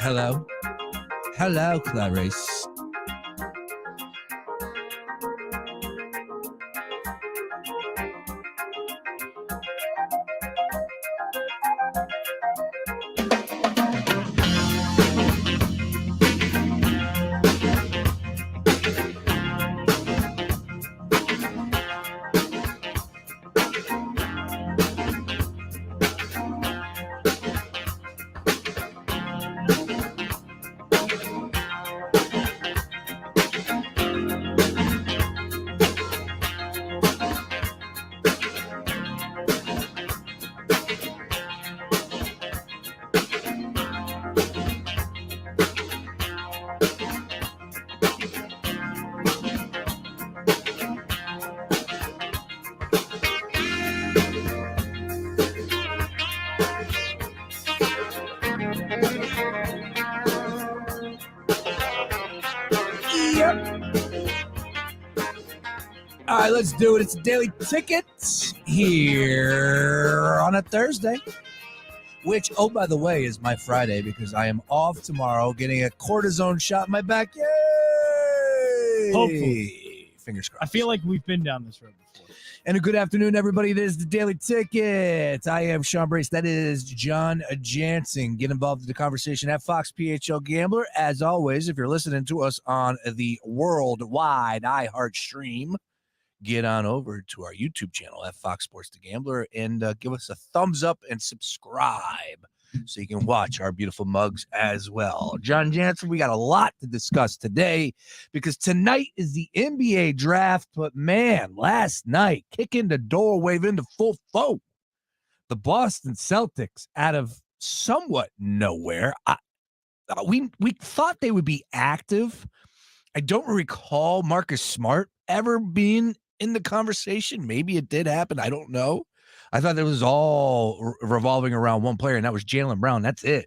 Hello. Hello, Clarice. All right, let's do it. It's a Daily Ticket here on a Thursday, which, oh, by the way, is my Friday because I am off tomorrow getting a cortisone shot in my back. Yay! Hopefully. Fingers crossed. I feel like we've been down this road before. And a good afternoon, everybody. This is the Daily Ticket. I am Sean Brace. That is John Jansen. Get involved in the conversation at Fox PHL Gambler. As always, if you're listening to us on the worldwide iHeart stream, get on over to our YouTube channel at Fox Sports The Gambler and give us a thumbs up and subscribe so you can watch our beautiful mugs as well. John Jansen, we got a lot to discuss today because tonight is the NBA draft, but man, last night, kicking the door, wave into full flow. The Boston Celtics out of somewhat nowhere. We thought they would be active. I don't recall Marcus Smart ever being in the conversation. Maybe it did happen. I don't know. I thought it was all revolving around one player, and that was Jaylen Brown. That's it.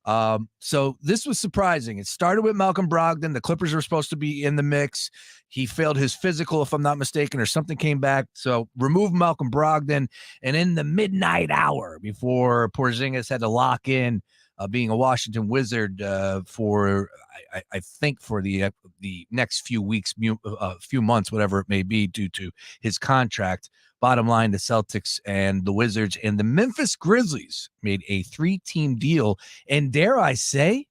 So this was surprising. It started with Malcolm Brogdon. The Clippers were supposed to be in the mix. He failed his physical, if I'm not mistaken, or something came back. So remove Malcolm Brogdon. And in the midnight hour before Porzingis had to lock in being a Washington Wizard for I think for the next few weeks, few months, whatever it may be, due to his contract. Bottom line, the Celtics and the Wizards and the Memphis Grizzlies made a 3-team deal. And dare I say,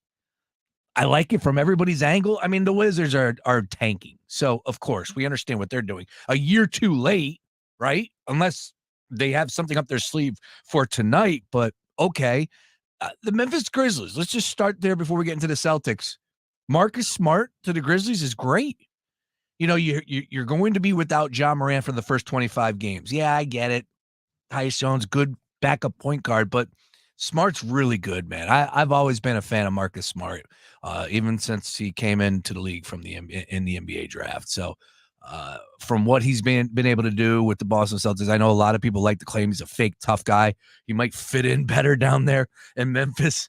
I like it from everybody's angle. I mean, the Wizards are tanking. So, of course, we understand what they're doing. A year too late, right? Unless they have something up their sleeve for tonight. But, okay. The Memphis Grizzlies, let's just start there before we get into the Celtics. Marcus Smart to the Grizzlies is great. You know, you're going to be without Ja Morant for the first 25 games. Yeah, I get it. Tyus Jones, good backup point guard, but Smart's really good, man. I've always been a fan of Marcus Smart, even since he came into the league from in the NBA draft. So from what he's been able to do with the Boston Celtics, I know a lot of people like to claim he's a fake tough guy. He might fit in better down there in Memphis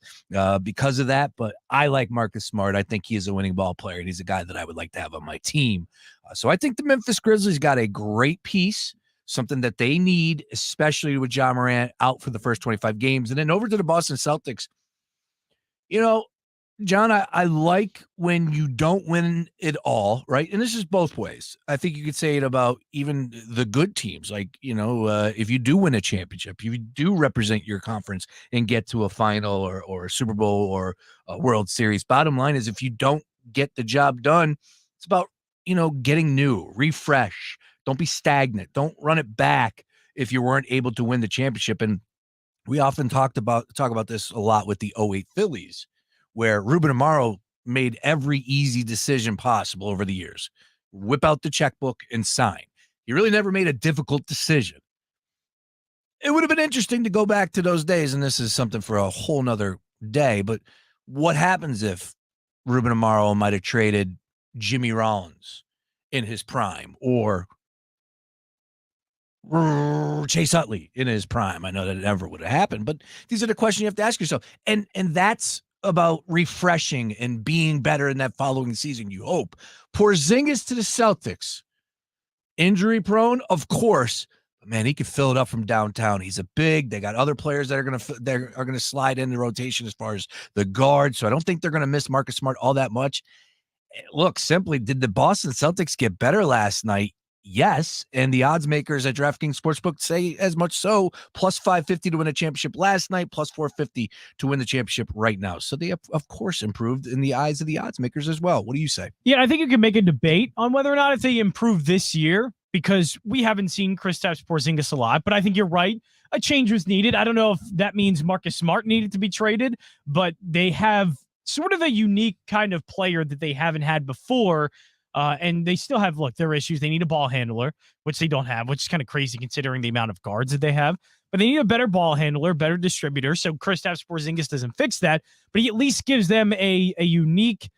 because of that, but I like Marcus Smart. I think he is a winning ball player, and he's a guy that I would like to have on my team. So I think the Memphis Grizzlies got a great piece, something that they need, especially with Ja Morant out for the first 25 games. And then over to the Boston Celtics. You know, John, I like when you don't win it all, right? And this is both ways. I think you could say it about even the good teams. Like, you know, if you do win a championship, you do represent your conference and get to a final or a Super Bowl or a World Series. Bottom line is if you don't get the job done, it's about, you know, getting new, refresh. Don't be stagnant. Don't run it back if you weren't able to win the championship. And we often talk about this a lot with the 08 Phillies, where Ruben Amaro made every easy decision possible over the years. Whip out the checkbook and sign. He really never made a difficult decision. It would have been interesting to go back to those days, and this is something for a whole nother day, but what happens if Ruben Amaro might have traded Jimmy Rollins in his prime, or Chase Utley in his prime? I know that it never would have happened, but these are the questions you have to ask yourself. And that's about refreshing and being better in that following season, you hope. Porzingis to the Celtics. Injury prone, of course, Man, he could fill it up from downtown. He's a big. They got other players that are gonna slide in the rotation as far as the guard. So I don't think they're gonna miss Marcus Smart all that much. Look, simply, did the Boston Celtics get better last night? Yes. And the odds makers at DraftKings Sportsbook say as much so. Plus 550 to win a championship last night, plus 450 to win the championship right now. So they have, of course, improved in the eyes of the odds makers as well. What do you say? Yeah, I think you can make a debate on whether or not if they improve this year, because we haven't seen Kristaps Porzingis a lot, but I think you're right. A change was needed. I don't know if that means Marcus Smart needed to be traded, but they have sort of a unique kind of player that they haven't had before. And they still have, their issues. They need a ball handler, which they don't have, which is kind of crazy considering the amount of guards that they have. But they need a better ball handler, better distributor. So Kristaps Porzingis doesn't fix that, but he at least gives them a unique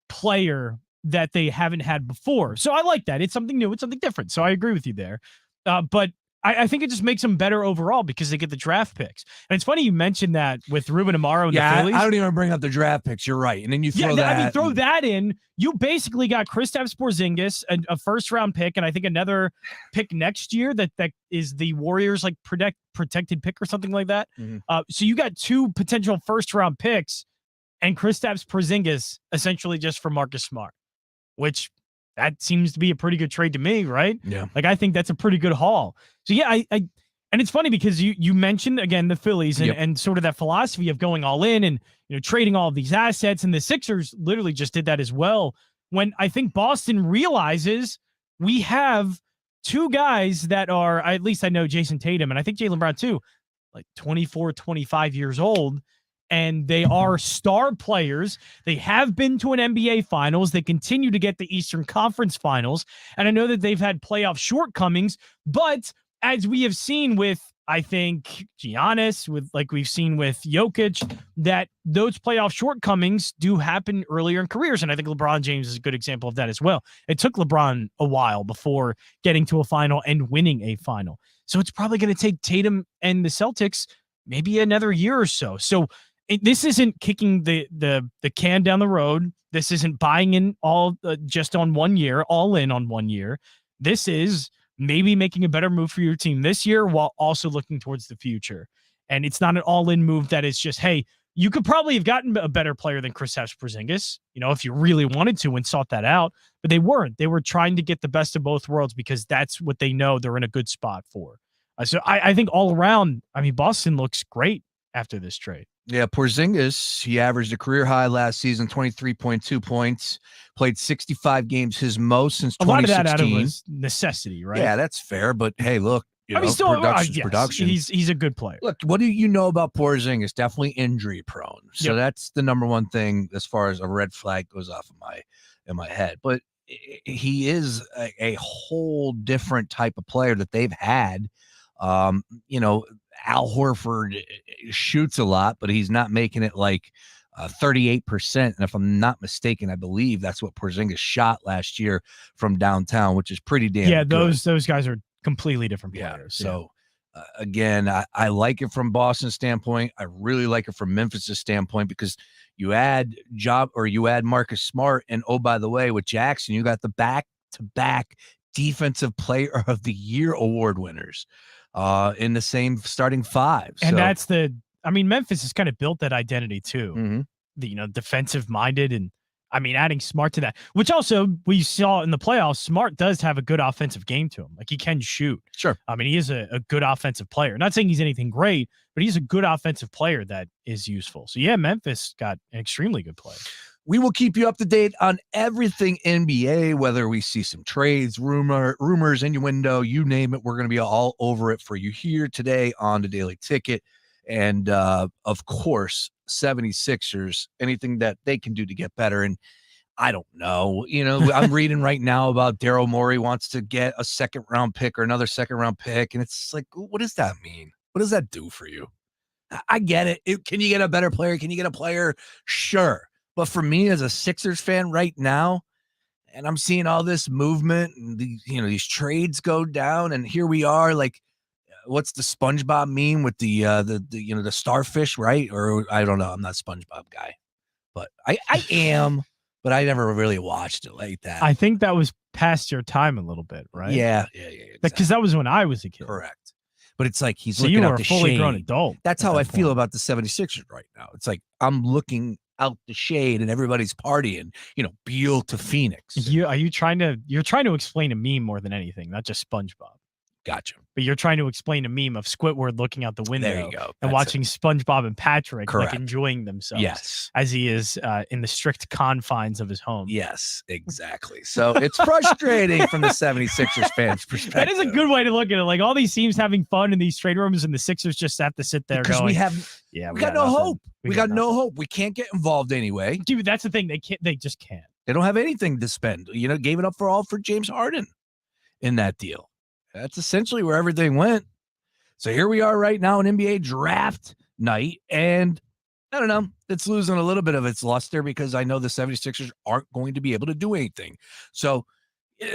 player that they haven't had before. So I like that. It's something new. It's something different. So I agree with you there. But I think it just makes them better overall because they get the draft picks. And it's funny you mentioned that with Ruben Amaro and the Phillies. I don't even bring up the draft picks. You're right. And then you throw that. I mean, throw that in. You basically got Kristaps Porzingis, a first-round pick, and I think another pick next year that is the Warriors' protected pick or something like that. Mm-hmm. So you got two potential first-round picks and Kristaps Porzingis essentially just for Marcus Smart, which that seems to be a pretty good trade to me, right? Yeah. I think that's a pretty good haul. So yeah, I and it's funny because you mentioned again the Phillies and sort of that philosophy of going all in and trading all of these assets, and the Sixers literally just did that as well. When I think Boston realizes we have two guys that are, at least I know Jason Tatum and I think Jaylen Brown too, 24, 25 years old. And they are star players. They have been to an NBA Finals. They continue to get the Eastern Conference Finals. And I know that they've had playoff shortcomings, but as we have seen with, I think, Giannis, we've seen with Jokic, that those playoff shortcomings do happen earlier in careers. And I think LeBron James is a good example of that as well. It took LeBron a while before getting to a final and winning a final. So it's probably going to take Tatum and the Celtics maybe another year or so. So this isn't kicking the can down the road. This isn't buying in all just on 1 year, all in on 1 year. This is maybe making a better move for your team this year while also looking towards the future. And it's not an all-in move that is just, hey, you could probably have gotten a better player than Kristaps Porzingis, if you really wanted to and sought that out. But they weren't. They were trying to get the best of both worlds because that's what they know they're in a good spot for. So I think all around, Boston looks great after this trade. Yeah, Porzingis, he averaged a career high last season, 23.2 points, played 65 games, his most since 2016. A lot of that out of his necessity, right? Yeah, that's fair. But hey, look, production. He's a good player. Look, what do you know about Porzingis? Definitely injury prone. So that's the number one thing as far as a red flag goes off in my head. But he is a whole different type of player that they've had. Al Horford shoots a lot, but he's not making it 38%. And if I'm not mistaken, I believe that's what Porzingis shot last year from downtown, which is pretty damn good. Those guys are completely different players. So again, I like it from Boston's standpoint. I really like it from Memphis's standpoint because you add Marcus Smart, and oh, by the way, with Jackson, you got the back-to-back Defensive Player of the Year award winners in the same starting five. And that's Memphis has kind of built that identity too. Mm-hmm. The defensive minded, and adding Smart to that, which also we saw in the playoffs, Smart does have a good offensive game to him. He can shoot. Sure. He is a good offensive player. Not saying he's anything great, but he's a good offensive player that is useful. So yeah, Memphis got an extremely good player. We will keep you up to date on everything NBA, whether we see some trades, rumors, innuendo, you name it. We're going to be all over it for you here today on the Daily Ticket. And, of course, 76ers, anything that they can do to get better. And I don't know. I'm reading right now about Daryl Morey wants to get a second-round pick or another second-round pick. And it's what does that mean? What does that do for you? I get it. Can you get a better player? Can you get a player? Sure. But for me as a Sixers fan right now, and I'm seeing all this movement and these trades go down, and here we are, what's the SpongeBob meme with the starfish, right? Or I don't know, I'm not a SpongeBob guy, but I am. but I never really watched it like that. I think that was past your time a little bit, right? Yeah. Because Exactly. that was when I was a kid. Correct. But it's like he's So looking you out were the a fully shade. grown adult. That's how I feel about the 76ers right now. It's like I'm looking out the shade and everybody's partying, Beal to Phoenix. You're trying to explain a meme more than anything, not just SpongeBob. Gotcha. But you're trying to explain a meme of Squidward looking out the window There you go. and watching SpongeBob and Patrick Correct. like enjoying themselves. Yes. As he is in the strict confines of his home. Yes, exactly. So it's frustrating from the 76ers fans' perspective. That is a good way to look at it. Like all these teams having fun in these trade rooms and the Sixers just have to sit there because going, we got no nothing. hope. We got no hope. We can't get involved anyway. Dude, that's the thing. They just can't. They don't have anything to spend. Gave it up for James Harden in that deal. That's essentially where everything went. So here we are right now in NBA draft night. And I don't know, it's losing a little bit of its luster because I know the 76ers aren't going to be able to do anything. So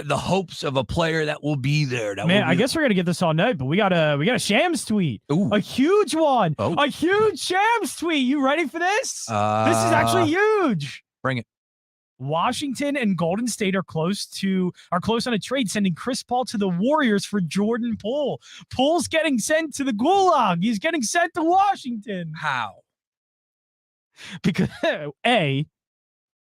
the hopes of a player that will be there. I guess we're going to get this all night, but we got a Shams tweet. Ooh. A huge one. Oh. A huge Shams tweet. You ready for this? This is actually huge. Bring it. Washington and Golden State are close on a trade, sending Chris Paul to the Warriors for Jordan Poole. Poole's getting sent to the Gulag. He's getting sent to Washington. How? Because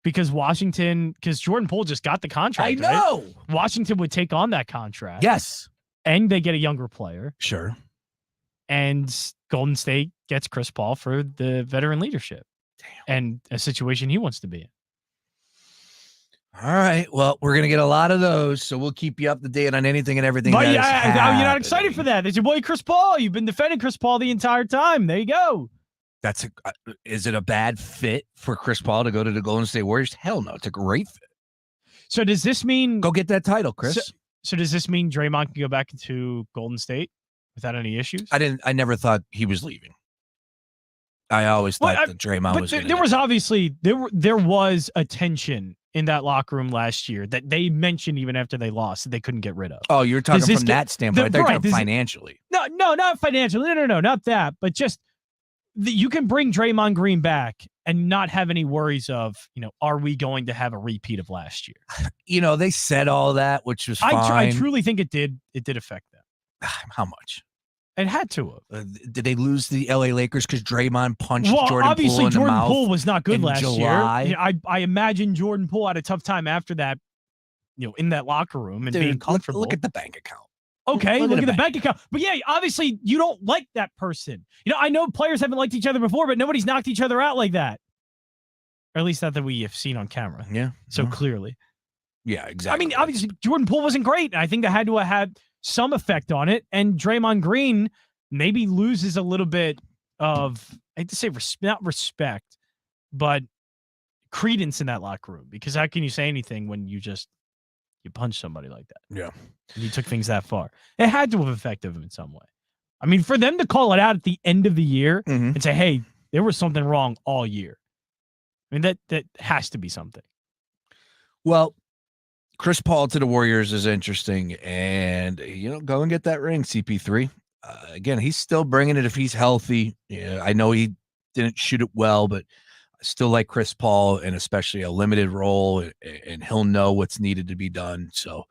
because Jordan Poole just got the contract. I know. Right? Washington would take on that contract. Yes. And they get a younger player. Sure. And Golden State gets Chris Paul for the veteran leadership. Damn. And a situation he wants to be in. All right. Well, we're going to get a lot of those, so we'll keep you up to date on anything and everything. But you're not excited for that. There's your boy Chris Paul. You've been defending Chris Paul the entire time. There you go. Is it a bad fit for Chris Paul to go to the Golden State Warriors? Hell no. It's a great fit. So does this mean go get that title, Chris? So does this mean Draymond can go back into Golden State without any issues? I never thought he was leaving. I always thought that Draymond was. There was obviously there was a tension in that locker room last year that they mentioned even after they lost that they couldn't get rid of. Oh, you're talking from that standpoint. They're talking financially. No, not financially. No, not that. But just you can bring Draymond Green back and not have any worries of, are we going to have a repeat of last year? They said all that, which was fine. I truly think it did affect them. How much? It had to have. Did they lose the LA Lakers because Draymond punched Jordan Poole in the mouth? Obviously, Jordan Poole was not good last July? year. I imagine Jordan Poole had a tough time after that, in that locker room and being comfortable. Look at the bank account. Okay, look at the bank account. But yeah, obviously, you don't like that person. I know players haven't liked each other before, but nobody's knocked each other out like that. Or at least not that we have seen on camera. Yeah. So clearly. Yeah, exactly. I mean, obviously, Jordan Poole wasn't great. I think that had to have had some effect on it. And Draymond Green maybe loses a little bit of, I hate to say not respect, but credence in that locker room. Because how can you say anything when you punch somebody like that? Yeah. And you took things that far. It had to have affected him in some way. I mean, for them to call it out at the end of the year and say, hey, there was something wrong all year. I mean, that has to be something. Well, Chris Paul to the Warriors is interesting. And, go and get that ring, CP3. Again, he's still bringing it if he's healthy. Yeah, I know he didn't shoot it well, but I still like Chris Paul, and especially a limited role, and he'll know what's needed to be done. So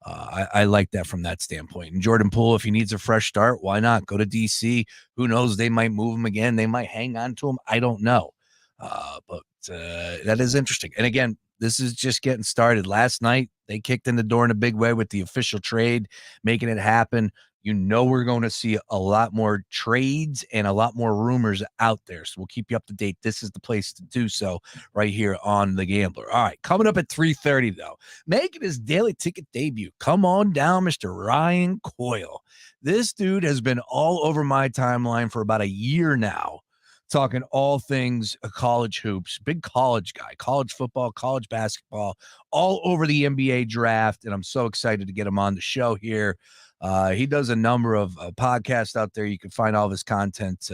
I like that from that standpoint. And Jordan Poole, if he needs a fresh start, why not go to DC? Who knows? They might move him again. They might hang on to him. I don't know. But that is interesting. And again, this is just getting started. Last night, they kicked in the door in a big way with the official trade, making it happen. We're going to see a lot more trades and a lot more rumors out there. So we'll keep you up to date. This is the place to do so right here on The Gambler. All right, coming up at 3:30, though, making his daily ticket debut. Come on down, Mr. Ryan Coyle. This dude has been all over my timeline for about a year now, talking all things college hoops. Big college guy, college football, college basketball, all over the NBA draft. And I'm so excited to get him on the show here. He does a number of podcasts out there. You can find all of his content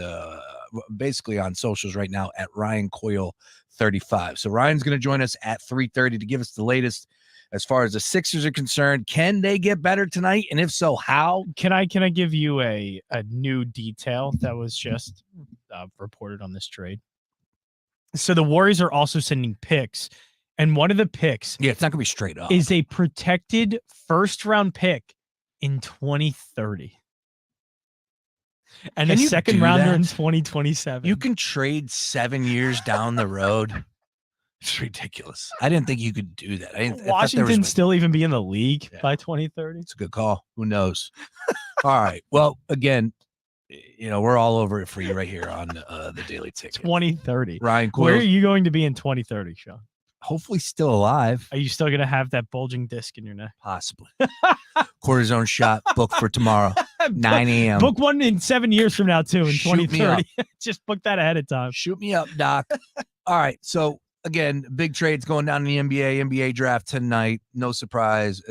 basically on socials right now at Ryan Coyle 35. So Ryan's going to join us at 3:30 to give us the latest as far as the Sixers are concerned. Can they get better tonight? And if so, how? Can I give you a new detail that was just reported on this trade? So the Warriors are also sending picks And one of the picks it's not going to be straight up. Is a protected first-round pick in 2030. And a second rounder in 2027. You can trade 7 years down the road. It's ridiculous. I didn't think you could do that. Washington still even be in the league by 2030? It's a good call. Who knows? All right. Well, again, we're all over it for you right here on the Daily Ticket. 2030. Ryan Quills. Where are you going to be in 2030, Sean? Hopefully still alive. Are you still going to have that bulging disc in your neck? Possibly. Cortisone shot booked for tomorrow, 9 a.m. Book one in 7 years from now, too, in 2030. Just book that ahead of time. Shoot me up, Doc. All right. So, again, big trades going down in the NBA draft tonight. No surprise.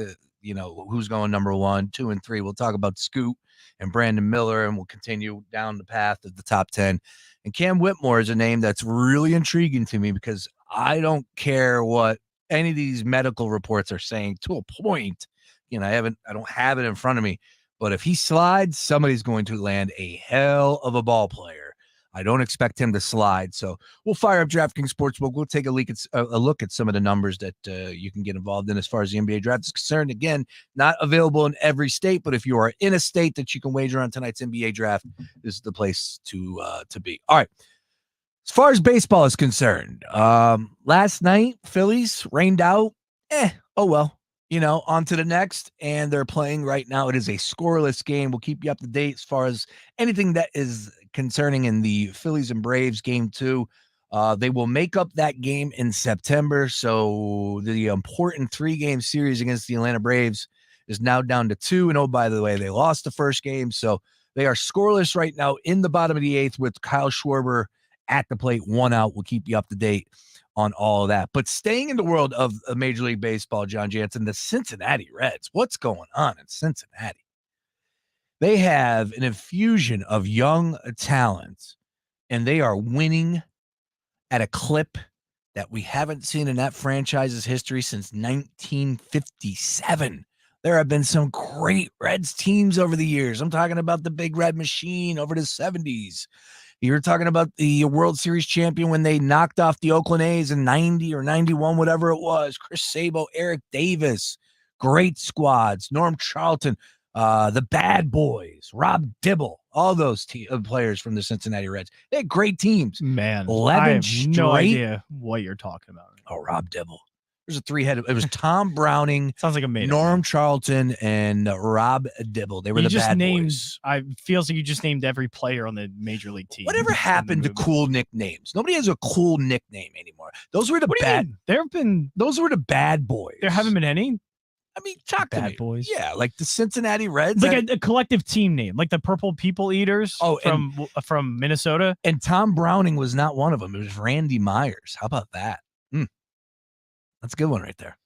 Who's going number 1, 2, and 3. We'll talk about Scoot and Brandon Miller, and we'll continue down the path of the top 10. And Cam Whitmore is a name that's really intriguing to me because I don't care what any of these medical reports are saying to a point. I don't have it in front of me, but if he slides, somebody's going to land a hell of a ball player. I don't expect him to slide. So we'll fire up DraftKings Sportsbook. We'll take a look at some of the numbers that you can get involved in as far as the NBA draft is concerned. Again, not available in every state, but if you are in a state that you can wager on tonight's NBA draft, this is the place to be. All right. As far as baseball is concerned, last night, Phillies rained out. Oh well. On to the next, and they're playing right now. It is a scoreless game. We'll keep you up to date as far as anything that is concerning in the Phillies and Braves game 2. They will make up that game in September, so the important 3-game series against the Atlanta Braves is now down to 2. And oh, by the way, they lost the first game, so they are scoreless right now in the bottom of the 8th with Kyle Schwarber at the plate, 1 out. We'll keep you up to date on all of that. But staying in the world of Major League Baseball, John Jansen, the Cincinnati Reds, what's going on in Cincinnati? They have an infusion of young talent, and they are winning at a clip that we haven't seen in that franchise's history since 1957. There have been some great Reds teams over the years. I'm talking about the Big Red Machine over the 70s. You're talking about the World Series champion when they knocked off the Oakland A's in 90 or 91, whatever it was. Chris Sabo, Eric Davis, great squads. Norm Charlton, the Bad Boys, Rob Dibble, all those players from the Cincinnati Reds. They had great teams. Man, 11 I have straight. no idea what you're talking about. Oh, Rob Dibble. There's a 3-headed. It was Tom Browning, sounds like a Norm Charlton, and Rob Dibble. They were the Bad Boys. I feels like you just named every player on the major league team. Whatever happened to cool nicknames? Nobody has a cool nickname anymore. Those were the bad. Those were the Bad Boys. There haven't been any. I mean, talk to me. Bad Boys. Yeah, like the Cincinnati Reds. Like a collective team name, like the Purple People Eaters from Minnesota. And Tom Browning was not one of them. It was Randy Myers. How about that? That's a good one right there.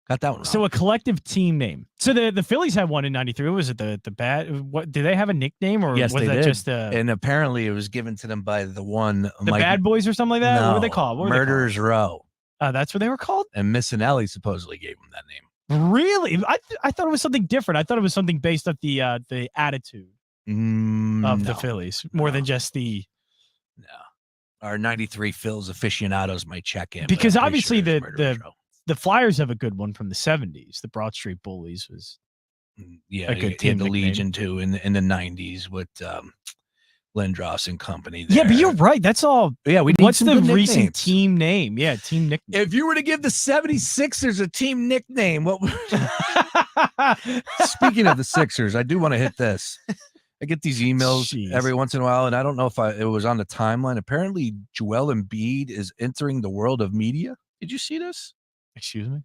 Got that one wrong. So a collective team name. So the Phillies had one in 93. Was it the Bad? What, do they have a nickname or yes, was that did. just and apparently it was given to them by the one Bad Boys or something like that? No, what were they called? Murderers Row. That's what they were called? And Missinelli supposedly gave them that name. Really? I thought it was something different. I thought it was something based off the attitude of the Phillies more than just the. No, our 93 Phils aficionados might check in because obviously the Flyers have a good one from the 70s. The Broad Street Bullies was a good team. The Legion too in the 90s with Lindros and company. There. Yeah, but you're right. That's all. Yeah, what's the recent team name? Yeah, team nickname. If you were to give the 76ers a team nickname, what? Speaking of the Sixers, I do want to hit this. I get these emails every once in a while, and I don't know if it was on the timeline. Apparently, Joel Embiid is entering the world of media. Did you see this? Excuse me?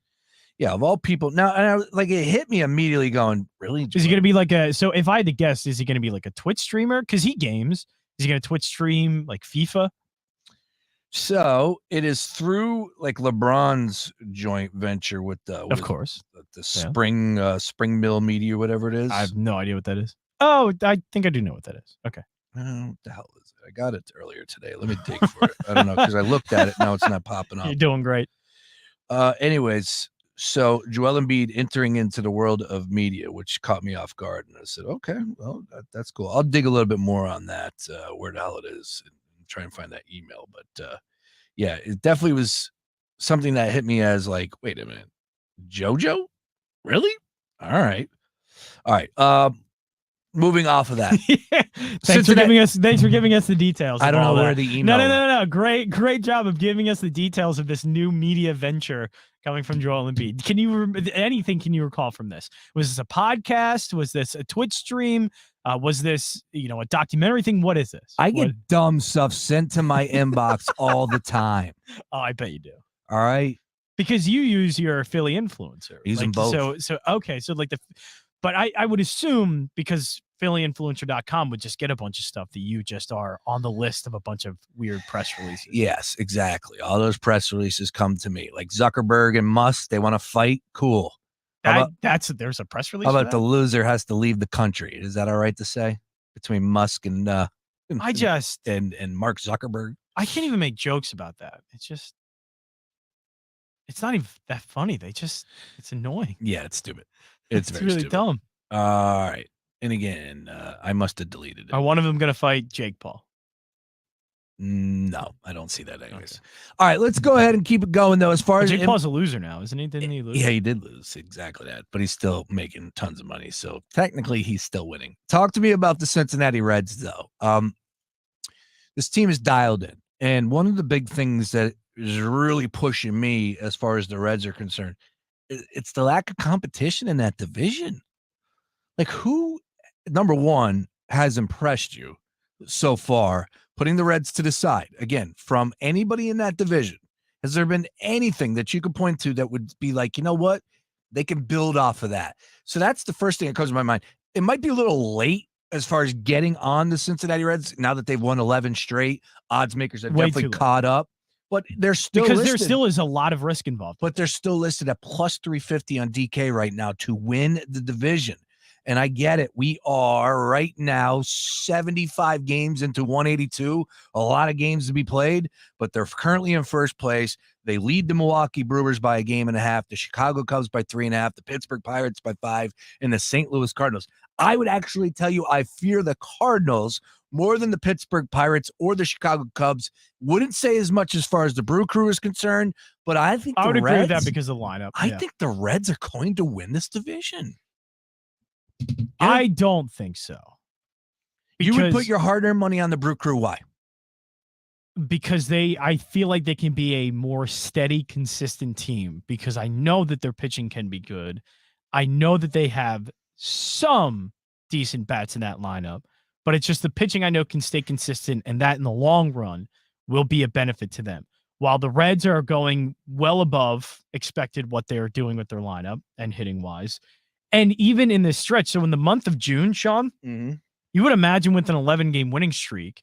Yeah, of all people. Now, it hit me immediately going, really? Is he going to be like so if I had to guess, is he going to be like a Twitch streamer? Because he games. Is he going to Twitch stream like FIFA? So it is through like LeBron's joint venture with the Spring Mill Media, whatever it is. I have no idea what that is. Oh, I think I do know what that is. Okay. What the hell is it? I got it earlier today. Let me dig for it. I don't know because I looked at it. Now it's not popping up. You're doing great. Anyways, so Joel Embiid entering into the world of media, which caught me off guard. And I said, okay, well, that's cool. I'll dig a little bit more on that, where the hell it is, and try and find that email. But yeah, it definitely was something that hit me as like, wait a minute, JoJo? Really? All right. Moving off of that. Thanks for giving us the details. I don't know where that. the email. No. Great job of giving us the details of this new media venture coming from Joel Embiid. Can you recall from this? Was this a podcast? Was this a Twitch stream? Was this, a documentary thing? What is this? I get dumb stuff sent to my inbox all the time. Oh, I bet you do. All right. Because you use your Philly influencer. Use them both. So okay. So like but I would assume because PhillyInfluencer.com would just get a bunch of stuff that you just are on the list of a bunch of weird press releases. Yes, exactly. All those press releases come to me. Like Zuckerberg and Musk, they want to fight. Cool. There's a press release. How about the loser has to leave the country? Is that all right to say? Between Musk and Mark Zuckerberg. I can't even make jokes about that. It's not even that funny. It's annoying. Yeah, it's stupid. It's very really stupid. dumb. All right. And again, I must have deleted it. Are one of them going to fight Jake Paul? No, I don't see that anyways. Okay. All right, let's go ahead and keep it going, though. As far as Jake Paul's a loser now, isn't he? Didn't he lose? Yeah, he did lose. Exactly that. But he's still making tons of money. So technically, he's still winning. Talk to me about the Cincinnati Reds, though. This team is dialed in. And one of the big things that is really pushing me as far as the Reds are concerned, it's the lack of competition in that division. Like, who, number one, has impressed you so far, putting the Reds to the side? Again, from anybody in that division, has there been anything that you could point to that would be like, you know what, they can build off of that? So that's the first thing that comes to my mind. It might be a little late as far as getting on the Cincinnati Reds now that they've won 11 straight. Odds makers have definitely caught up, but they're still because listed. There still is a lot of risk involved. But they're still listed at plus 350 on DK right now to win the division. And I get it. We are right now 75 games into 182. A lot of games to be played, but they're currently in first place. They lead the Milwaukee Brewers by 1.5 games, the Chicago Cubs by 3.5, the Pittsburgh Pirates by 5, and the St. Louis Cardinals. I would actually tell you I fear the Cardinals more than the Pittsburgh Pirates or the Chicago Cubs. Wouldn't say as much as far as the Brew Crew is concerned, but I think I would agree with that Reds, because of the lineup. I think the Reds are going to win this division. Yeah. I don't think so. You would put your hard-earned money on the Brew Crew. Why? Because I feel like they can be a more steady, consistent team because I know that their pitching can be good. I know that they have some decent bats in that lineup, but it's just the pitching I know can stay consistent, and that in the long run will be a benefit to them. While the Reds are going well above expected what they're doing with their lineup and hitting-wise, and even in this stretch, so in the month of June, Sean, you would imagine with an 11-game winning streak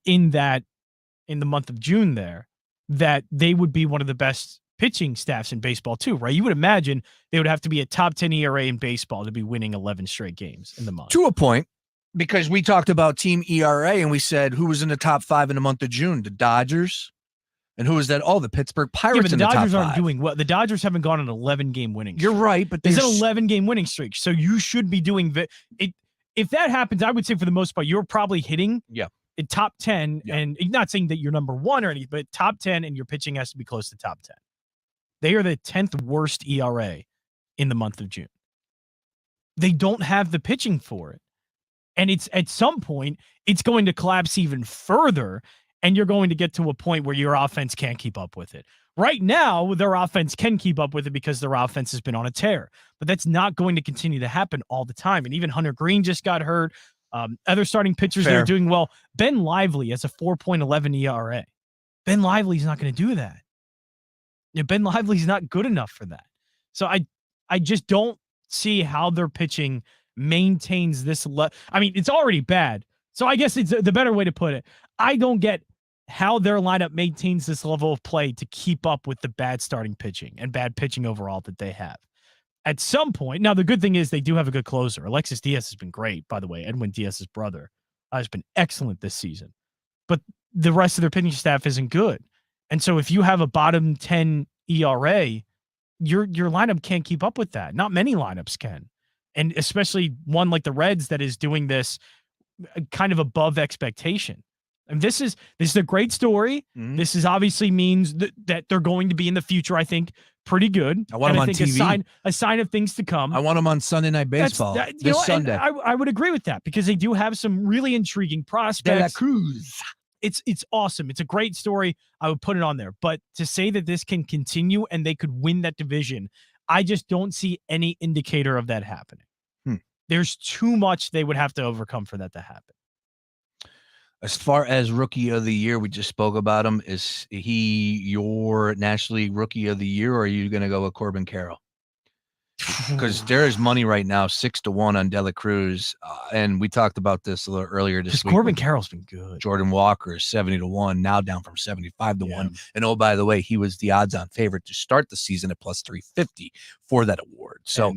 in the month of June there, that they would be one of the best pitching staffs in baseball too, right? You would imagine they would have to be a top 10 ERA in baseball to be winning 11 straight games in the month. To a point, because we talked about team ERA and we said who was in the top 5 in the month of June? The Dodgers. And who is that? Oh, the Pittsburgh Pirates. Yeah, but the Dodgers aren't doing well. The Dodgers haven't gone an 11-game winning streak. You're right, but there's an 11-game winning streak. So you should be doing it. If that happens, I would say for the most part, you're probably hitting in top 10. Yeah. And not saying that you're number 1 or anything, but top 10 and your pitching has to be close to top 10. They are the 10th worst ERA in the month of June. They don't have the pitching for it. And it's at some point, it's going to collapse even further. And you're going to get to a point where your offense can't keep up with it. Right now, their offense can keep up with it because their offense has been on a tear. But that's not going to continue to happen all the time. And even Hunter Green just got hurt. Other starting pitchers that are doing well. Ben Lively has a 4.11 ERA. Ben Lively's not going to do that. Ben Lively's not good enough for that. So I just don't see how their pitching maintains this. I mean, it's already bad. So I guess it's the better way to put it. I don't get how their lineup maintains this level of play to keep up with the bad starting pitching and bad pitching overall that they have. At some point, now the good thing is they do have a good closer. Alexis Diaz has been great, by the way. Edwin Diaz's brother has been excellent this season. But the rest of their pitching staff isn't good. And so if you have a bottom 10 ERA, your lineup can't keep up with that. Not many lineups can. And especially one like the Reds that is doing this kind of above expectation. And this is a great story. Mhm. This is obviously means that they're going to be in the future, I think, pretty good. I want them on think TV. A sign of things to come. I want them on Sunday Night Baseball this Sunday. I would agree with that because they do have some really intriguing prospects. De La Cruz. It's awesome. It's a great story. I would put it on there. But to say that this can continue and they could win that division, I just don't see any indicator of that happening. There's too much they would have to overcome for that to happen. As far as Rookie of the Year, we just spoke about him. Is he your National League Rookie of the Year, or are you going to go with Corbin Carroll? Because there is money right now, 6-1 on De La Cruz, and we talked about this a little earlier this week. Corbin Carroll's been good. Jordan Walker is 70-1, now down from 75-1. And oh, by the way, he was the odds-on favorite to start the season at plus 350 for that award. So,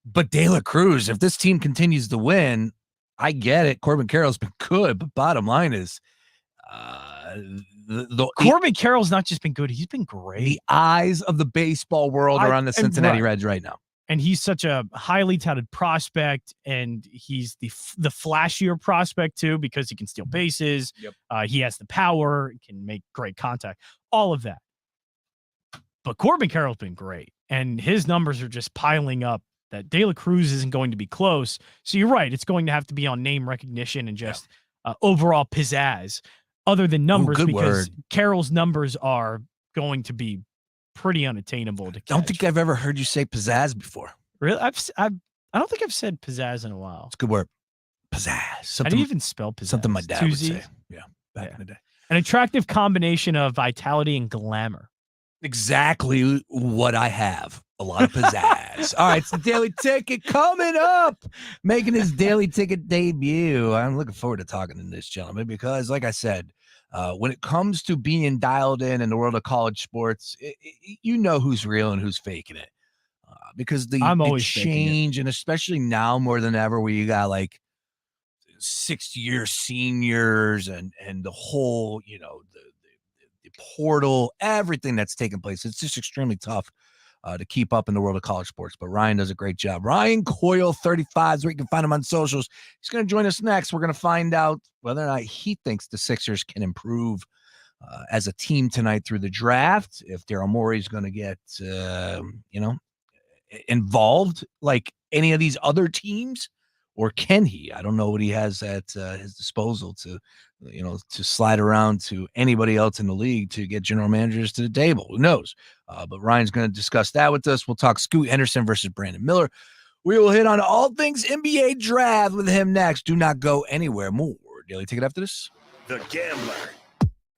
but De La Cruz, if this team continues to win, I get it. Corbin Carroll's been good, but bottom line is, Corbin Carroll's not just been good; he's been great. The eyes of the baseball world are on the Cincinnati Reds right now. And he's such a highly touted prospect, and he's the flashier prospect too because he can steal bases. Yep. He has the power, can make great contact, all of that. But Corbin Carroll's been great, and his numbers are just piling up. That De La Cruz isn't going to be close. So you're right; it's going to have to be on name recognition and just overall pizzazz, other than numbers, because Carroll's numbers are going to be pretty unattainable to catch. Don't think I've ever heard you say pizzazz before. Really? I don't think I've said pizzazz in a while. It's a good word. Pizzazz. How do you even spell pizzazz? Something my dad would say. Yeah, back in the day. An attractive combination of vitality and glamour. Exactly what I have. A lot of pizzazz. All right, it's the Daily Ticket coming up. Making his Daily Ticket debut. I'm looking forward to talking to this gentleman because, like I said, when it comes to being dialed in the world of college sports, you know who's real and who's faking it. Because the change, and especially now more than ever, where you got like 6-year seniors and the whole, the portal, everything that's taking place. It's just extremely tough to keep up in the world of college sports. But Ryan does a great job. Ryan Coyle 35 is where you can find him on socials. He's going to join us next. We're going to find out whether or not he thinks the Sixers can improve as a team tonight through the draft. If Daryl Morey is going to get, involved like any of these other teams, or can he? I don't know what he has at his disposal to slide around to anybody else in the league to get general managers to the table. Who knows? But Ryan's going to discuss that with us. We'll talk Scoot Henderson versus Brandon Miller. We will hit on all things NBA draft with him next. Do not go anywhere. More Daily Ticket after this. The Gambler.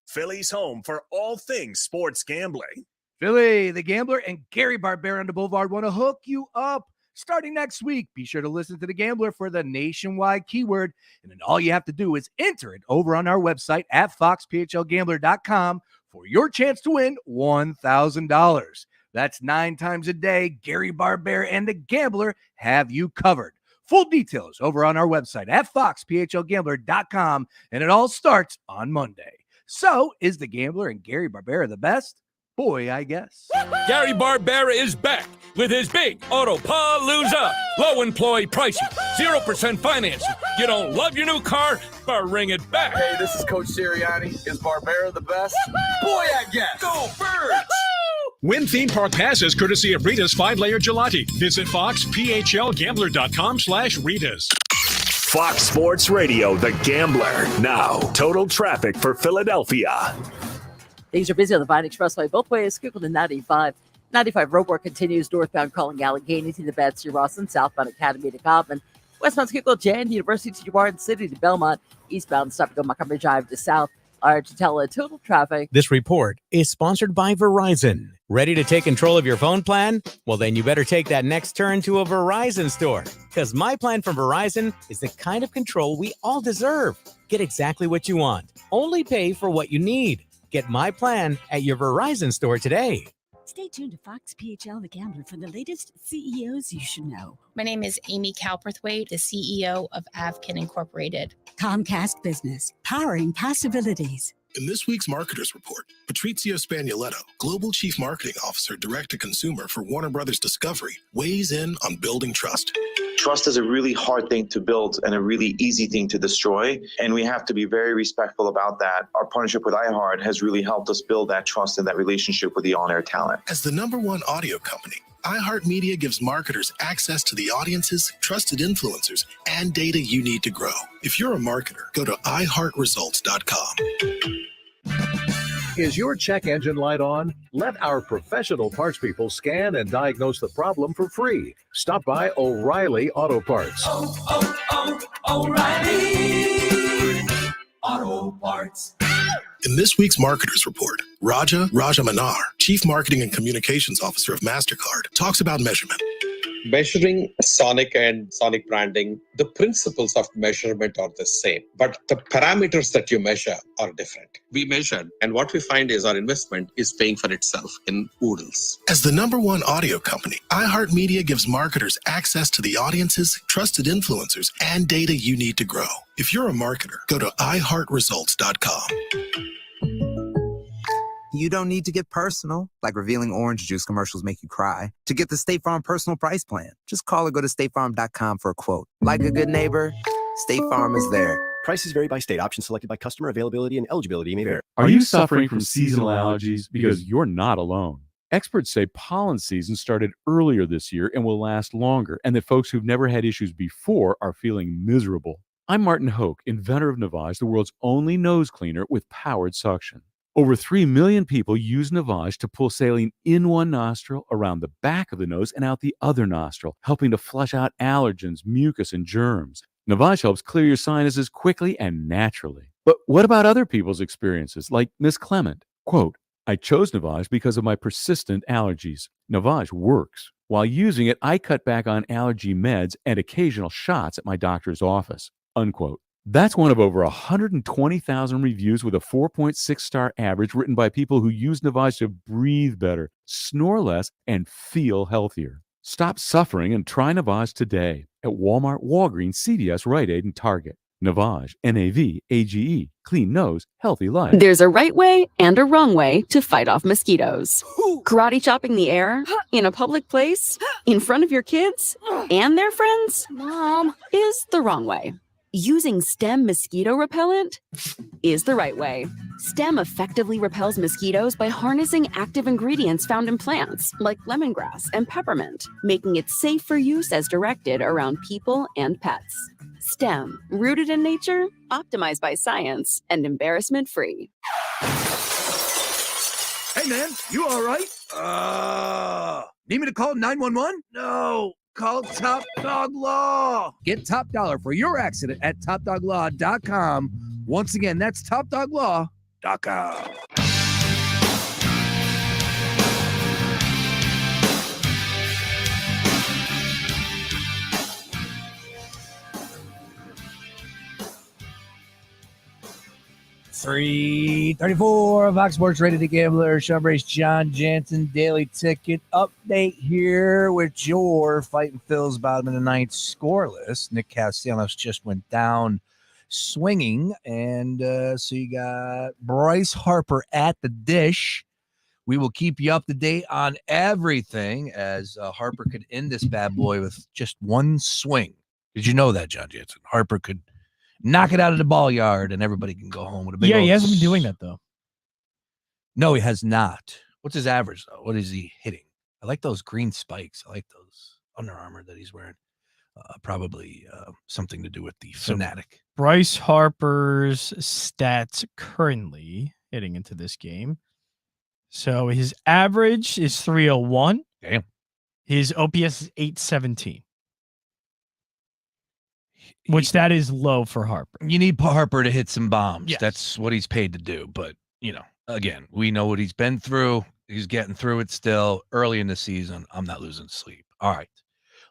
Philly's home for all things sports gambling. Philly, the Gambler, and Gary Barbera on the Boulevard want to hook you up. Starting next week, be sure to listen to The Gambler for the nationwide keyword, and then all you have to do is enter it over on our website at foxphlgambler.com for your chance to win $1,000. That's 9 times a day. Gary Barbera and The Gambler have you covered. Full details over on our website at foxphlgambler.com, and it all starts on Monday. So, is The Gambler and Gary Barbera the best? Boy, I guess. Gary Barbera is back with his big Auto-Palooza. Low employee pricing, 0% financing. You don't love your new car? Bring it back. Hey, this is Coach Sirianni. Is Barbera the best? Boy, I guess. Go Birds! Win theme park passes courtesy of Rita's 5-Layer Gelati. Visit foxphlgambler.com/Ritas. Fox Sports Radio, The Gambler. Now, total traffic for Philadelphia. Things are busy on the Vine Expressway both ways. Schuylkill to 95. 95 roadwork continues northbound calling Allegheny to the Betsy Rawson, southbound Academy to Cobbman, westbound Schuylkill, Jan, University to Warren City to Belmont, eastbound stop to go Montgomery Drive to South. To tell total traffic. This report is sponsored by Verizon. Ready to take control of your phone plan? Well, then you better take that next turn to a Verizon store. Because my plan from Verizon is the kind of control we all deserve. Get exactly what you want. Only pay for what you need. Get my plan at your Verizon store today. Stay tuned to Fox PHL The Gambler for the latest CEOs you should know. My name is Amy Calperthwaite, the CEO of Avkin Incorporated. Comcast Business, powering possibilities. In this week's Marketers Report, Patrizio Spagnoletto, Global Chief Marketing Officer, Direct-to-Consumer for Warner Brothers Discovery, weighs in on building trust. Trust is a really hard thing to build and a really easy thing to destroy, and we have to be very respectful about that. Our partnership with iHeart has really helped us build that trust and that relationship with the on-air talent. As the #1 audio company, iHeartMedia gives marketers access to the audiences, trusted influencers, and data you need to grow. If you're a marketer, go to iHeartResults.com. Is your check engine light on? Let our professional parts people scan and diagnose the problem for free. Stop by O'Reilly Auto Parts. O'Reilly Auto Parts. In this week's Marketers Report, Raja Rajamanar, Chief Marketing and Communications Officer of MasterCard, talks about measurement. Measuring Sonic and Sonic branding, the principles of measurement are the same, but the parameters that you measure are different. We measured, and what we find is our investment is paying for itself in oodles. As the #1 audio company, iHeartMedia gives marketers access to the audiences, trusted influencers, and data you need to grow. If you're a marketer, go to iHeartResults.com. You don't need to get personal, like revealing orange juice commercials make you cry, to get the State Farm personal price plan. Just call or go to statefarm.com for a quote. Like a good neighbor, State Farm is there. Prices vary by state. Options selected by customer. Availability and eligibility may vary. Are you suffering from seasonal allergies? Because you're not alone. Experts say pollen season started earlier this year and will last longer, and that folks who've never had issues before are feeling miserable. I'm Martin Hoke, inventor of Navage, the world's only nose cleaner with powered suction. Over 3 million people use Navage to pull saline in one nostril, around the back of the nose, and out the other nostril, helping to flush out allergens, mucus, and germs. Navage helps clear your sinuses quickly and naturally. But what about other people's experiences, like Miss Clement? Quote, I chose Navage because of my persistent allergies. Navage works. While using it, I cut back on allergy meds and occasional shots at my doctor's office. Unquote. That's one of over 120,000 reviews with a 4.6-star average written by people who use Navage to breathe better, snore less, and feel healthier. Stop suffering and try Navage today at Walmart, Walgreens, CVS, Rite Aid, and Target. Navage, N-A-V-A-G-E, clean nose, healthy life. There's a right way and a wrong way to fight off mosquitoes. Karate chopping the air, in a public place, in front of your kids and their friends, Mom, is the wrong way. Using Stem mosquito repellent is the right way. Stem effectively repels mosquitoes by harnessing active ingredients found in plants like lemongrass and peppermint, making it safe for use as directed around people and pets. Stem, rooted in nature, optimized by science, and embarrassment-free. Hey, man, you all right? Need me to call 911? No. Call Top Dog Law. Get top dollar for your accident at topdoglaw.com. Once again, that's topdoglaw.com. $334 Fox Sports Ready to Gambler. Sean Brace, John Jansen, Daily Ticket update here with your Fighting Phil's bottom of the ninth scoreless. Nick Castellanos just went down swinging, and so you got Bryce Harper at the dish. We will keep you up to date on everything as Harper could end this bad boy with just one swing. Did you know that, John Jansen? Harper could knock it out of the ball yard, and everybody can go home with a big. Yeah, he hasn't been doing that though. No, he has not. What's his average though? What is he hitting? I like those green spikes. I like those Under Armour that he's wearing. Probably something to do with the Fanatic. Bryce Harper's stats currently heading into this game. So his average is 301. Damn. His OPS is 817. Which that is low for Harper. You need Harper to hit some bombs. Yes. That's what he's paid to do. But, you know, again, we know what he's been through. He's getting through it still early in the season. I'm not losing sleep. All right.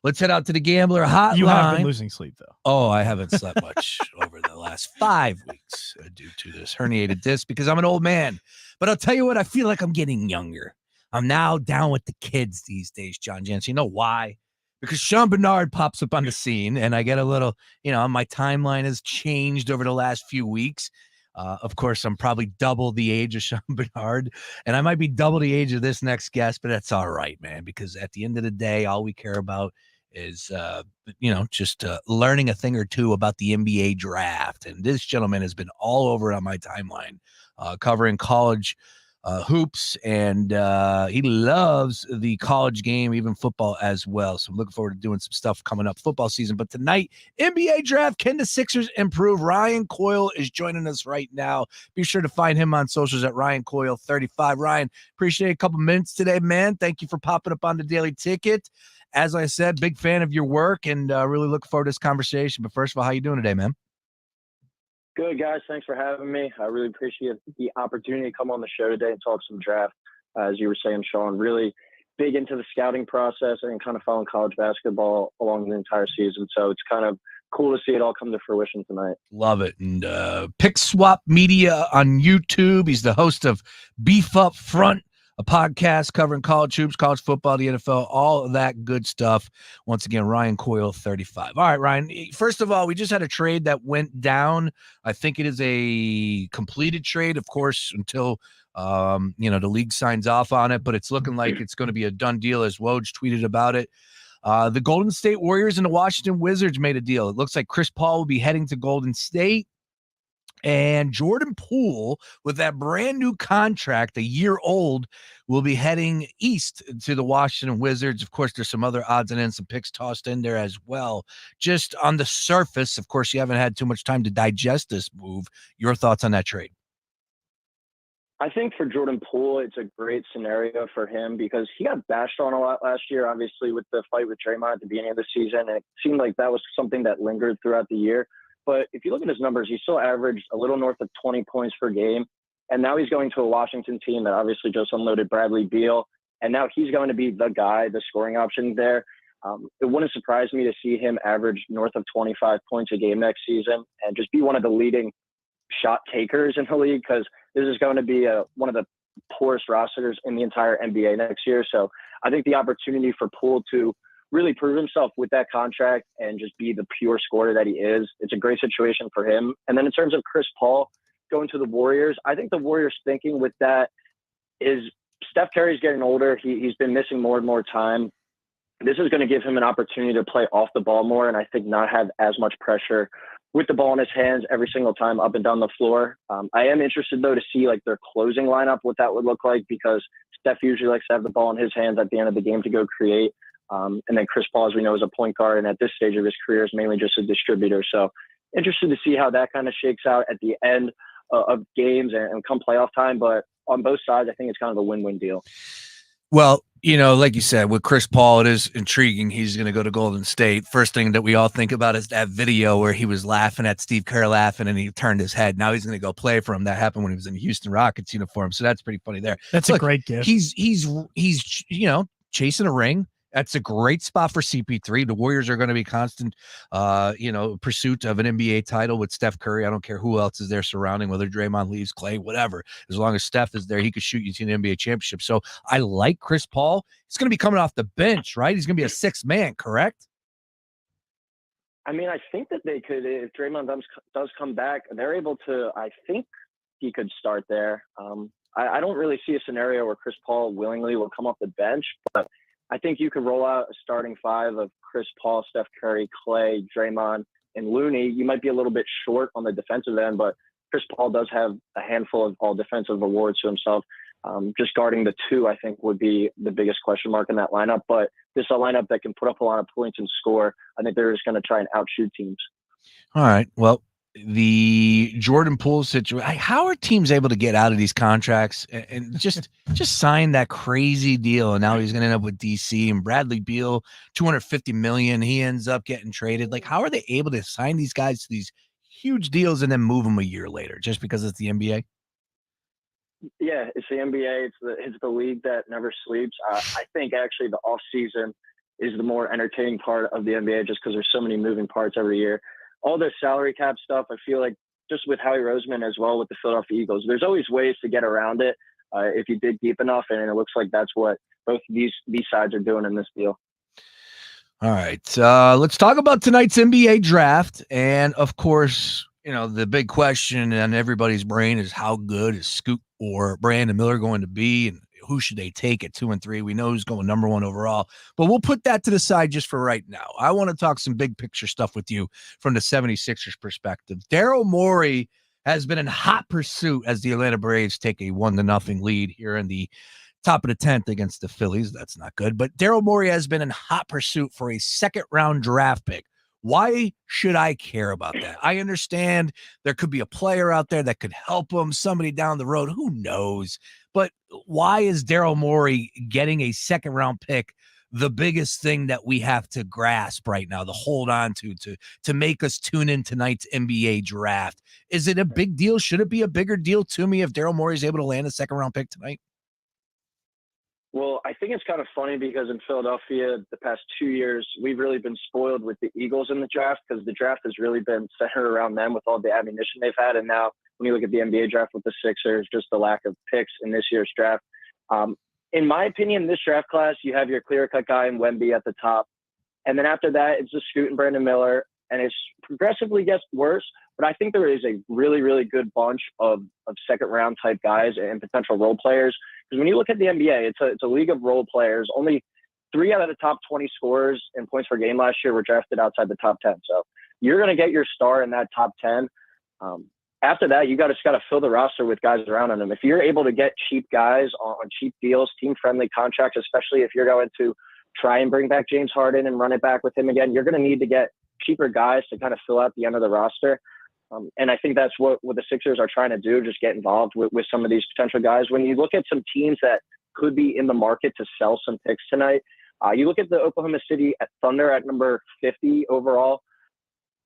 Let's head out to the Gambler Hotline. You have been losing sleep, though. Oh, I haven't slept much over the last 5 weeks due to this herniated disc because I'm an old man. But I'll tell you what, I feel like I'm getting younger. I'm now down with the kids these days, John Jansen. You know why? Because Sean Bernard pops up on the scene, and I get a little, you know, my timeline has changed over the last few weeks. Of course, I'm probably double the age of Sean Bernard, and I might be double the age of this next guest, but that's all right, man, because at the end of the day, all we care about is, just learning a thing or two about the NBA draft. And this gentleman has been all over on my timeline, covering college hoops, and he loves the college game, even football as well. So I'm looking forward to doing some stuff coming up football season. But tonight, NBA draft, can the Sixers improve? Ryan Coyle is joining us right now. Be sure to find him on socials at Ryan Coyle 35. Ryan, appreciate a couple minutes today, man. Thank you for popping up on the Daily Ticket. As I said, big fan of your work, and really looking forward to this conversation. But first of all, how you doing today, man? Good, guys. Thanks for having me. I really appreciate the opportunity to come on the show today and talk some draft. As you were saying, Sean, really big into the scouting process and kind of following college basketball along the entire season. So it's kind of cool to see it all come to fruition tonight. Love it. And Pick Swap Media on YouTube. He's the host of Beef Up Front, a podcast covering college hoops, college football, the NFL, all of that good stuff. Once again, Ryan Coyle, 35. All right, Ryan, first of all, we just had a trade that went down. I think it is a completed trade, of course, until the league signs off on it, but it's looking like it's going to be a done deal, as Woj tweeted about it. The Golden State Warriors and the Washington Wizards made a deal. It looks like Chris Paul will be heading to Golden State. And Jordan Poole, with that brand new contract, a year old, will be heading east to the Washington Wizards. Of course, there's some other odds and ends, some picks tossed in there as well. Just on the surface, of course, you haven't had too much time to digest this move. Your thoughts on that trade? I think for Jordan Poole, it's a great scenario for him because he got bashed on a lot last year, obviously, with the fight with Draymond at the beginning of the season. And it seemed like that was something that lingered throughout the year. But if you look at his numbers, he still averaged a little north of 20 points per game. And now he's going to a Washington team that obviously just unloaded Bradley Beal. And now he's going to be the guy, the scoring option there. It wouldn't surprise me to see him average north of 25 points a game next season and just be one of the leading shot takers in the league, because this is going to be one of the poorest rosters in the entire NBA next year. So I think the opportunity for Poole to really prove himself with that contract and just be the pure scorer that he is, it's a great situation for him. And then in terms of Chris Paul going to the Warriors, I think the Warriors thinking with that is Steph Curry's getting older. He's been missing more and more time. This is going to give him an opportunity to play off the ball more, and I think not have as much pressure with the ball in his hands every single time up and down the floor. I am interested, though, to see like their closing lineup, what that would look like, because Steph usually likes to have the ball in his hands at the end of the game to go create. And then Chris Paul, as we know, is a point guard, and at this stage of his career is mainly just a distributor. So interested to see how that kind of shakes out at the end of games and come playoff time. But on both sides, I think it's kind of a win-win deal. Well, like you said, with Chris Paul, it is intriguing. He's going to go to Golden State. First thing that we all think about is that video where he was laughing at Steve Kerr laughing and he turned his head. Now he's going to go play for him. That happened when he was in the Houston Rockets uniform. So that's pretty funny there. That's a great gift. He's chasing a ring. That's a great spot for CP3. The Warriors are going to be constant, pursuit of an NBA title with Steph Curry. I don't care who else is there surrounding, whether Draymond leaves, Clay, whatever. As long as Steph is there, he could shoot you to an NBA championship. So I like Chris Paul. He's going to be coming off the bench, right? He's going to be a sixth man, correct? I mean, I think that they could, if Draymond does come back, they're able to, I think he could start there. I don't really see a scenario where Chris Paul willingly will come off the bench, but I think you could roll out a starting five of Chris Paul, Steph Curry, Clay, Draymond, and Looney. You might be a little bit short on the defensive end, but Chris Paul does have a handful of all defensive awards to himself. Just guarding the two, I think, would be the biggest question mark in that lineup. But this is a lineup that can put up a lot of points and score. I think they're just going to try and outshoot teams. All right. Well, the Jordan Poole situation, how are teams able to get out of these contracts and just sign that crazy deal? And now he's going to end up with DC and Bradley Beal, $250 million. He ends up getting traded. Like, how are they able to sign these guys to these huge deals and then move them a year later just because it's the NBA? Yeah, it's the NBA. It's the league that never sleeps. I think actually the off season is the more entertaining part of the NBA just because there's so many moving parts every year. All the salary cap stuff, I feel like just with Howie Roseman as well with the Philadelphia Eagles, there's always ways to get around it if you dig deep enough, and it looks like that's what both these sides are doing in this deal. All right, let's talk about tonight's NBA draft, and of course, the big question on everybody's brain is how good is Scoot or Brandon Miller going to be, and who should they take at 2 and 3? We know who's going number 1 overall, but we'll put that to the side just for right now. I want to talk some big picture stuff with you from the 76ers perspective. Daryl Morey has been in hot pursuit as the Atlanta Braves take a 1-0 lead here in the top of the 10th against the Phillies. That's not good, but Daryl Morey has been in hot pursuit for a second-round draft pick. Why should I care about that? I understand there could be a player out there that could help him, somebody down the road, who knows? But why is Daryl Morey getting a second-round pick the biggest thing that we have to grasp right now, to hold on to make us tune in tonight's NBA draft? Is it a big deal? Should it be a bigger deal to me if Daryl Morey is able to land a second-round pick tonight? Well, I think it's kind of funny because in Philadelphia, the past 2 years, we've really been spoiled with the Eagles in the draft because the draft has really been centered around them with all the ammunition they've had. And now when you look at the NBA draft with the Sixers, just the lack of picks in this year's draft. In my opinion, this draft class, you have your clear-cut guy in Wemby at the top. And then after that, it's just Scoot and Brandon Miller. And it's progressively gets worse. But I think there is a really, really good bunch of second-round type guys and potential role players. Because when you look at the NBA, it's a league of role players. Only 3 out of the top 20 scorers in points per game last year were drafted outside the top 10. So you're going to get your star in that top 10. After that, you just got to fill the roster with guys around them. If you're able to get cheap guys on cheap deals, team-friendly contracts, especially if you're going to try and bring back James Harden and run it back with him again, you're going to need to get cheaper guys to kind of fill out the end of the roster. And I think that's what the Sixers are trying to do, just get involved with some of these potential guys. When you look at some teams that could be in the market to sell some picks tonight, you look at the Oklahoma City Thunder at number 50 overall.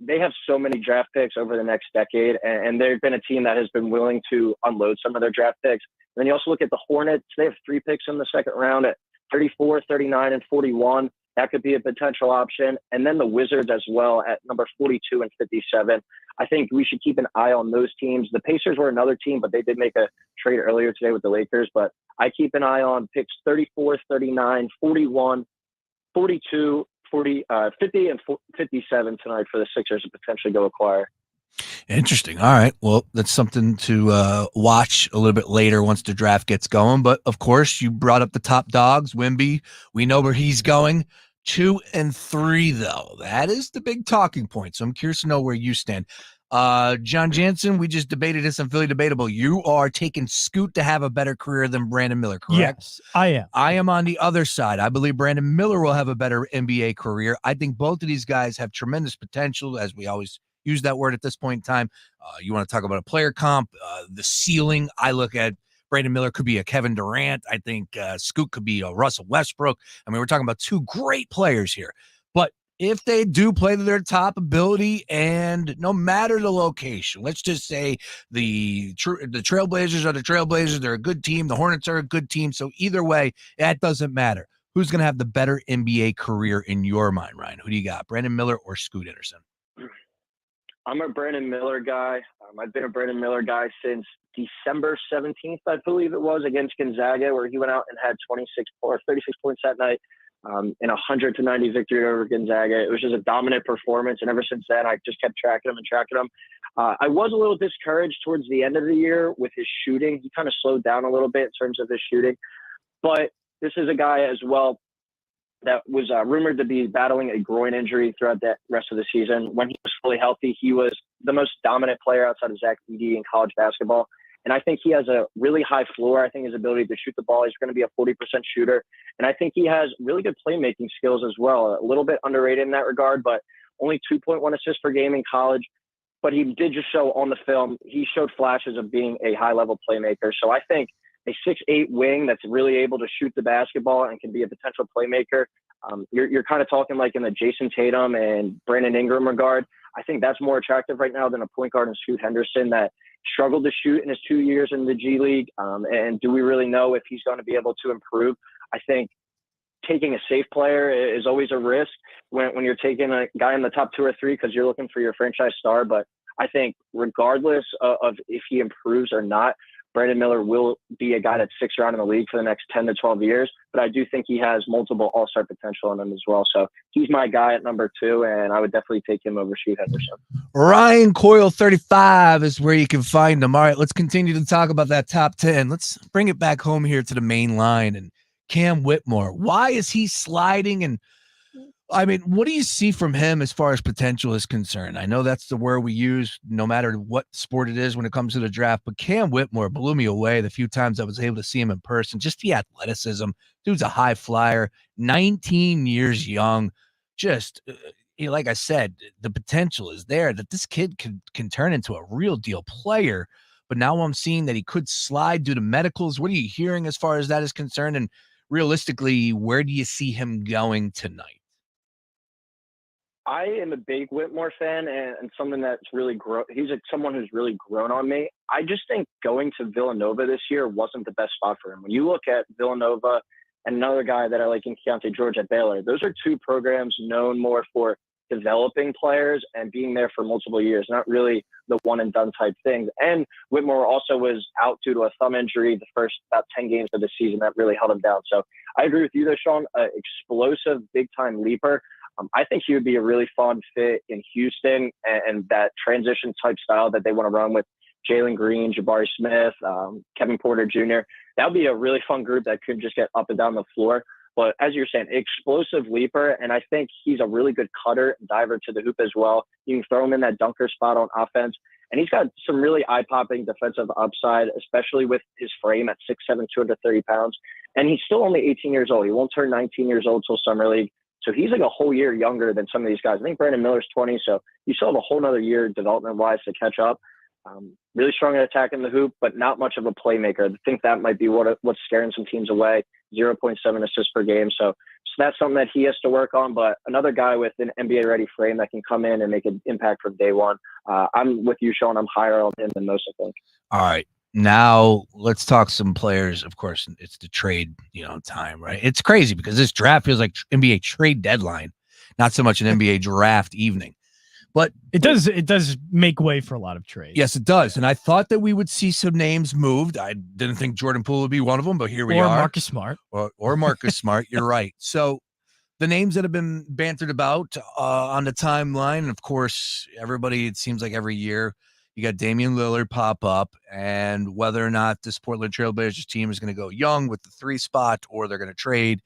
They have so many draft picks over the next decade, and they've been a team that has been willing to unload some of their draft picks. And then you also look at the Hornets. They have 3 picks in the second round at 34, 39, and 41. That could be a potential option. And then the Wizards as well at number 42 and 57. I think we should keep an eye on those teams. The Pacers were another team, but they did make a trade earlier today with the Lakers. But I keep an eye on picks 34, 39, 41, 42, 50, and 57 tonight for the Sixers to potentially go acquire. Interesting. All right. Well, that's something to watch a little bit later once the draft gets going. But, of course, you brought up the top dogs, Wemby. We know where he's going. 2 and 3, though. That is the big talking point. So I'm curious to know where you stand. John Jansen, we just debated this on Philly Debatable. You are taking Scoot to have a better career than Brandon Miller, correct? Yes, I am. I am on the other side. I believe Brandon Miller will have a better NBA career. I think both of these guys have tremendous potential, as we always use that word at this point in time. You want to talk about a player comp, the ceiling. I look at Brandon Miller could be a Kevin Durant. I think Scoot could be a Russell Westbrook. I mean, we're talking about 2 great players here. But if they do play to their top ability, and no matter the location, let's just say the Trailblazers are the Trailblazers. They're a good team. The Hornets are a good team. So either way, that doesn't matter. Who's going to have the better NBA career in your mind, Ryan? Who do you got, Brandon Miller or Scoot Henderson? I'm a Brandon Miller guy. I've been a Brandon Miller guy since December 17th, I believe it was, against Gonzaga, where he went out and had 36 points that night in a 100-90 victory over Gonzaga. It was just a dominant performance, and ever since then, I just kept tracking him. I was a little discouraged towards the end of the year with his shooting. He kind of slowed down a little bit in terms of his shooting, but this is a guy as well that was rumored to be battling a groin injury throughout the rest of the season. When he was fully healthy, he was the most dominant player outside of Zach Edey in college basketball. And I think he has a really high floor. I think his ability to shoot the ball, he's going to be a 40% shooter. And I think he has really good playmaking skills as well. A little bit underrated in that regard, but only 2.1 assists per game in college. But he did just show on the film, he showed flashes of being a high-level playmaker. So I think a 6'8" wing that's really able to shoot the basketball and can be a potential playmaker. You're kind of talking like in the Jason Tatum and Brandon Ingram regard. I think that's more attractive right now than a point guard in Scoot Henderson that struggled to shoot in his 2 years in the G League. And do we really know if he's going to be able to improve? I think taking a safe player is always a risk when you're taking a guy in the top 2 or 3 because you're looking for your franchise star. But I think regardless of if he improves or not, Brandon Miller will be a guy that sticks around in the league for the next 10 to 12 years, but I do think he has multiple all-star potential in him as well. So he's my guy at number 2, and I would definitely take him over Scoot Henderson. Ryan Coyle 35 is where you can find him. All right, let's continue to talk about that top 10. Let's bring it back home here to the main line. And Cam Whitmore, why is he sliding? And I mean, what do you see from him as far as potential is concerned? I know that's the word we use no matter what sport it is when it comes to the draft, but Cam Whitmore blew me away the few times I was able to see him in person. Just the athleticism. Dude's a high flyer, 19 years young. Just, like I said, the potential is there that this kid can turn into a real deal player. But now I'm seeing that he could slide due to medicals. What are you hearing as far as that is concerned? And realistically, where do you see him going tonight? I am a big Whitmore fan and someone that's really someone who's really grown on me. I just think going to Villanova this year wasn't the best spot for him. When you look at Villanova and another guy that I like in Keontae George at Baylor, those are two programs known more for developing players and being there for multiple years, not really the one and done type things. And Whitmore also was out due to a thumb injury the first about 10 games of the season that really held him down. So I agree with you though, Sean, explosive, big time leaper. I think he would be a really fun fit in Houston and that transition type style that they want to run with Jalen Green, Jabari Smith, Kevin Porter Jr. That would be a really fun group that could just get up and down the floor. But as you're saying, explosive leaper, and I think he's a really good cutter and diver to the hoop as well. You can throw him in that dunker spot on offense. And he's got some really eye-popping defensive upside, especially with his frame at 6'7", 230 pounds. And he's still only 18 years old. He won't turn 19 years old till Summer League. So he's like a whole year younger than some of these guys. I think Brandon Miller's 20, so you still have a whole nother year development-wise to catch up. Really strong at attacking the hoop, but not much of a playmaker. I think that might be what's scaring some teams away. 0.7 assists per game. So that's something that he has to work on. But another guy with an NBA-ready frame that can come in and make an impact from day one. I'm with you, Sean. I'm higher on him than most, I think. All right. Now let's talk some players. Of course, it's the trade, time, right? It's crazy because this draft feels like NBA trade deadline, not so much an NBA draft evening. But it does make way for a lot of trades. Yes, it does. And I thought that we would see some names moved. I didn't think Jordan Poole would be one of them, but here we are. Or Marcus Smart. Or Marcus Smart. You're right. So the names that have been bantered about on the timeline, and of course, everybody, it seems like every year, you got Damian Lillard pop up, and whether or not this Portland Trailblazers team is going to go young with the 3 spot or they're going to trade,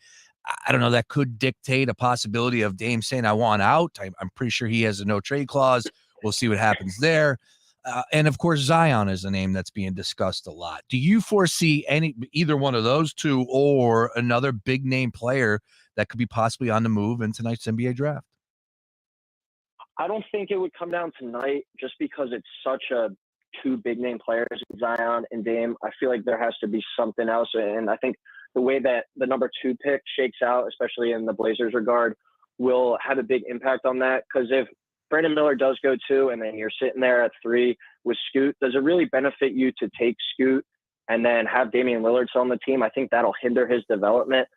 I don't know. That could dictate a possibility of Dame saying, I want out. I'm pretty sure he has a no trade clause. We'll see what happens there. And of course, Zion is a name that's being discussed a lot. Do you foresee either one of those two or another big name player that could be possibly on the move in tonight's NBA draft? I don't think it would come down tonight just because it's such a two big name players, Zion and Dame. I feel like there has to be something else. And I think the way that the number 2 pick shakes out, especially in the Blazers regard, will have a big impact on that. Because if Brandon Miller does go 2 and then you're sitting there at 3 with Scoot, does it really benefit you to take Scoot and then have Damian Lillard still on the team? I think that'll hinder his development.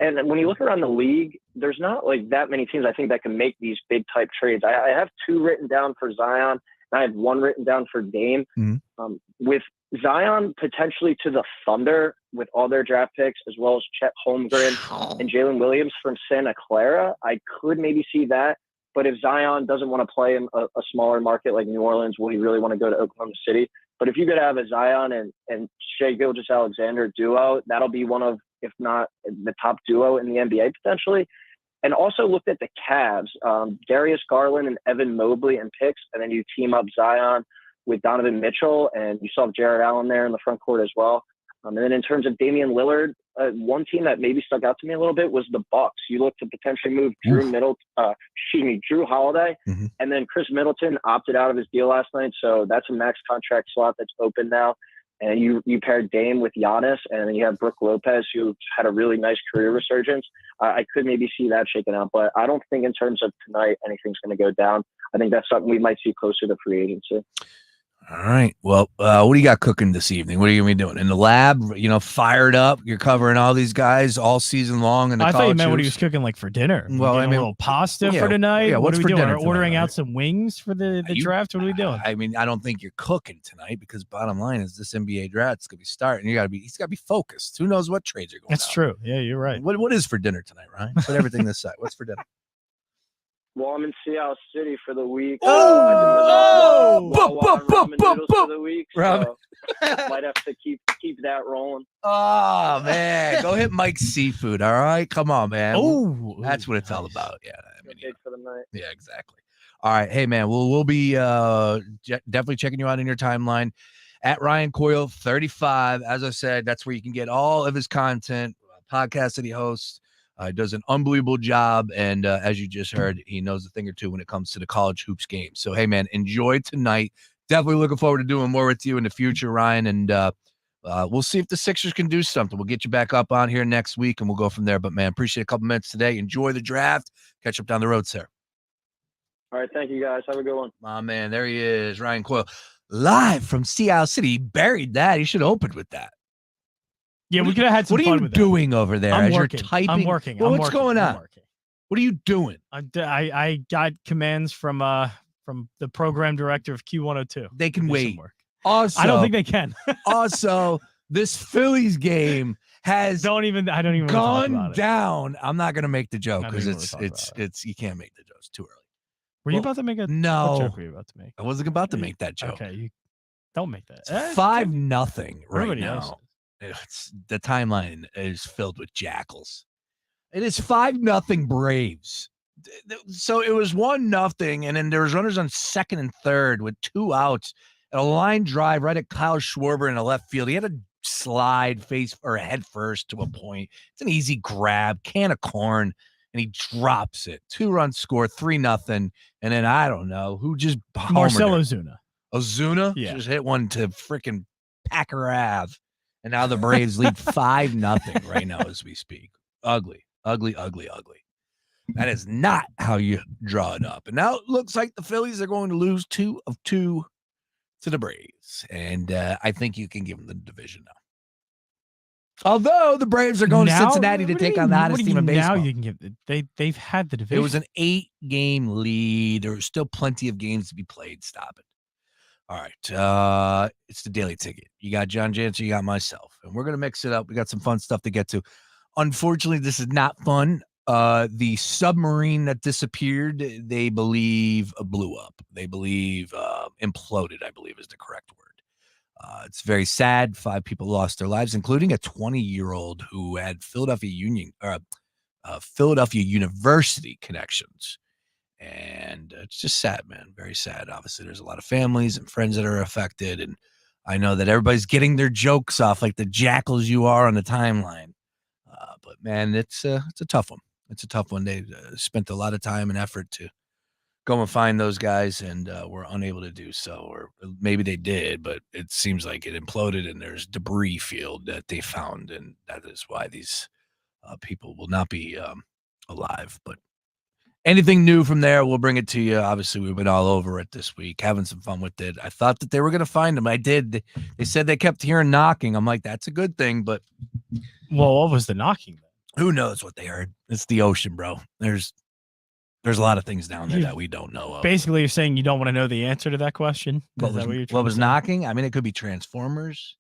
And when you look around the league, there's not like that many teams I think that can make these big type trades. I have 2 written down for Zion, and I have 1 written down for Dame. Mm-hmm. With Zion potentially to the Thunder with all their draft picks, as well as Chet Holmgren and Jalen Williams from Santa Clara, I could maybe see that. But if Zion doesn't want to play in a smaller market like New Orleans, will he really want to go to Oklahoma City? But if you could have a Zion and Shai Gilgeous-Alexander duo, that'll be one of, if not the top duo in the NBA potentially. And also looked at the Cavs, Darius Garland and Evan Mobley and picks, and then you team up Zion with Donovan Mitchell, and you saw Jared Allen there in the front court as well. And then in terms of Damian Lillard, one team that maybe stuck out to me a little bit was the Bucks. You look to potentially move Drew Holiday, mm-hmm. and then Chris Middleton opted out of his deal last night, so that's a max contract slot that's open now. And you paired Dame with Giannis, and then you have Brook Lopez, who had a really nice career resurgence. I could maybe see that shaken out, but I don't think in terms of tonight anything's going to go down. I think that's something we might see closer to free agency. All right. Well, what do you got cooking this evening? What are you going to be doing? In the lab, fired up? You're covering all these guys all season long in the I thought you college meant what he hoops? was cooking like for dinner. Well, A little pasta for tonight. Yeah, what what's are we for doing? dinner Or ordering tonight, out some wings for the draft? What are we doing? I mean, I don't think you're cooking tonight because bottom line is this NBA draft's going to be starting. He's got to be focused. Who knows what trades are going That's out. true. Yeah, you're right. What is for dinner tonight, Ryan? Put everything this side. What's for dinner? Well, I'm in Seattle City for the week. Oh! Ramen noodles for the week. Ramen. So might have to keep that rolling. Oh man, go hit Mike's Seafood. All right, come on, man. Oh, that's what it's all about. Yeah, Big for the night. yeah, exactly. All right, hey man, we'll be definitely checking you out in your timeline at Ryan Coyle 35. As I said, that's where you can get all of his content, podcasts that he hosts. Does an unbelievable job, and as you just heard, he knows a thing or two when it comes to the college hoops game. So, hey, man, enjoy tonight. Definitely looking forward to doing more with you in the future, Ryan, and we'll see if the Sixers can do something. We'll get you back up on here next week, and we'll go from there. But, man, appreciate a couple minutes today. Enjoy the draft. Catch up down the road, sir. All right, thank you, guys. Have a good one. My man, there he is, Ryan Coyle, live from Seattle City. He buried that. He should have opened with that. Yeah, we could have had some fun with that. What are you doing over there I'm as working. you're typing? I'm working. Well, I'm what's working. going I'm on? working. What are you doing? I got commands from the program director of Q102. They can Do some wait. work. Also, I don't think they can. Also, this Phillies game has I don't even want to talk gone about it. down. I'm not going to make the joke Not because even wanna talk about it's you can't make the jokes too early. Were you about to make a No. What joke were you about to make? I wasn't about to make that joke. Okay, you don't make that. It's 5-0 right Everybody else now. The timeline is filled with jackals. It is 5-0 Braves. So it was 1-0, and then there was runners on second and third with 2 outs, and a line drive right at Kyle Schwarber in the left field. He had a slide face or head first to a point. It's an easy grab, can of corn, and he drops it. 2-run score, 3-0, and then I don't know who just Marcell homered. Ozuna. Ozuna Yeah. just hit one to freaking Packer Ave, and now the Braves lead 5-0 right now as we speak. Ugly. That is not how you draw it up. And now it looks like the Phillies are going to lose 2 of 2 to the Braves. And I think you can give them the division now. Although the Braves are going to Cincinnati to take on the hottest team in baseball. Now you can give they've had the division. It was an 8-game lead. There was still plenty of games to be played. Stop it. All right. It's the Daily Ticket. You got John Jansen, you got myself. And we're going to mix it up. We got some fun stuff to get to. Unfortunately, this is not fun. The submarine that disappeared, they believe blew up. They believe imploded, I believe is the correct word. It's very sad. 5 people lost their lives, including a 20-year-old who had Philadelphia University connections. And it's just sad, man. Very sad. Obviously, there's a lot of families and friends that are affected. And I know that everybody's getting their jokes off like the jackals you are on the timeline. But, man, it's a tough one. It's a tough one. They spent a lot of time and effort to go and find those guys, and were unable to do so. Or maybe they did, but it seems like it imploded, and there's debris field that they found, and that is why these people will not be alive. But anything new from there, we'll bring it to you. Obviously, we've been all over it this week, having some fun with it. I thought that they were going to find them. I did. They said they kept hearing knocking. I'm like, that's a good thing, but well, what was the knocking? Who knows what they heard? It's the ocean, bro. There's a lot of things down there that we don't know of. Basically, you're saying you don't want to know the answer to that question. What was knocking? I mean, it could be Transformers.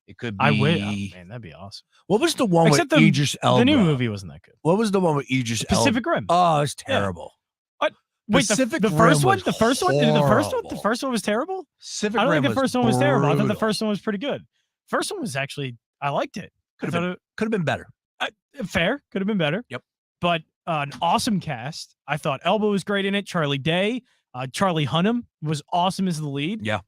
It could be. I would. Oh, man, that'd be awesome. What was the one Except with Idris Elba? The new movie wasn't that good. What was the one with Idris Elba? Pacific Rim. Oh, it's terrible. What? Wait, Pacific the first Rim one? was The first one? horrible. The first one was terrible? Pacific I don't Rim think the was first one was terrible. I thought the brutal. first one was pretty good. First one was actually, I liked it. Could have been better. Fair. Could have been better. Yep. But an awesome cast. I thought Elba was great in it. Charlie Day. Charlie Hunnam was awesome as the lead. Yeah.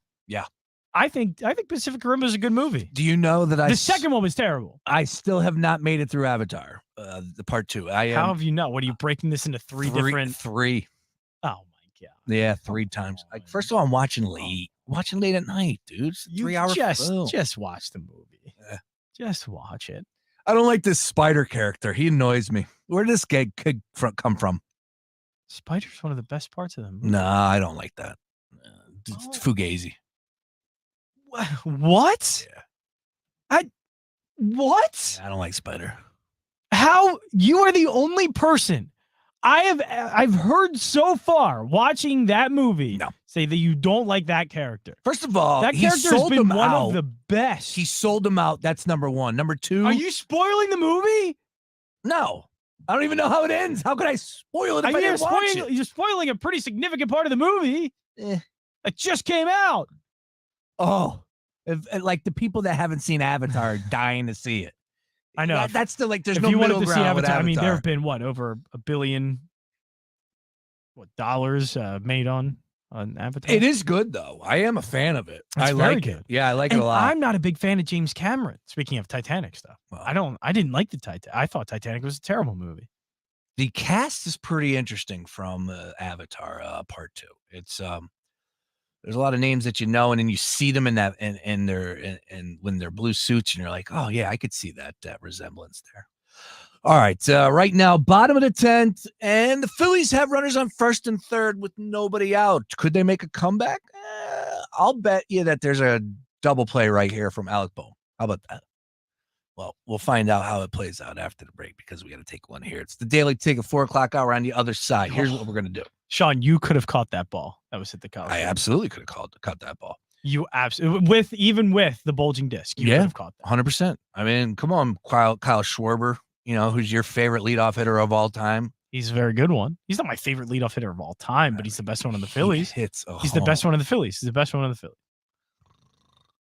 I think Pacific Rim was a good movie. Do you know that The second one was terrible. I still have not made it through Avatar, the part 2. How have you not? What are you breaking this into three different? 3. Oh my god. Yeah, 3 times. Like, first of all, I'm watching late at night, dude. It's a 3-hour film. Just watch the movie. Just watch it. I don't like this spider character. He annoys me. Where did this guy come from? Spider's one of the best parts of the movie. Nah, I don't like that. It's Fugazi. What? Yeah. What? I don't like Spider. How? You are the only person I've heard so far watching that movie say that you don't like that character. First of all, that he character has sold been him one out. of the best. He sold him out. That's number one. Number two. Are you spoiling the movie? No. I don't even know how it ends. How could I spoil it if I didn't watch it? You're spoiling a pretty significant part of the movie. It just came out. Oh, like the people that haven't seen Avatar are dying to see it. I know. That's still like there's if no you middle wanted to see ground with Avatar, I mean, there Avatar. have been over $1 billion dollars made on Avatar. It is good though. I am a fan of it. It's I very like good. it. Yeah, I like and it a lot. I'm not a big fan of James Cameron. Speaking of Titanic stuff, I didn't like the Titanic. I thought Titanic was a terrible movie. The cast is pretty interesting from Avatar Part 2. It's there's a lot of names that you know, and then you see them in that and they're and when they're blue suits, and you're like, oh yeah, I could see that resemblance there. All right, right now, bottom of the 10th, and the Phillies have runners on first and third with nobody out. Could they make a comeback? I'll bet you that there's a double play right here from Alec Bohm. How about that? Well, we'll find out how it plays out after the break because we got to take one here. It's the Daily Ticket, 4 o'clock hour on the other side. Here's what we're going to do. Sean, you could have caught that ball that was hit the college. I absolutely could have caught that ball. You absolutely, even with the bulging disc, you could have caught that. 100%. I mean, come on, Kyle Schwarber, who's your favorite leadoff hitter of all time. He's a very good one. He's not my favorite leadoff hitter of all time, but he's the best one in the Phillies. He's the best one in the Phillies. He's the best one in the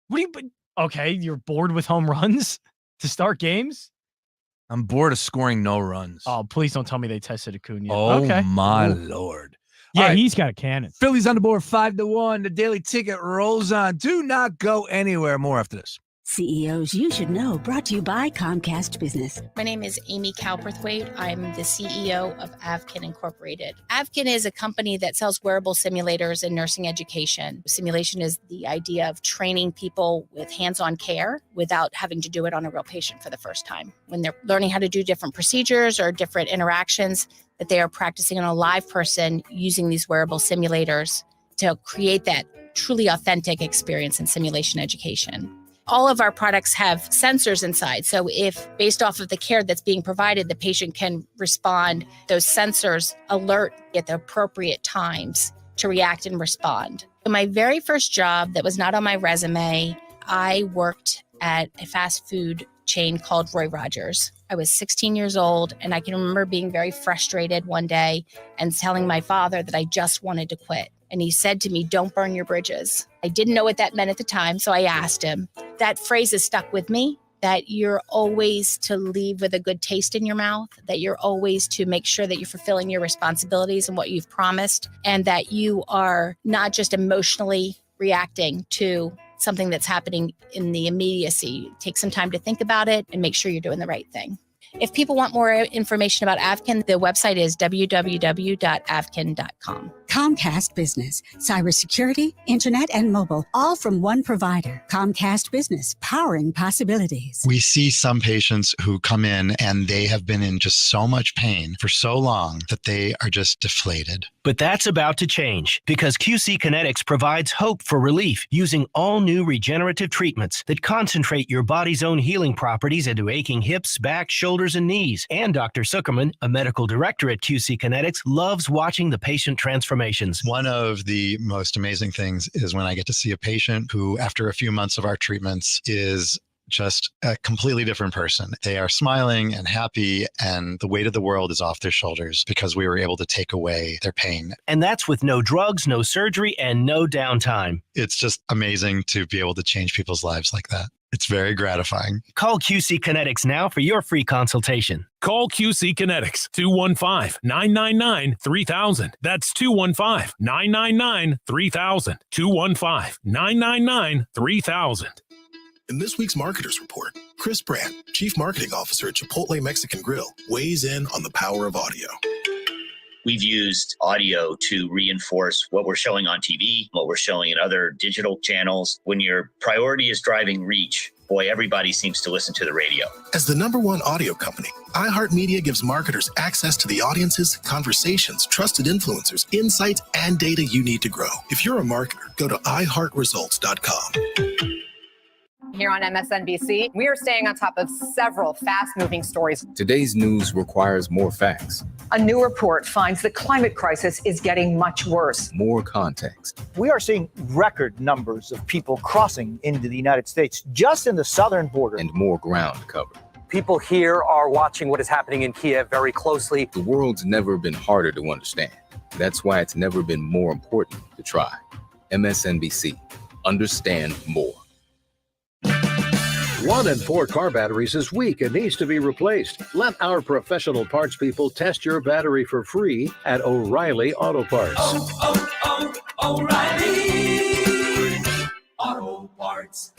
Phillies. Okay, you're bored with home runs to start games? I'm bored of scoring no runs. Oh, please don't tell me they tested Acuna. Oh, okay. my Lord. Yeah, right. He's got a cannon. Phillies on the board 5-1. The Daily Ticket rolls on. Do not go anywhere. More after this. CEOs you should know, brought to you by Comcast Business. My name is Amy Calperthwaite. I'm the CEO of Avkin Incorporated. Avkin is a company that sells wearable simulators in nursing education. Simulation is the idea of training people with hands-on care without having to do it on a real patient for the first time. When they're learning how to do different procedures or different interactions, that they are practicing on a live person using these wearable simulators to create that truly authentic experience in simulation education. All of our products have sensors inside. So if based off of the care that's being provided, the patient can respond, those sensors alert at the appropriate times to react and respond. My very first job that was not on my resume, I worked at a fast food chain called Roy Rogers. I was 16 years old, and I can remember being very frustrated one day and telling my father that I just wanted to quit. And he said to me, "Don't burn your bridges." I didn't know what that meant at the time, so I asked him. That phrase has stuck with me, that you're always to leave with a good taste in your mouth, that you're always to make sure that you're fulfilling your responsibilities and what you've promised, and that you are not just emotionally reacting to something that's happening in the immediacy. Take some time to think about it and make sure you're doing the right thing. If people want more information about Avkin, the website is www.avkin.com. Comcast Business, cybersecurity, internet, and mobile, all from one provider. Comcast Business, powering possibilities. We see some patients who come in and they have been in just so much pain for so long that they are just deflated. But that's about to change because QC Kinetics provides hope for relief using all new regenerative treatments that concentrate your body's own healing properties into aching hips, back, shoulders, and knees. And Dr. Zuckerman, a medical director at QC Kinetics, loves watching the patient transformations. One of the most amazing things is when I get to see a patient who, after a few months of our treatments, is just a completely different person. They are smiling and happy, and the weight of the world is off their shoulders because we were able to take away their pain. And that's with no drugs, no surgery, and no downtime. It's just amazing to be able to change people's lives like that. It's very gratifying. Call QC Kinetics now for your free consultation. Call QC Kinetics, 215-999-3000. That's 215-999-3000. 215-999-3000. In this week's Marketers Report, Chris Brandt, Chief Marketing Officer at Chipotle Mexican Grill, weighs in on the power of audio. We've used audio to reinforce what we're showing on TV, what we're showing in other digital channels. When your priority is driving reach, boy, everybody seems to listen to the radio. As the #1 audio company, iHeartMedia gives marketers access to the audiences, conversations, trusted influencers, insights, and data you need to grow. If you're a marketer, go to iHeartResults.com. Here on MSNBC, we are staying on top of several fast-moving stories. Today's news requires more facts. A new report finds the climate crisis is getting much worse. More context. We are seeing record numbers of people crossing into the United States just in the southern border. And more ground covered. People here are watching what is happening in Kiev very closely. The world's never been harder to understand. That's why it's never been more important to try. MSNBC. Understand more. 1 in 4 car batteries is weak and needs to be replaced. Let our professional parts people test your battery for free at O'Reilly Auto Parts. O'Reilly Auto Parts.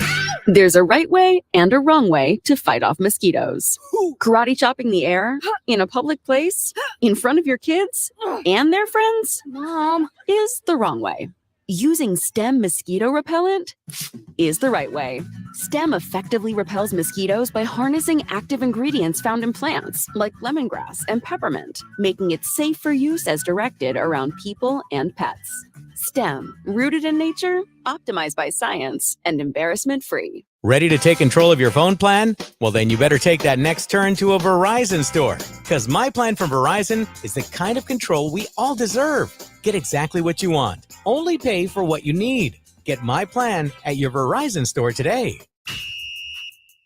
There's a right way and a wrong way to fight off mosquitoes. Karate chopping the air in a public place in front of your kids and their friends, Mom, is the wrong way. Using Stem mosquito repellent is the right way. Stem effectively repels mosquitoes by harnessing active ingredients found in plants like lemongrass and peppermint, making it safe for use as directed around people and pets. Stem, rooted in nature, optimized by science, and embarrassment-free. Ready to take control of your phone plan? Well, then you better take that next turn to a Verizon store. Because my plan from Verizon is the kind of control we all deserve. Get exactly what you want. Only pay for what you need. Get my plan at your Verizon store today.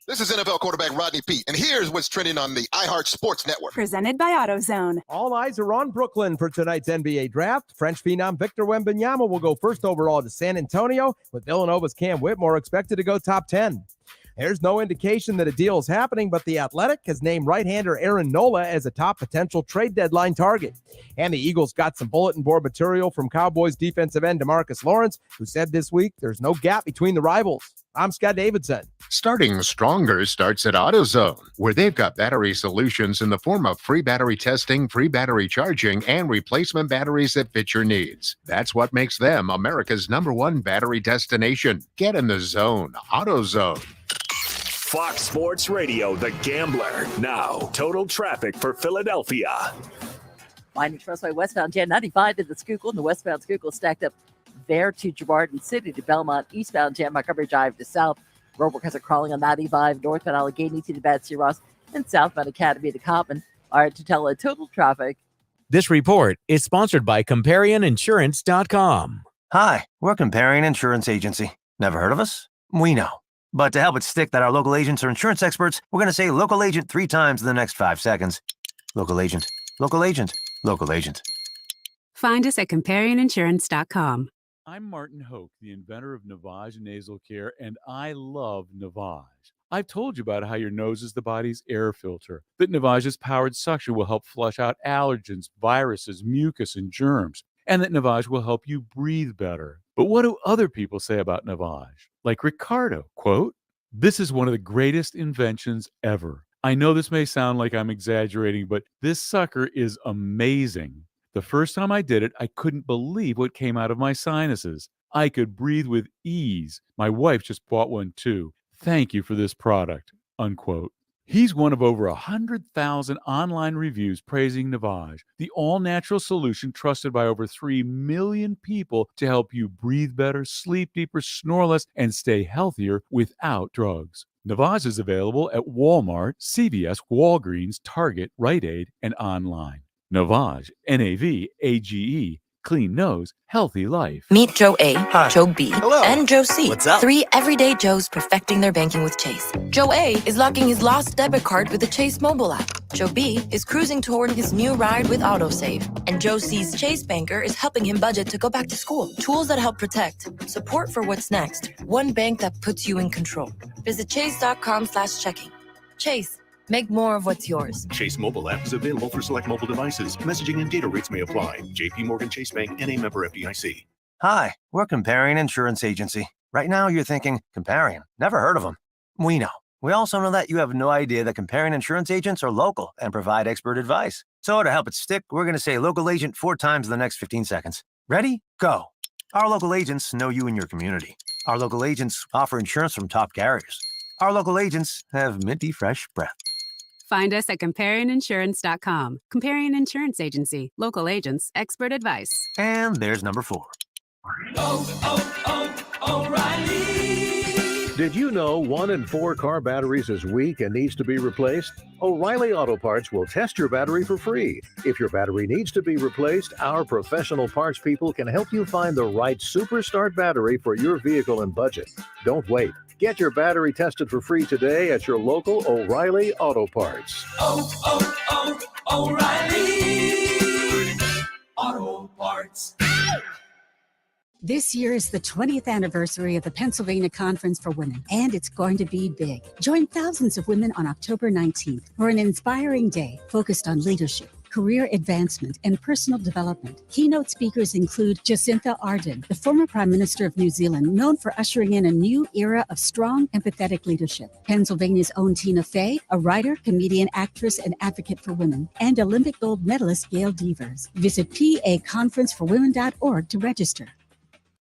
This is NFL quarterback Rodney Peete, and here's what's trending on the iHeart Sports Network. Presented by AutoZone. All eyes are on Brooklyn for tonight's NBA draft. French phenom Victor Wembanyama will go first overall to San Antonio, with Villanova's Cam Whitmore expected to go top 10. There's no indication that a deal is happening, but The Athletic has named right-hander Aaron Nola as a top potential trade deadline target. And the Eagles got some bulletin board material from Cowboys defensive end DeMarcus Lawrence, who said this week there's no gap between the rivals. I'm Scott Davidson. Starting stronger starts at AutoZone, where they've got battery solutions in the form of free battery testing, free battery charging, and replacement batteries that fit your needs. That's what makes them America's #1 battery destination. Get in the zone. AutoZone. Fox Sports Radio, The Gambler. Now, total traffic for Philadelphia. Winding Expressway westbound, Jan 95 to the Schuylkill, and the westbound Schuylkill stacked up there to Garden City to Belmont, eastbound Jan Montgomery Drive to south. Roadworkers are crawling on 95, northbound Allegheny to the Betsy Ross, and southbound Academy to Coppin. All right, to tell a total traffic. This report is sponsored by ComparionInsurance.com. Hi, we're Comparion Insurance Agency. Never heard of us? We know. But to help it stick that our local agents are insurance experts, we're going to say local agent 3 times in the next 5 seconds. Local agent, local agent, local agent. Find us at ComparionInsurance.com. I'm Martin Hoke, the inventor of Navage Nasal Care, and I love Navage. I've told you about how your nose is the body's air filter, that Navage's powered suction will help flush out allergens, viruses, mucus, and germs, and that Navage will help you breathe better. But what do other people say about Navage? Like Ricardo, quote, "This is one of the greatest inventions ever. I know this may sound like I'm exaggerating, but this sucker is amazing. The first time I did it, I couldn't believe what came out of my sinuses. I could breathe with ease. My wife just bought one too. Thank you for this product," unquote. He's one of over 100,000 online reviews praising Navage, the all-natural solution trusted by over 3 million people to help you breathe better, sleep deeper, snore less, and stay healthier without drugs. Navage is available at Walmart, CVS, Walgreens, Target, Rite Aid, and online. Navage, Navage, clean nose, healthy life. Meet Joe A, Hi. Joe B, Hello. and Joe C. What's up? 3 everyday Joes perfecting their banking with Chase. Joe A is locking his lost debit card with the Chase mobile app. Joe B is cruising toward his new ride with AutoSave. And Joe C's Chase banker is helping him budget to go back to school. Tools that help protect. Support for what's next. One bank that puts you in control. Visit chase.com/checking. Chase. Make more of what's yours. Chase mobile app is available for select mobile devices. Messaging and data rates may apply. JP Morgan Chase Bank, N.A. member FDIC. Hi, we're Comparion Insurance Agency. Right now you're thinking, Comparion? Never heard of them. We know. We also know that you have no idea that Comparion Insurance agents are local and provide expert advice. So to help it stick, we're going to say local agent 4 times in the next 15 seconds. Ready? Go. Our local agents know you and your community. Our local agents offer insurance from top carriers. Our local agents have minty fresh breath. Find us at comparinginsurance.com. Comparion Insurance Agency. Local agents, expert advice. And there's number 4. O'Reilly. Did you know 1 in 4 car batteries is weak and needs to be replaced? O'Reilly Auto Parts will test your battery for free. If your battery needs to be replaced, our professional parts people can help you find the right Super Start battery for your vehicle and budget. Don't wait. Get your battery tested for free today at your local O'Reilly Auto Parts. O'Reilly Auto Parts. This year is the 20th anniversary of the Pennsylvania Conference for Women, and it's going to be big. Join thousands of women on October 19th for an inspiring day focused on leadership, career advancement, and personal development. Keynote speakers include Jacinta Ardern, the former Prime Minister of New Zealand, known for ushering in a new era of strong, empathetic leadership. Pennsylvania's own Tina Fey, a writer, comedian, actress, and advocate for women, and Olympic gold medalist Gail Devers. Visit paconferenceforwomen.org to register.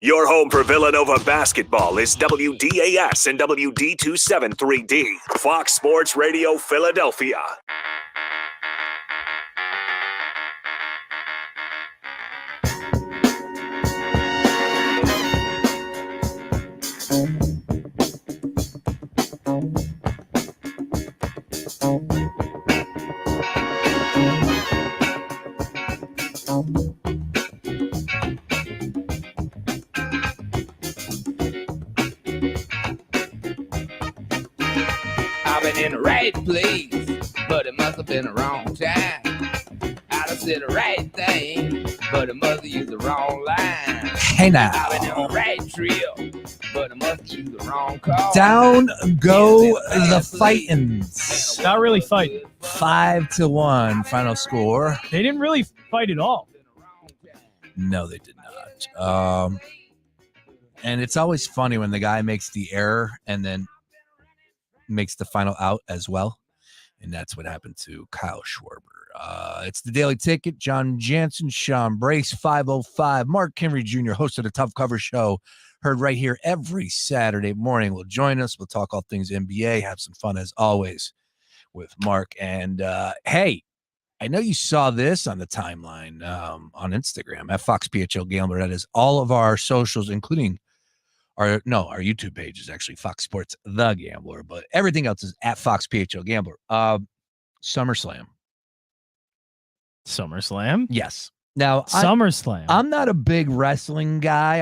Your home for Villanova basketball is WDAS and WD273D, Fox Sports Radio Philadelphia. I've been in the right place, but it must have been the wrong time. I done said the right thing, but it must have used the wrong line. Hey now. I've been in the right trip, but it must have used the wrong call. Down go the Fightins. Not really fighting. 5-1 final score. They didn't really fight at all. No, they did not. And it's always funny when the guy makes the error and then makes the final out as well. And that's what happened to Kyle Schwarber. It's the Daily Ticket. John Jansen, Sean Brace, 505. Mark Henry Jr., host of the Tough Cover Show, heard right here every Saturday morning. Will join us. We'll talk all things NBA, have some fun as always with Mark. And hey, I know you saw this on the timeline on Instagram at Fox PHL Gambler. That is all of our socials, including our YouTube page is actually Fox Sports The Gambler, but everything else is at Fox PHL Gambler. SummerSlam. Yes. Now, SummerSlam. I'm not a big wrestling guy.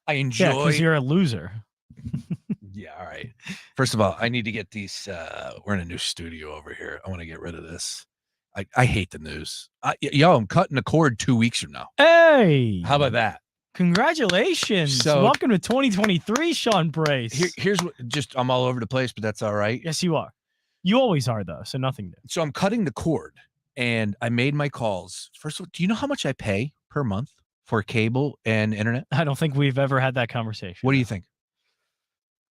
I enjoy. Yeah, because you're a loser. Yeah, all right. First of all, I need to get these. We're in a new studio over here. I want to get rid of this. I hate the news. I'm cutting the cord 2 weeks from now. Hey, how about that? Congratulations. So, welcome to 2023, Sean Brace. Here's what, I'm all over the place, but that's all right. Yes, you are. You always are, though, so nothing new. So I'm cutting the cord, and I made my calls. First of all, do you know how much I pay per month for cable and internet? I don't think we've ever had that conversation. What do you think?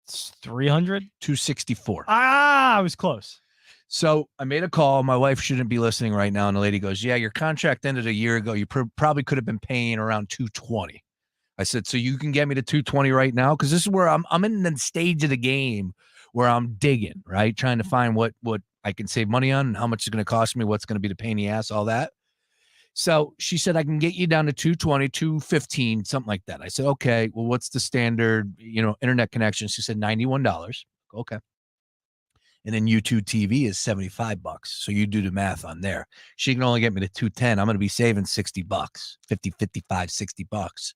It's $300? $264. I was close. So I made a call. My wife shouldn't be listening right now. And the lady goes, yeah, your contract ended a year ago. You probably could have been paying around $220. I said, so you can get me to $220 right now? Because this is where I'm in the stage of the game where I'm digging, right? Trying to find what I can save money on and how much it's going to cost me, what's going to be the pain in the ass, all that. So she said, I can get you down to $220, $215, something like that. I said, okay, well, what's the standard, internet connection? She said $91. Okay. And then YouTube TV is $75. So you do the math on there. She can only get me to $210. I'm going to be saving $60, $50, $55, $60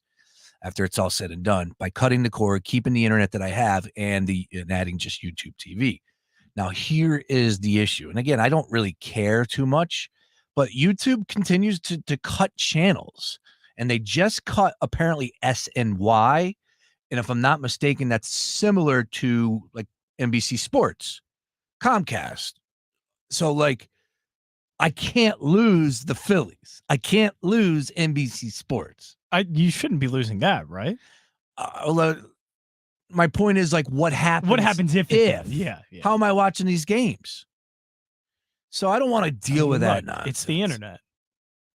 after it's all said and done by cutting the cord, keeping the internet that I have, and adding just YouTube TV. Now, here is the issue. And again, I don't really care too much, but YouTube continues to cut channels. And they just cut apparently SNY. And if I'm not mistaken, that's similar to like NBC Sports, Comcast. So I can't lose the Phillies. I can't lose NBC Sports. You shouldn't be losing that, right? My point is what happens? What happens if? Yeah. How am I watching these games? So I don't want to deal with that nonsense. It's the internet.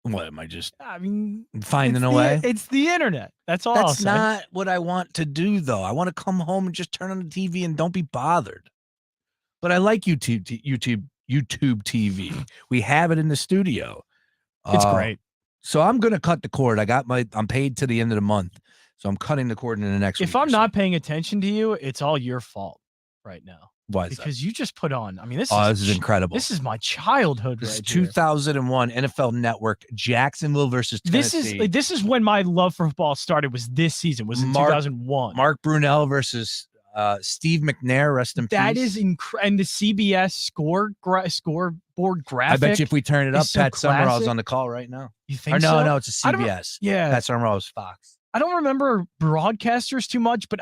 What am I just? I mean, finding it's a the- way. It's the internet. That's all I'll That's say. not what I want to do, though. I want to come home and just turn on the TV and don't be bothered. But I like YouTube TV. We have it in the studio. It's great. So I'm going to cut the cord. I'm paid to the end of the month. So I'm cutting the cord in the next week. If I'm not paying attention to you, it's all your fault right now. Why is that? Because you just put on. I mean, this is incredible. This is my childhood. This is right here. 2001 NFL Network, Jacksonville versus Tennessee. This is when my love for football started. Was this season? Was in 2001? Mark Brunell versus Steve McNair. Rest in peace. That is incredible. And the CBS scoreboard graphic. I bet you if we turn it up, so Pat Summerall's classic. on the call right now. You think or no, so? no, it's a I don't- CBS. Yeah. Pat Summerall's Fox. I don't remember broadcasters too much, but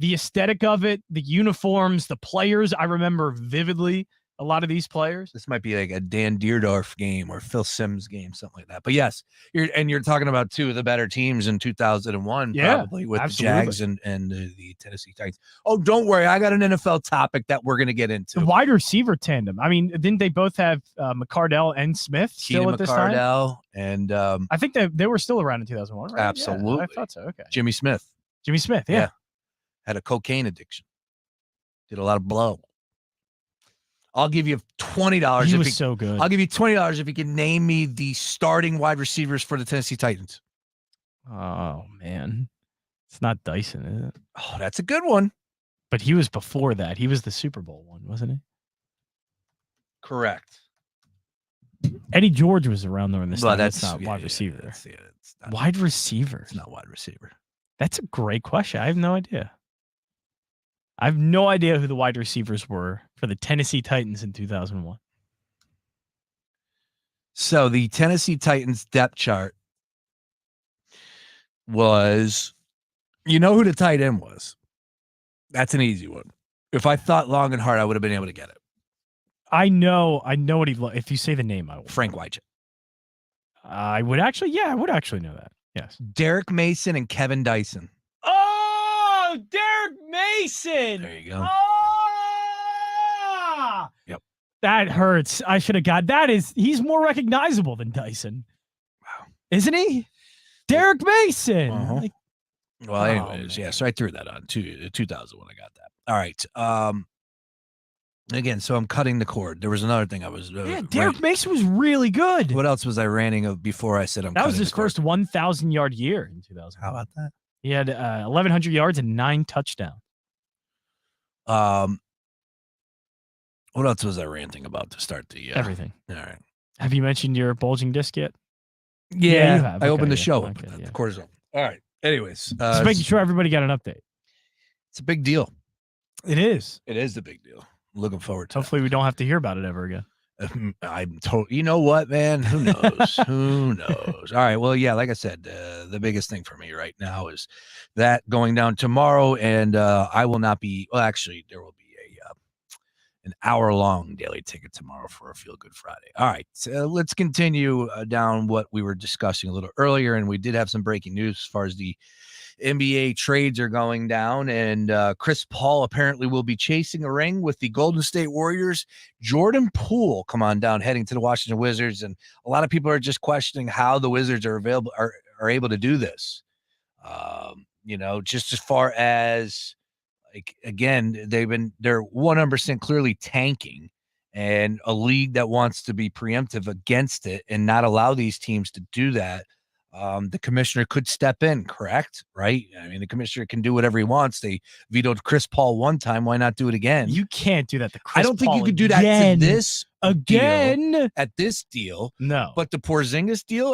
the aesthetic of it, the uniforms, the players, I remember vividly a lot of these players. This might be like a Dan Deerdorf game or Phil Simms game, something like that. But yes, you're talking about two of the better teams in 2001, probably with absolutely. the Jags and the Tennessee Titans. Oh, don't worry, I got an NFL topic that we're going to get into. The wide receiver tandem. I mean, didn't they both have McCardell and Smith still Keenan at this time? McCardell and I think they were still around in 2001, right? absolutely. Yeah, I thought so. Okay. Jimmy Smith. Yeah. Had a cocaine addiction. Did a lot of blow. I'll give you $20. He was so good. I'll give you $20 if you can name me the starting wide receivers for the Tennessee Titans. Oh, man. It's not Dyson, is it? Oh, that's a good one. But he was before that. He was the Super Bowl one, wasn't he? Correct. Eddie George was around there in this Well, time. That's not yeah, wide yeah, receiver. it's not, Wide receiver. it's not wide receiver. That's a great question. I have no idea. I have no idea who the wide receivers were for the Tennessee Titans in 2001. So the Tennessee Titans depth chart was, you know who the tight end was. That's an easy one. If I thought long and hard, I would have been able to get it. I know what he. If you say the name, I will. Frank Wycheck. I would actually know that. Yes. Derek Mason and Kevin Dyson. Oh, Derek Mason. There you go. Ah! Yep. That hurts. I should have got that. He's more recognizable than Dyson. Wow. Isn't he? Derek Mason. Uh-huh. Like, Well, anyways, yeah. So I threw that on 2000 when I got that. All right. Again, so I'm cutting the cord. There was another thing I was. Derek Mason was really good. What else was I ranting of before I said I'm? That was cutting his the cord? first 1,000-yard year in 2000. How about that? He had 1,100 yards and 9 touchdowns. What else was I ranting about to start the Everything. All right. Have you mentioned your bulging disc yet? Yeah, you have. I opened the Okay, show. yeah. up Okay, with yeah. the cortisol. All right. Anyways, Just making sure everybody got an update. it's a big deal. It is. It is a big deal. I'm looking forward to Hopefully, we don't have to hear about it ever again. it. I'm told. You know what, man? Who knows? Who knows? All right. Well, yeah. Like I said, the biggest thing for me right now is that going down tomorrow, and I will not be. Well, actually, there will be an hour-long daily ticket tomorrow for a Feel Good Friday. All right. So let's continue down what we were discussing a little earlier, and we did have some breaking news as far as the NBA trades are going down, and Chris Paul apparently will be chasing a ring with the Golden State Warriors. Jordan Poole, come on down, heading to the Washington Wizards, and a lot of people are just questioning how the Wizards are able to do this. Just as far as, like, again, they're 100% clearly tanking, and a league that wants to be preemptive against it and not allow these teams to do that. The commissioner could step in, correct? Right? I mean, the commissioner can do whatever he wants. They vetoed Chris Paul one time. Why not do it again? You can't do that to Chris I don't think Paul you could do that again. to this Again. deal, at this deal. No. But the Porzingis deal,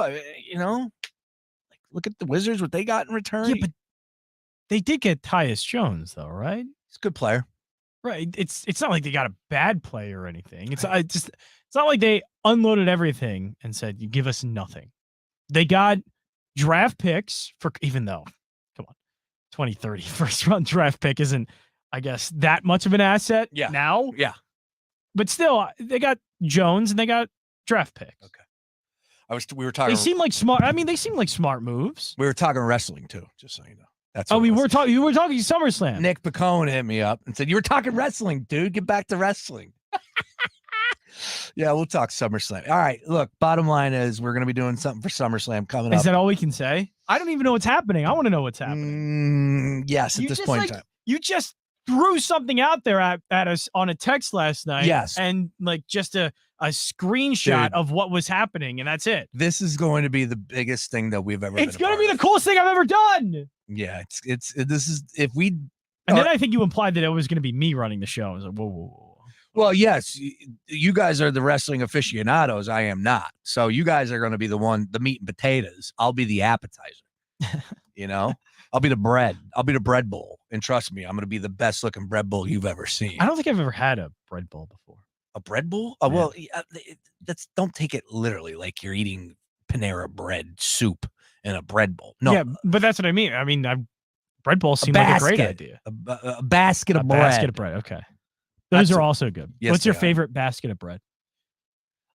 look at the Wizards, what they got in return. Yeah, but they did get Tyus Jones, though, right? He's a good player. Right. It's not like they got a bad player or anything. It's not like they unloaded everything and said, "You give us nothing." They got draft picks for, even though, come on, 2030 first round draft pick isn't, I guess, that much of an asset now. Yeah. But still, they got Jones and they got draft picks. Okay. We were talking. They seem like smart. I mean, they seem like smart moves. We were talking wrestling too, just so you know. That's You what were talking SummerSlam. Nick Picone hit me up and said, "You were talking wrestling, dude. Get back to wrestling." Yeah, we'll talk SummerSlam. All right, look, bottom line is we're going to be doing something for SummerSlam coming up. Is that all we can say? I don't even know what's happening. I want to know what's happening. Yes, at this point in time. You just threw something out there at us on a text last night. Yes. And like just a screenshot of what was happening, and that's it. This is going to be the biggest thing that we've ever It's going to be the coolest thing I've ever done. Yeah, this is if we And then I think you implied that it was going to be me running the show. I was like, whoa, whoa, whoa. Well, yes, you guys are the wrestling aficionados. I am not. So you guys are going to be the meat and potatoes. I'll be the appetizer. I'll be the bread. I'll be the bread bowl. And trust me, I'm going to be the best looking bread bowl you've ever seen. I don't think I've ever had a bread bowl before. A bread bowl? Oh, well, don't take it literally like you're eating Panera bread soup in a bread bowl. No. Yeah, but that's what I mean. I mean, bread bowls seem like a great idea. A basket of bread. Basket of bread. Okay. Those are also good. Yes, What's your they are. favorite basket of bread?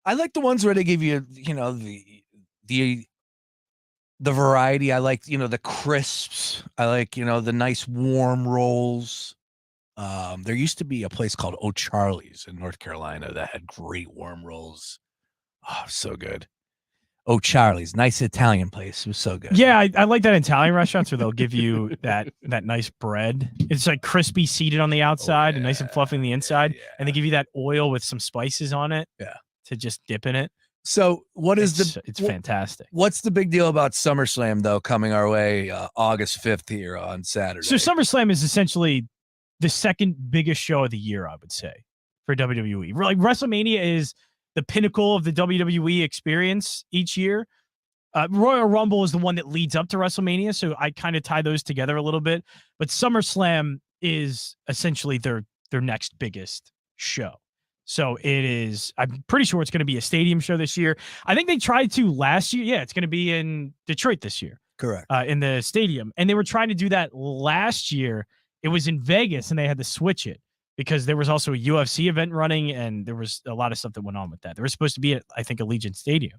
I like the ones where they give you, the variety. I like, the crisps. I like, the nice warm rolls. There used to be a place called O'Charlie's in North Carolina that had great warm rolls. Oh, so good. O'Charlie's, nice Italian place. It was so good. Yeah, I like that Italian restaurants where they'll give you that nice bread. It's like crispy seeded on the outside and nice and fluffy on the inside. Yeah. And they give you that oil with some spices on it. Yeah. To just dip in it. So it's fantastic. What's the big deal about SummerSlam though coming our way August 5th here on Saturday? So SummerSlam is essentially the second biggest show of the year, I would say, for WWE. Like WrestleMania is the pinnacle of the WWE experience each year. Royal Rumble is the one that leads up to WrestleMania, so I kind of tie those together a little bit. But SummerSlam is essentially their next biggest show. So it is, I'm pretty sure it's going to be a stadium show this year. I think they tried to last year. Yeah, it's going to be in Detroit this year. Correct. In the stadium. And they were trying to do that last year. It was in Vegas, and they had to switch it because there was also a UFC event running, and there was a lot of stuff that went on with that. They were supposed to be at, I think, Allegiant Stadium.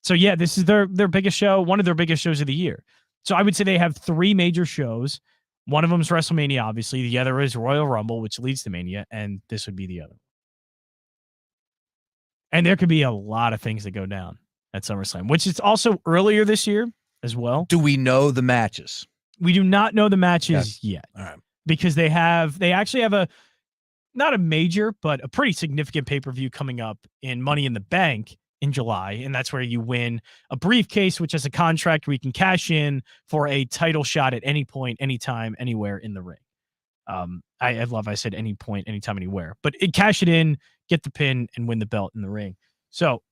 So, yeah, this is their biggest show, one of their biggest shows of the year. So I would say they have three major shows. One of them is WrestleMania, obviously. The other is Royal Rumble, which leads to Mania, and this would be the other. And there could be a lot of things that go down at SummerSlam, which is also earlier this year as well. Do we know the matches? We do not know the matches yet. All right. Because they actually have not a major, but a pretty significant pay-per-view coming up in Money in the Bank in July. And that's where you win a briefcase, which is a contract where you can cash in for a title shot at any point, anytime, anywhere in the ring. I love I said any point, anytime, anywhere. But cash it in, get the pin, and win the belt in the ring. So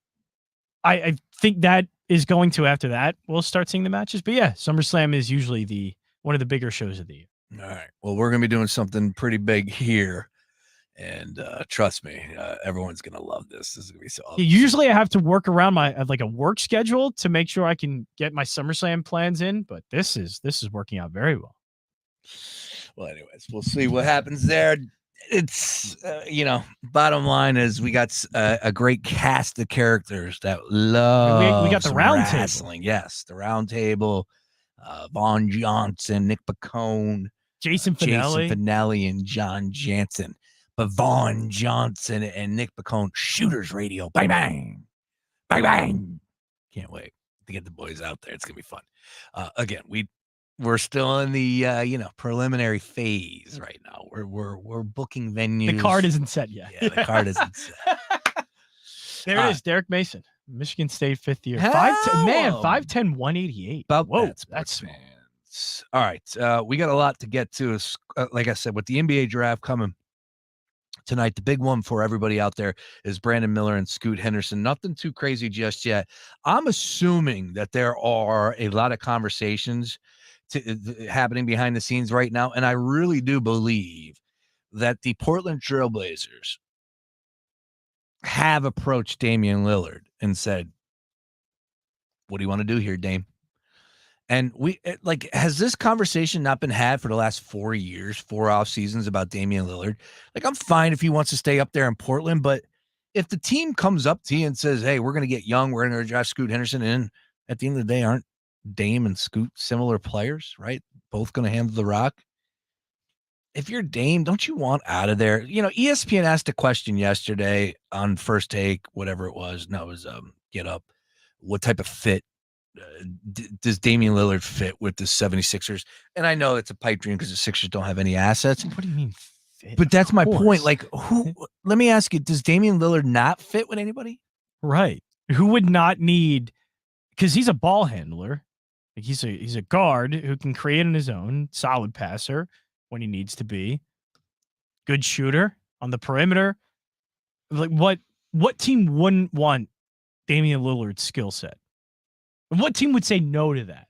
I think that is going to, after that, we'll start seeing the matches. But yeah, SummerSlam is usually one of the bigger shows of the year. All right. Well, we're going to be doing something pretty big here. And trust me, everyone's going to love this. This is going to be so awesome. Usually I have to work around my like a work schedule to make sure I can get my SummerSlam plans in. But this is working out very well. Well, anyways, we'll see what happens there. It's, bottom line is we got a great cast of characters that love we got the round wrestling. table. Yes, the round table. Vaughn Johnson, Nick Pacone, Jason Finelli, and John Jansen. But Vaughn Johnson and Nick Pacone, Shooters Radio. Bang, bang. Bang, bang. Can't wait to get the boys out there. It's going to be fun. Again, we're still in the preliminary phase right now. We're booking venues. The card isn't set yet. Yeah, the card isn't set. There it is, Derek Mason, Michigan State 5th year. 5'10", 188. Whoa, that's small. All right, we got a lot to get to. Like I said, with the NBA draft coming tonight, the big one for everybody out there is Brandon Miller and Scoot Henderson. Nothing too crazy just yet. I'm assuming that there are a lot of conversations happening behind the scenes right now, and I really do believe that the Portland Trailblazers have approached Damian Lillard and said, "What do you want to do here, Dame?" And has this conversation not been had for the last 4 years, 4 off seasons about Damian Lillard? Like, I'm fine if he wants to stay up there in Portland, but if the team comes up to you and says, "Hey, we're going to get young, we're going to draft Scoot Henderson," and at the end of the day, aren't Dame and Scoot similar players, right? Both going to handle the rock. if you're Dame, don't you want out of there? ESPN asked a question yesterday on First Take, whatever it was. No, it was Get Up. What type of fit does Damian Lillard fit with the 76ers? And I know it's a pipe dream because the Sixers don't have any assets. What do you mean fit? But that's my point. Like, let me ask you, does Damian Lillard not fit with anybody? Right. Who would not need, because he's a ball handler. Like he's a guard who can create on his own, solid passer when he needs to be, good shooter on the perimeter. Like what team wouldn't want Damian Lillard's skill set? And what team would say no to that?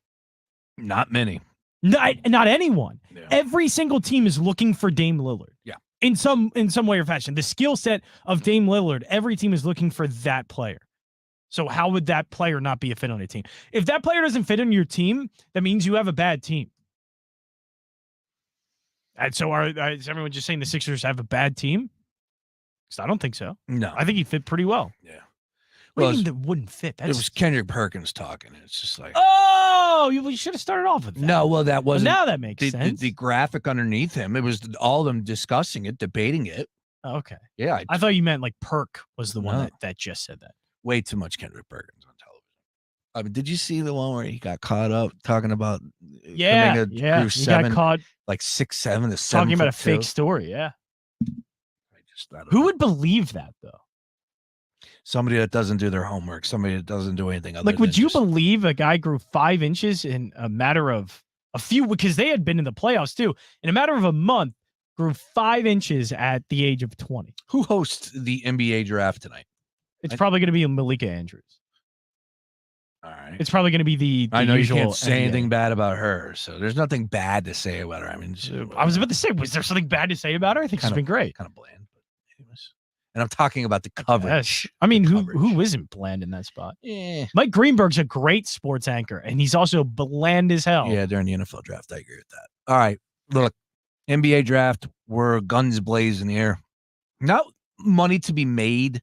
Not many. Not anyone. Yeah. Every single team is looking for Dame Lillard. Yeah. In some way or fashion. The skill set of Dame Lillard, every team is looking for that player. So how would that player not be a fit on a team? If that player doesn't fit on your team, that means you have a bad team. And so is everyone just saying the Sixers have a bad team? Because I don't think so. No. I think he fit pretty well. Yeah. What do you mean that wouldn't fit? It was Kendrick Perkins talking. It's just like, oh, you should have started off with that. No, well, that wasn't. Now that makes sense. The graphic underneath him, it was all of them discussing it, debating it. Oh, okay. Yeah. I thought you meant like Perk was the one that just said that. Way too much Kendrick Perkins on television. I mean, did you see the one where he got caught up talking about He got caught like 6'7" to 7 talking about a fake story. Yeah. Who would believe that though? Somebody that doesn't do their homework, somebody that doesn't do anything other like, would than you believe a guy grew 5 inches in a matter of a few, because they had been in the playoffs too, in a matter of a month, grew 5 inches at the age of 20. Who hosts the NBA draft tonight? It's probably going to be Malika Andrews. All right. It's probably going to be the I know you usual can't say NBA. anything bad about her, so there's nothing bad to say about her. I mean, I was about to say, was there something bad to say about her? I think she's been great. Kind of bland, but anyways. And I'm talking about the coverage. I mean, who isn't bland in that spot? Yeah. Mike Greenberg's a great sports anchor, and he's also bland as hell. Yeah, during the NFL draft, I agree with that. All right, look, NBA draft, we're guns blazing here. Not money to be made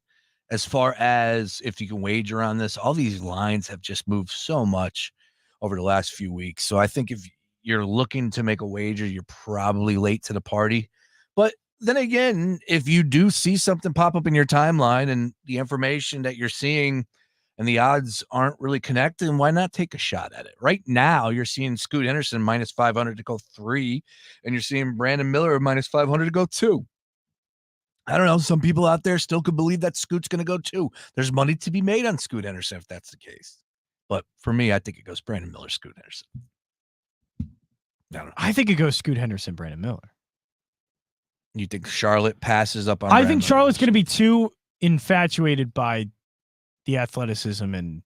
as far as if you can wager on this. All these lines have just moved so much over the last few weeks. So I think if you're looking to make a wager, you're probably late to the party. But then again, if you do see something pop up in your timeline and the information that you're seeing and the odds aren't really connected, why not take a shot at it? Right now, you're seeing Scoot Henderson minus 500 to go 3, and you're seeing Brandon Miller minus 500 to go 2. I don't know. Some people out there still could believe that Scoot's going to go 2. There's money to be made on Scoot Henderson if that's the case. But for me, I think it goes Brandon Miller, Scoot Henderson. I think it goes Scoot Henderson, Brandon Miller. You think Charlotte passes up on I Brandon think Miller? Charlotte's going to be too infatuated by the athleticism and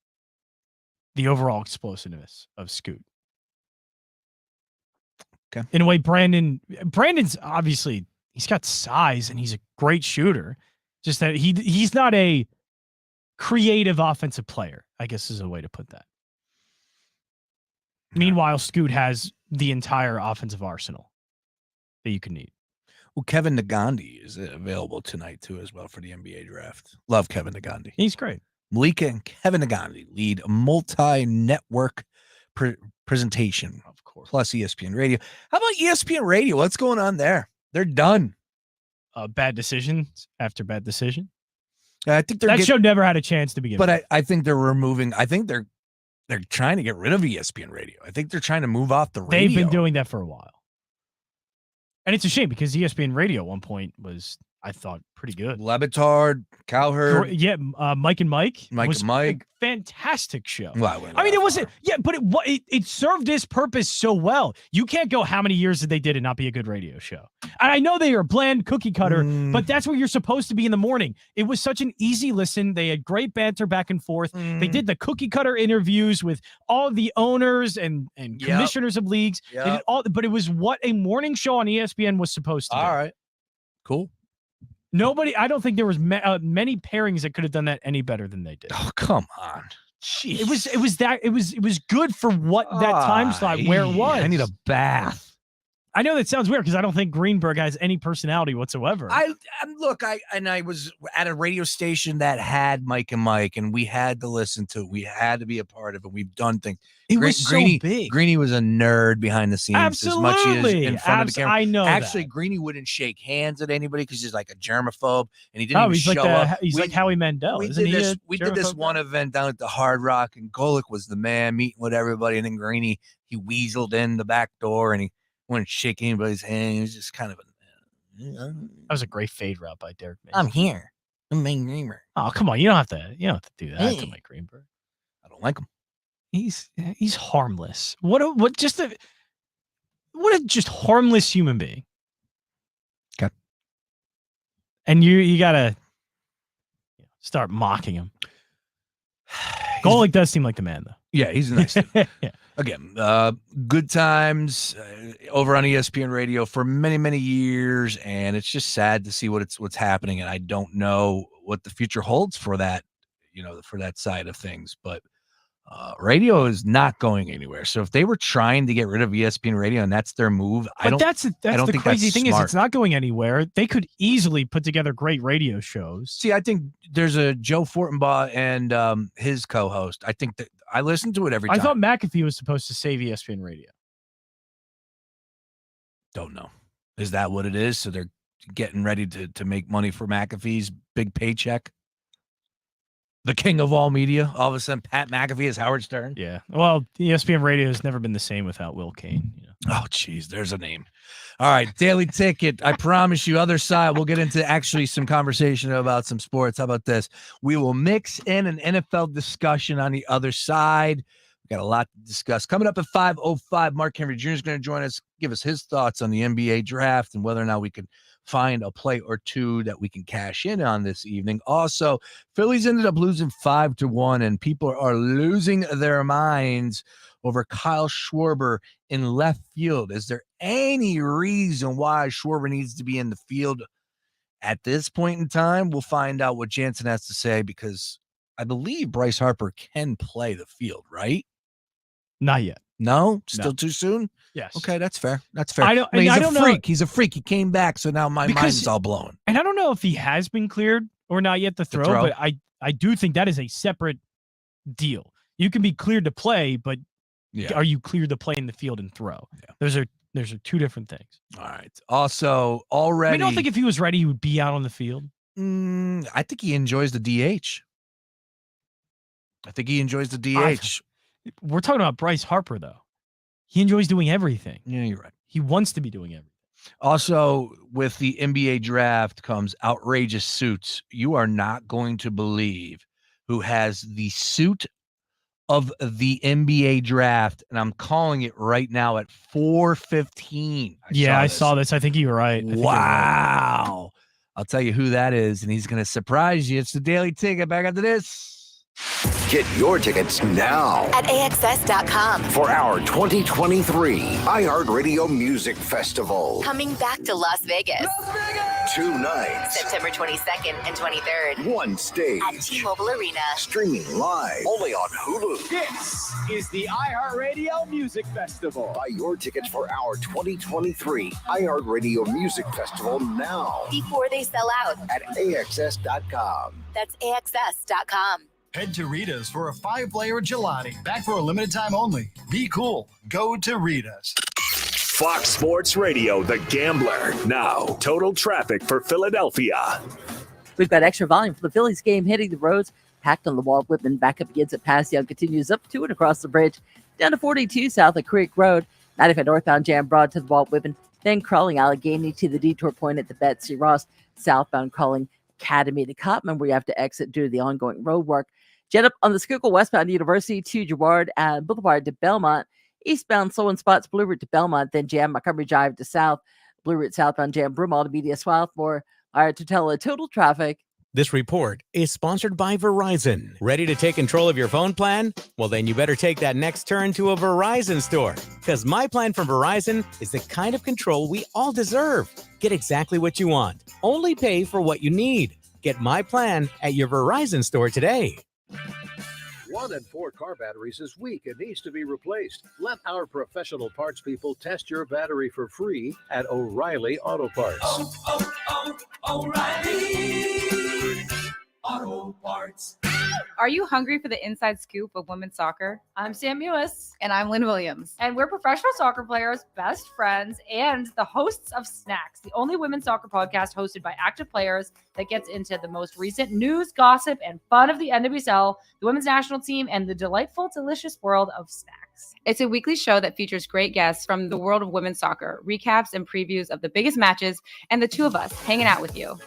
the overall explosiveness of Scoot. Okay. In a way, Brandon's obviously, he's got size and he's a great shooter. Just that he's not a creative offensive player, I guess is a way to put that. Meanwhile, Scoot has the entire offensive arsenal that you can need. Well, Kevin Nagandi is available tonight, too, as well for the NBA draft. Love Kevin Nagandi. He's great. Malika and Kevin Nagandi lead a multi-network presentation, of course, plus ESPN Radio. How about ESPN Radio? What's going on there? They're done. Bad decisions after bad decision. I think that show never had a chance to begin with. But I think they're removing. I think they're trying to get rid of ESPN Radio. I think they're trying to move off the radio. They've been doing that for a while. And it's a shame because ESPN Radio at one point was, I thought, pretty good. Lebitard, Cowherd. Yeah, Mike and Mike. Mike was and Mike. A fantastic show. Well, I mean, it wasn't, but it served its purpose so well. You can't go how many years did they did and not be a good radio show. And I know they are bland cookie cutter, but that's where you're supposed to be in the morning. It was such an easy listen. They had great banter back and forth. They did the cookie cutter interviews with all the owners and commissioners of leagues. They did but it was what a morning show on ESPN was supposed to be. All right. Cool. I don't think there was many pairings that could have done that any better than they did. Oh, come on. Jeez. It was good for what that time slot where it was. I need a bath. I know that sounds weird because I don't think Greenberg has any personality whatsoever. I was at a radio station that had Mike and Mike, and we had to listen to it. We had to be a part of it. We've done things. It was so big. Greeny was a nerd behind the scenes as much as in front of the camera. I know. Actually, Greeny wouldn't shake hands at anybody because he's like a germaphobe, and he didn't even show up. He's like Howie Mandel. We did this one event down at the Hard Rock, and Golick was the man meeting with everybody, and then Greeny, he weaseled in the back door, and he wouldn't shake anybody's hand. He was just kind of that was a great fade route by Derek Mason. I'm here. I'm Mike Greenberg. Oh, come on. You don't have to do that to Mike Greenberg. I don't like him. He's harmless. What a just harmless human being. Okay. And you gotta start mocking him. Golick does seem like the man, though. Yeah, he's a nice dude. Yeah. Again, good times over on ESPN Radio for many, many years, and it's just sad to see what's happening. And I don't know what the future holds for that, for that side of things. But radio is not going anywhere. So if they were trying to get rid of ESPN Radio and that's their move, that's the crazy thing is it's not going anywhere. They could easily put together great radio shows. See, I think there's a Joe Fortenbaugh and his co-host. I think that I listen to it every time. I thought McAfee was supposed to save ESPN Radio. Don't know. Is that what it is? So they're getting ready to make money for McAfee's big paycheck? The king of all media. All of a sudden, Pat McAfee is Howard Stern. Yeah. Well, ESPN Radio has never been the same without Will Cain. Oh, geez. There's a name. All right. Daily Ticket. I promise you, other side, we'll get into actually some conversation about some sports. How about this? We will mix in an NFL discussion on the other side. We got a lot to discuss. Coming up at 5:05, Mark Henry Jr. is going to join us, give us his thoughts on the NBA draft and whether or not we can find a play or two that we can cash in on this evening. Also, Phillies ended up losing 5-1, and people are losing their minds over Kyle Schwarber in left field. Is there any reason why Schwarber needs to be in the field at this point in time? We'll find out what Jansen has to say, because I believe Bryce Harper can play the field, right? Not yet. No? Still too soon? Yes. Okay, that's fair. That's fair. He's a freak. He's a freak. He came back, so now my mind's all blown. And I don't know if he has been cleared or not yet to throw, but I do think that is a separate deal. You can be cleared to play, but are you cleared to play in the field and throw? Yeah. Those are two different things. All right. Also, already, I don't think if he was ready, he would be out on the field. I think he enjoys the DH. We're talking about Bryce Harper, though. He enjoys doing everything. Yeah, you're right. He wants to be doing everything. Also, with the NBA draft comes outrageous suits. You are not going to believe who has the suit of the NBA draft, and I'm calling it right now at 4:15. I saw this. I think you were right. Wow. I'll tell you who that is, and he's going to surprise you. It's the Daily Ticket. Back after this. Get your tickets now at AXS.com for our 2023 iHeartRadio Music Festival. Coming back to Las Vegas. 2 nights. September 22nd and 23rd. 1 stage. At T-Mobile Arena. Streaming live only on Hulu. This is the iHeartRadio Music Festival. Buy your tickets for our 2023 iHeartRadio Music Festival now. Before they sell out. At AXS.com. That's AXS.com. Head to Rita's for a 5-layer gelati. Back for a limited time only. Be cool. Go to Rita's. Fox Sports Radio, The Gambler. Now, total traffic for Philadelphia. We've got extra volume for the Phillies game hitting the roads. Packed on the Walt Whitman. Backup begins at Passyunk, continues up to and across the bridge. Down to 42 south of Creek Road. 95 northbound jam broad to the Walt Whitman. Then crawling Allegheny to the detour point at the Betsy Ross. Southbound crawling Academy to Cotman, where you have to exit due to the ongoing road work. Jet up on the Schuylkill westbound University to Girard and Boulevard to Belmont. Eastbound slow in spots, Blue Route to Belmont, then jam Montgomery Drive to south. Blue Route southbound jam Broomall to Media Swarthmore. All right, to tell a total traffic. This report is sponsored by Verizon. Ready to take control of your phone plan? Well, then you better take that next turn to a Verizon store. Because my plan from Verizon is the kind of control we all deserve. Get exactly what you want. Only pay for what you need. Get my plan at your Verizon store today. 1 and 4 car batteries is weak and needs to be replaced. Let our professional parts people test your battery for free at O'Reilly Auto Parts. O'Reilly Auto Parts. Are you hungry for the inside scoop of women's soccer? I'm Sam Mewis. And I'm Lynn Williams. And we're professional soccer players, best friends, and the hosts of Snacks, the only women's soccer podcast hosted by active players that gets into the most recent news, gossip, and fun of the NWSL, the women's national team, and the delightful, delicious world of snacks. It's a weekly show that features great guests from the world of women's soccer, recaps and previews of the biggest matches, and the two of us hanging out with you.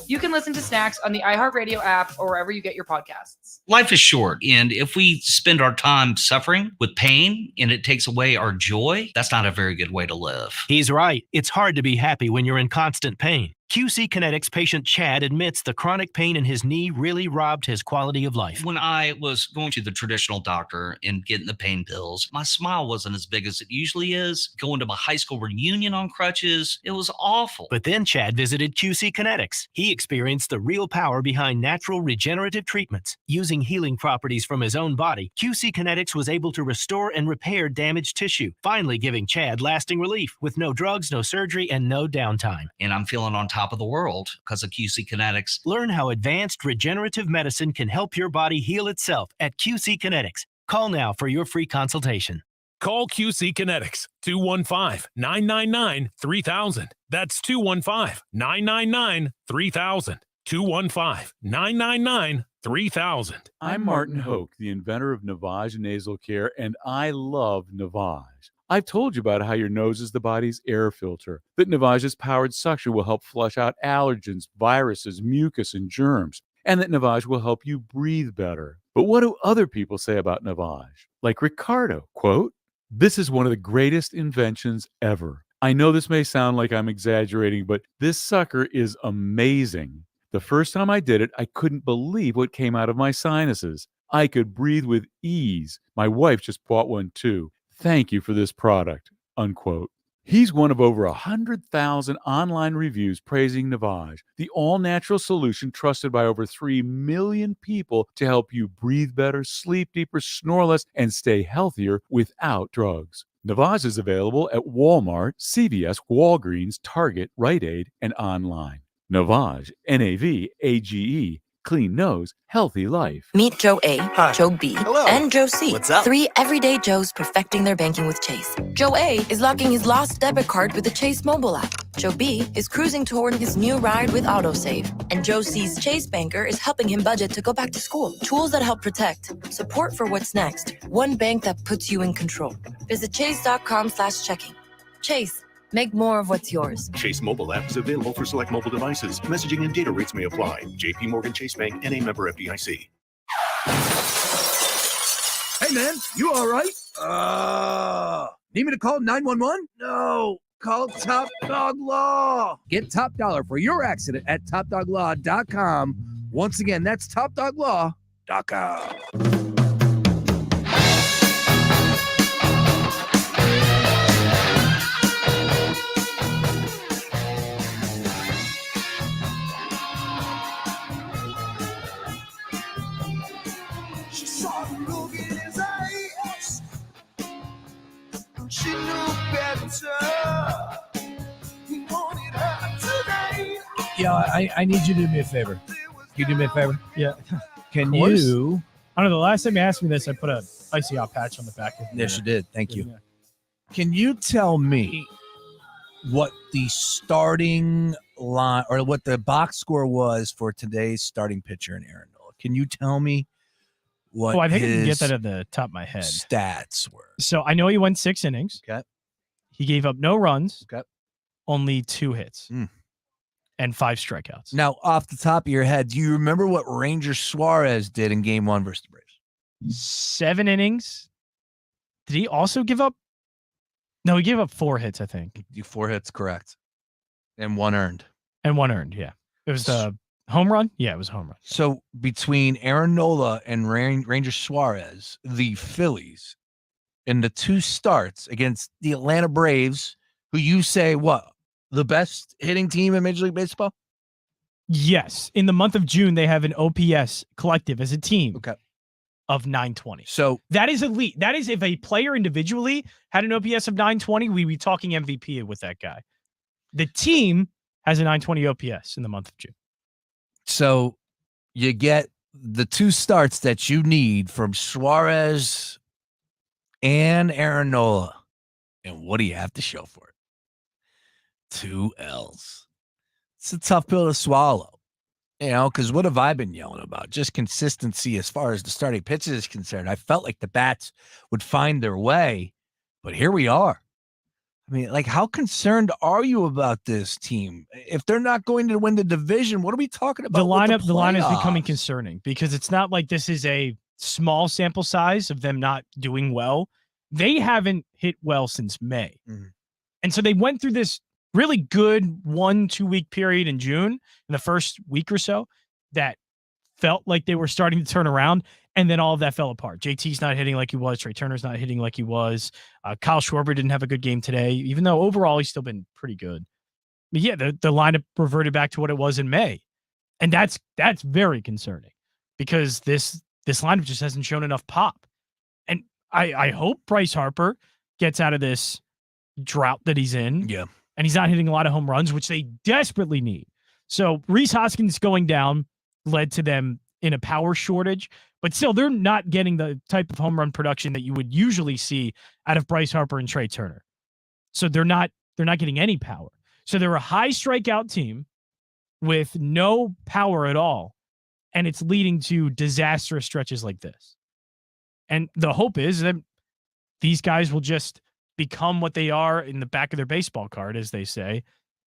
You can listen to Snacks on the iHeartRadio app or wherever you get your podcasts. Life is short, and if we spend our time suffering with pain and it takes away our joy, that's not a very good way to live. He's right. It's hard to be happy when you're in constant pain. QC Kinetics patient Chad admits the chronic pain in his knee really robbed his quality of life. When I was going to the traditional doctor and getting the pain pills, my smile wasn't as big as it usually is. Going to my high school reunion on crutches, it was awful. But then Chad visited QC Kinetics. He experienced the real power behind natural regenerative treatments. Using healing properties from his own body, QC Kinetics was able to restore and repair damaged tissue, finally giving Chad lasting relief with no drugs, no surgery, and no downtime. And I'm feeling on top of the world because of QC Kinetics. Learn how advanced regenerative medicine can help your body heal itself at QC Kinetics. Call now for your free consultation. Call QC Kinetics, 215-999-3000. That's 215-999-3000. 215-999-3000. I'm Martin Hoke, the inventor of Navage Nasal Care, and I love Navage. I've told you about how your nose is the body's air filter, that Navage's powered suction will help flush out allergens, viruses, mucus, and germs, and that Navage will help you breathe better. But what do other people say about Navage? Like Ricardo, quote, "This is one of the greatest inventions ever. I know this may sound like I'm exaggerating, but this sucker is amazing. The first time I did it, I couldn't believe what came out of my sinuses. I could breathe with ease. My wife just bought one too. Thank you for this product," unquote. He's one of over 100,000 online reviews praising Navage, the all-natural solution trusted by over 3 million people to help you breathe better, sleep deeper, snore less, and stay healthier without drugs. Navage is available at Walmart, CVS, Walgreens, Target, Rite Aid, and online. Navage, Navage, clean nose, healthy life. Meet Joe A, Joe B, and Joe C. What's up? 3 everyday Joes perfecting their banking with Chase. Joe A is locking his lost debit card with the Chase mobile app. Joe B is cruising toward his new ride with autosave. And Joe C's Chase banker is helping him budget to go back to school. Tools that help protect. Support for what's next. One bank that puts you in control. Visit chase.com/checking. Chase. Make more of what's yours. Chase mobile app is available for select mobile devices. Messaging and data rates may apply. JP Morgan Chase Bank, N.A. member FDIC. Hey, man, you all right? Need me to call 911? No. Call Top Dog Law. Get top dollar for your accident at topdoglaw.com. Once again, that's topdoglaw.com. She knew better. He wanted her today. Yeah, I need you to do me a favor. You do me a favor? Yeah. Can Of course. you? I don't know. The last time you asked me this, I put a icy hot patch on the back of Yes, you did. Thank you. Can you tell me what the starting line or what the box score was for today's starting pitcher in Aaron Nola? Can you tell me what I think I can get his that at the top of my head. stats were? So I know he went 6 innings. Okay. He gave up no runs. Okay. Only 2 hits. And 5 strikeouts. Now, off the top of your head, do you remember what Ranger Suarez did in Game 1 versus the Braves? 7 innings. Did he also give up? No, he gave up 4 hits, I think. 4 hits, correct. And 1 earned. And 1 earned, yeah. It was the home run? Yeah, it was a home run. So between Aaron Nola and Ranger Suarez, the Phillies, in the 2 starts against the Atlanta Braves, who you say, what, the best hitting team in Major League Baseball? Yes. In the month of June, they have an OPS collective as a team. Okay. of 920. So that is elite. That is if a player individually had an OPS of 920, we'd be talking MVP with that guy. The team has a 920 OPS in the month of June. So you get the two starts that you need from Suarez and Aaron Nola. And what do you have to show for it? 2 L's. It's a tough pill to swallow. Because what have I been yelling about? Just consistency as far as the starting pitches is concerned. I felt like the bats would find their way, but here we are. I mean, like, how concerned are you about this team? If they're not going to win the division, what are we talking about? The line is becoming concerning because it's not like this is a small sample size of them not doing well. They haven't hit well since May. Mm-hmm. And so they went through this really good 1-2 week period in June, in the first week or so, that felt like they were starting to turn around. And then all of that fell apart. JT's not hitting like he was. Trey Turner's not hitting like he was. Kyle Schwarber didn't have a good game today, even though overall he's still been pretty good. But yeah, the lineup reverted back to what it was in May. And that's very concerning because this lineup just hasn't shown enough pop. And I hope Bryce Harper gets out of this drought that he's in. Yeah. And he's not hitting a lot of home runs, which they desperately need. So Rhys Hoskins going down led to them in a power shortage, but still they're not getting the type of home run production that you would usually see out of Bryce Harper and Trey Turner. So they're not getting any power. So they're a high strikeout team with no power at all. And it's leading to disastrous stretches like this. And the hope is that these guys will just become what they are in the back of their baseball card, as they say,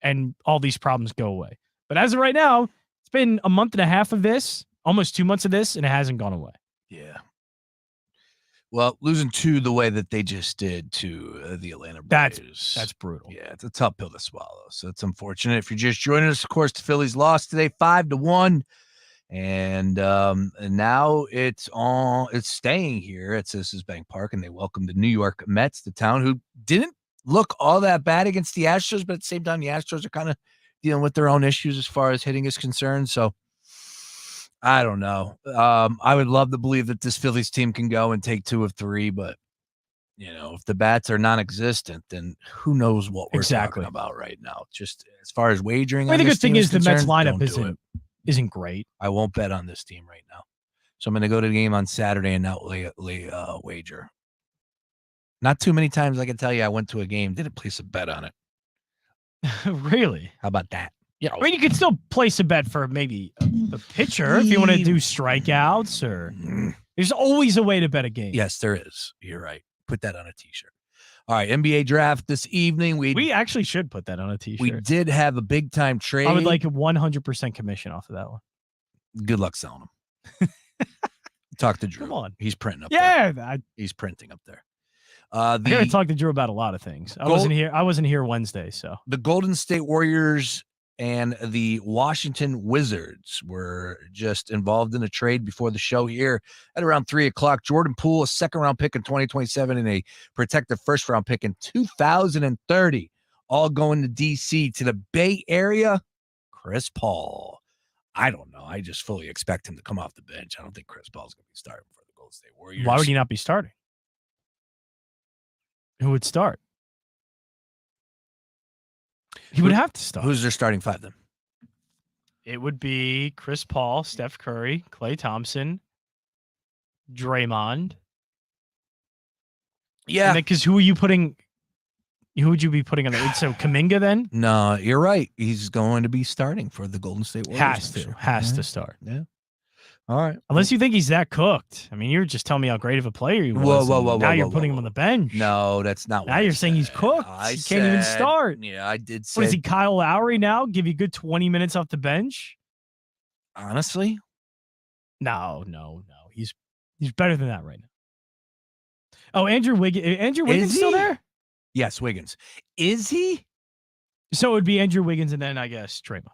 and all these problems go away. But as of right now, it's been a month and a half of this, almost 2 months of this, and it hasn't gone away. Yeah. Well, losing 2 the way that they just did to the Atlanta Braves. That's brutal. Yeah, it's a tough pill to swallow. So it's unfortunate. If you're just joining us, of course, the Phillies lost today 5-1. And now it's staying here at Citizens Bank Park, and they welcome the New York Mets to town, who didn't look all that bad against the Astros, but at the same time, the Astros are kind of dealing with their own issues as far as hitting is concerned. So I don't know. I would love to believe that this Phillies team can go and take 2 of 3, but if the bats are non-existent, then who knows what we're talking about right now. Just as far as wagering, I think the good thing is the Mets lineup isn't great. I won't bet on this team right now. So I'm going to go to the game on Saturday and not lay wager. Not too many times I can tell you I went to a game, didn't place a bet on it. Really? How about that? Yeah. I mean, you could still place a bet for maybe a pitcher if you want to do strikeouts or there's always a way to bet a game. Yes, there is. You're right. Put that on a t-shirt. All right, NBA draft this evening. We actually should put that on a t-shirt. We did have a big time trade. I would like a 100% commission off of that one. Good luck selling them. Talk to Drew. Come on. He's printing up there. He's printing up there. I got to talk to Drew about a lot of things. I wasn't here Wednesday, so. The Golden State Warriors and the Washington Wizards were just involved in a trade before the show here at around 3:00. Jordan Poole, a second-round pick in 2027 and a protected first-round pick in 2030, all going to D.C. to the Bay Area. Chris Paul. I don't know. I just fully expect him to come off the bench. I don't think Chris Paul's going to be starting for the Golden State Warriors. Why would he not be starting? Who would start? He would have to start. Who's their starting 5 then? It would be Chris Paul, Steph Curry, Klay Thompson, Draymond. Yeah. Because who would you be putting on that? So Kuminga then? No, you're right. He's going to be starting for the Golden State Warriors. Has to start. Yeah. All right. Unless you think he's that cooked. I mean, you're just telling me how great of a player he was. Now you're putting him on the bench. No, that's not. Now you're saying he's cooked. He can't even start. Yeah, I did say. What is he, Kyle Lowry now? Give you a good 20 minutes off the bench? Honestly? No. He's better than that right now. Oh, Andrew Wiggins still there? Yes, Wiggins. Is he? So it would be Andrew Wiggins and then I guess Draymond.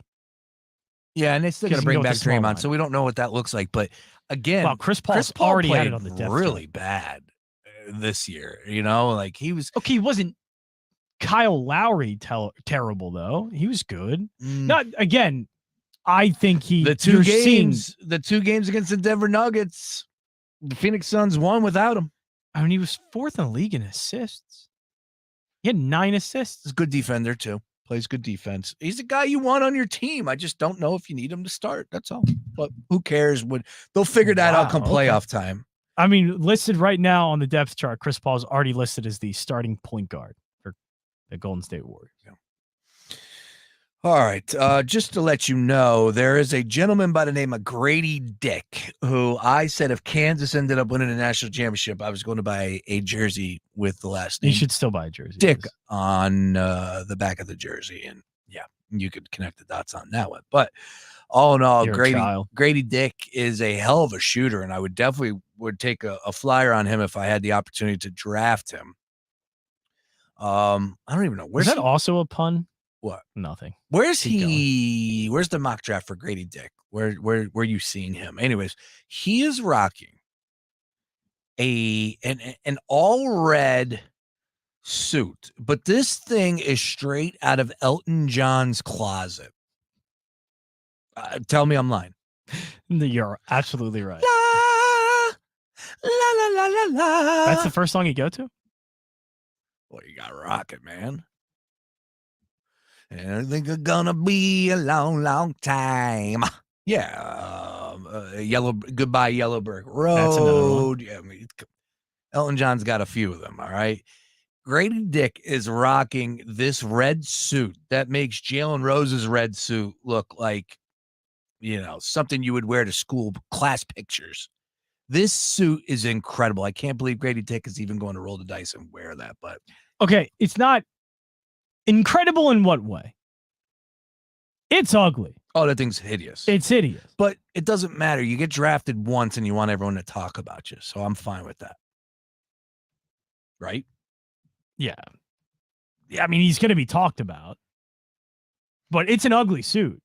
Yeah, and they still got to bring back Draymond, so we don't know what that looks like. But again, Chris Paul already had it on the depth really bad this year. Like he was okay. He wasn't Kyle Lowry terrible though. He was good. Not again. I think the two games against the Denver Nuggets. The Phoenix Suns won without him. I mean, he was 4th in the league in assists. He had 9 assists. He's a good defender, too. Plays good defense. He's a guy you want on your team. I just don't know if you need him to start. That's all. But who cares? They'll figure that out come playoff time. I mean, listed right now on the depth chart, Chris Paul is already listed as the starting point guard for the Golden State Warriors. Yeah. All right. Just to let you know, there is a gentleman by the name of Grady Dick, who I said if Kansas ended up winning a national championship, I was going to buy a jersey with the last name. You should still buy a jersey. Dick on the back of the jersey. And yeah, you could connect the dots on that one. But all in all, Grady Dick is a hell of a shooter, and I would definitely take a flyer on him if I had the opportunity to draft him. I don't even know. Is that also a pun? What? Nothing. Where's he? Where's the mock draft for Grady Dick? Where are you seeing him? Anyways, he is rocking an all red suit, but this thing is straight out of Elton John's closet. Tell me I'm lying. You're absolutely right. La la la la la. That's the first song you go to? Well, you got rocket, man. And I think it's gonna be a long, long time. Yeah, Goodbye Yellow Brick Road. That's another one. Yeah, I mean, Elton John's got a few of them. All right. Grady Dick is rocking this red suit that makes Jalen Rose's red suit look like, something you would wear to school class pictures. This suit is incredible. I can't believe Grady Dick is even going to roll the dice and wear that. But okay, it's not incredible in what way? It's ugly. Oh, that thing's hideous. It's hideous. But it doesn't matter. You get drafted once and you want everyone to talk about you. So I'm fine with that. Right? Yeah. Yeah, I mean, he's going to be talked about. But it's an ugly suit.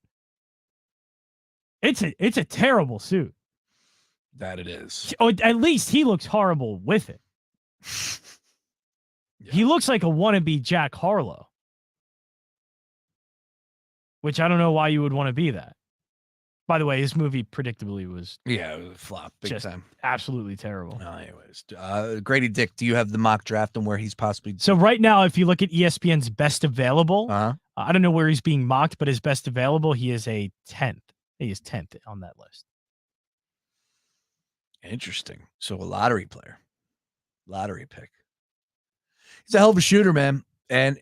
It's a terrible suit. That it is. Oh, at least he looks horrible with it. Yeah. He looks like a wannabe Jack Harlow. Which I don't know why you would want to be that. By the way, his movie predictably was it was a flop big time. Absolutely terrible. Anyways, Grady Dick, do you have the mock draft and where he's possibly? So right now, if you look at ESPN's best available, I don't know where he's being mocked, but his best available, he is a 10th. He is 10th on that list. Interesting. So a lottery player, lottery pick. He's a hell of a shooter, man, and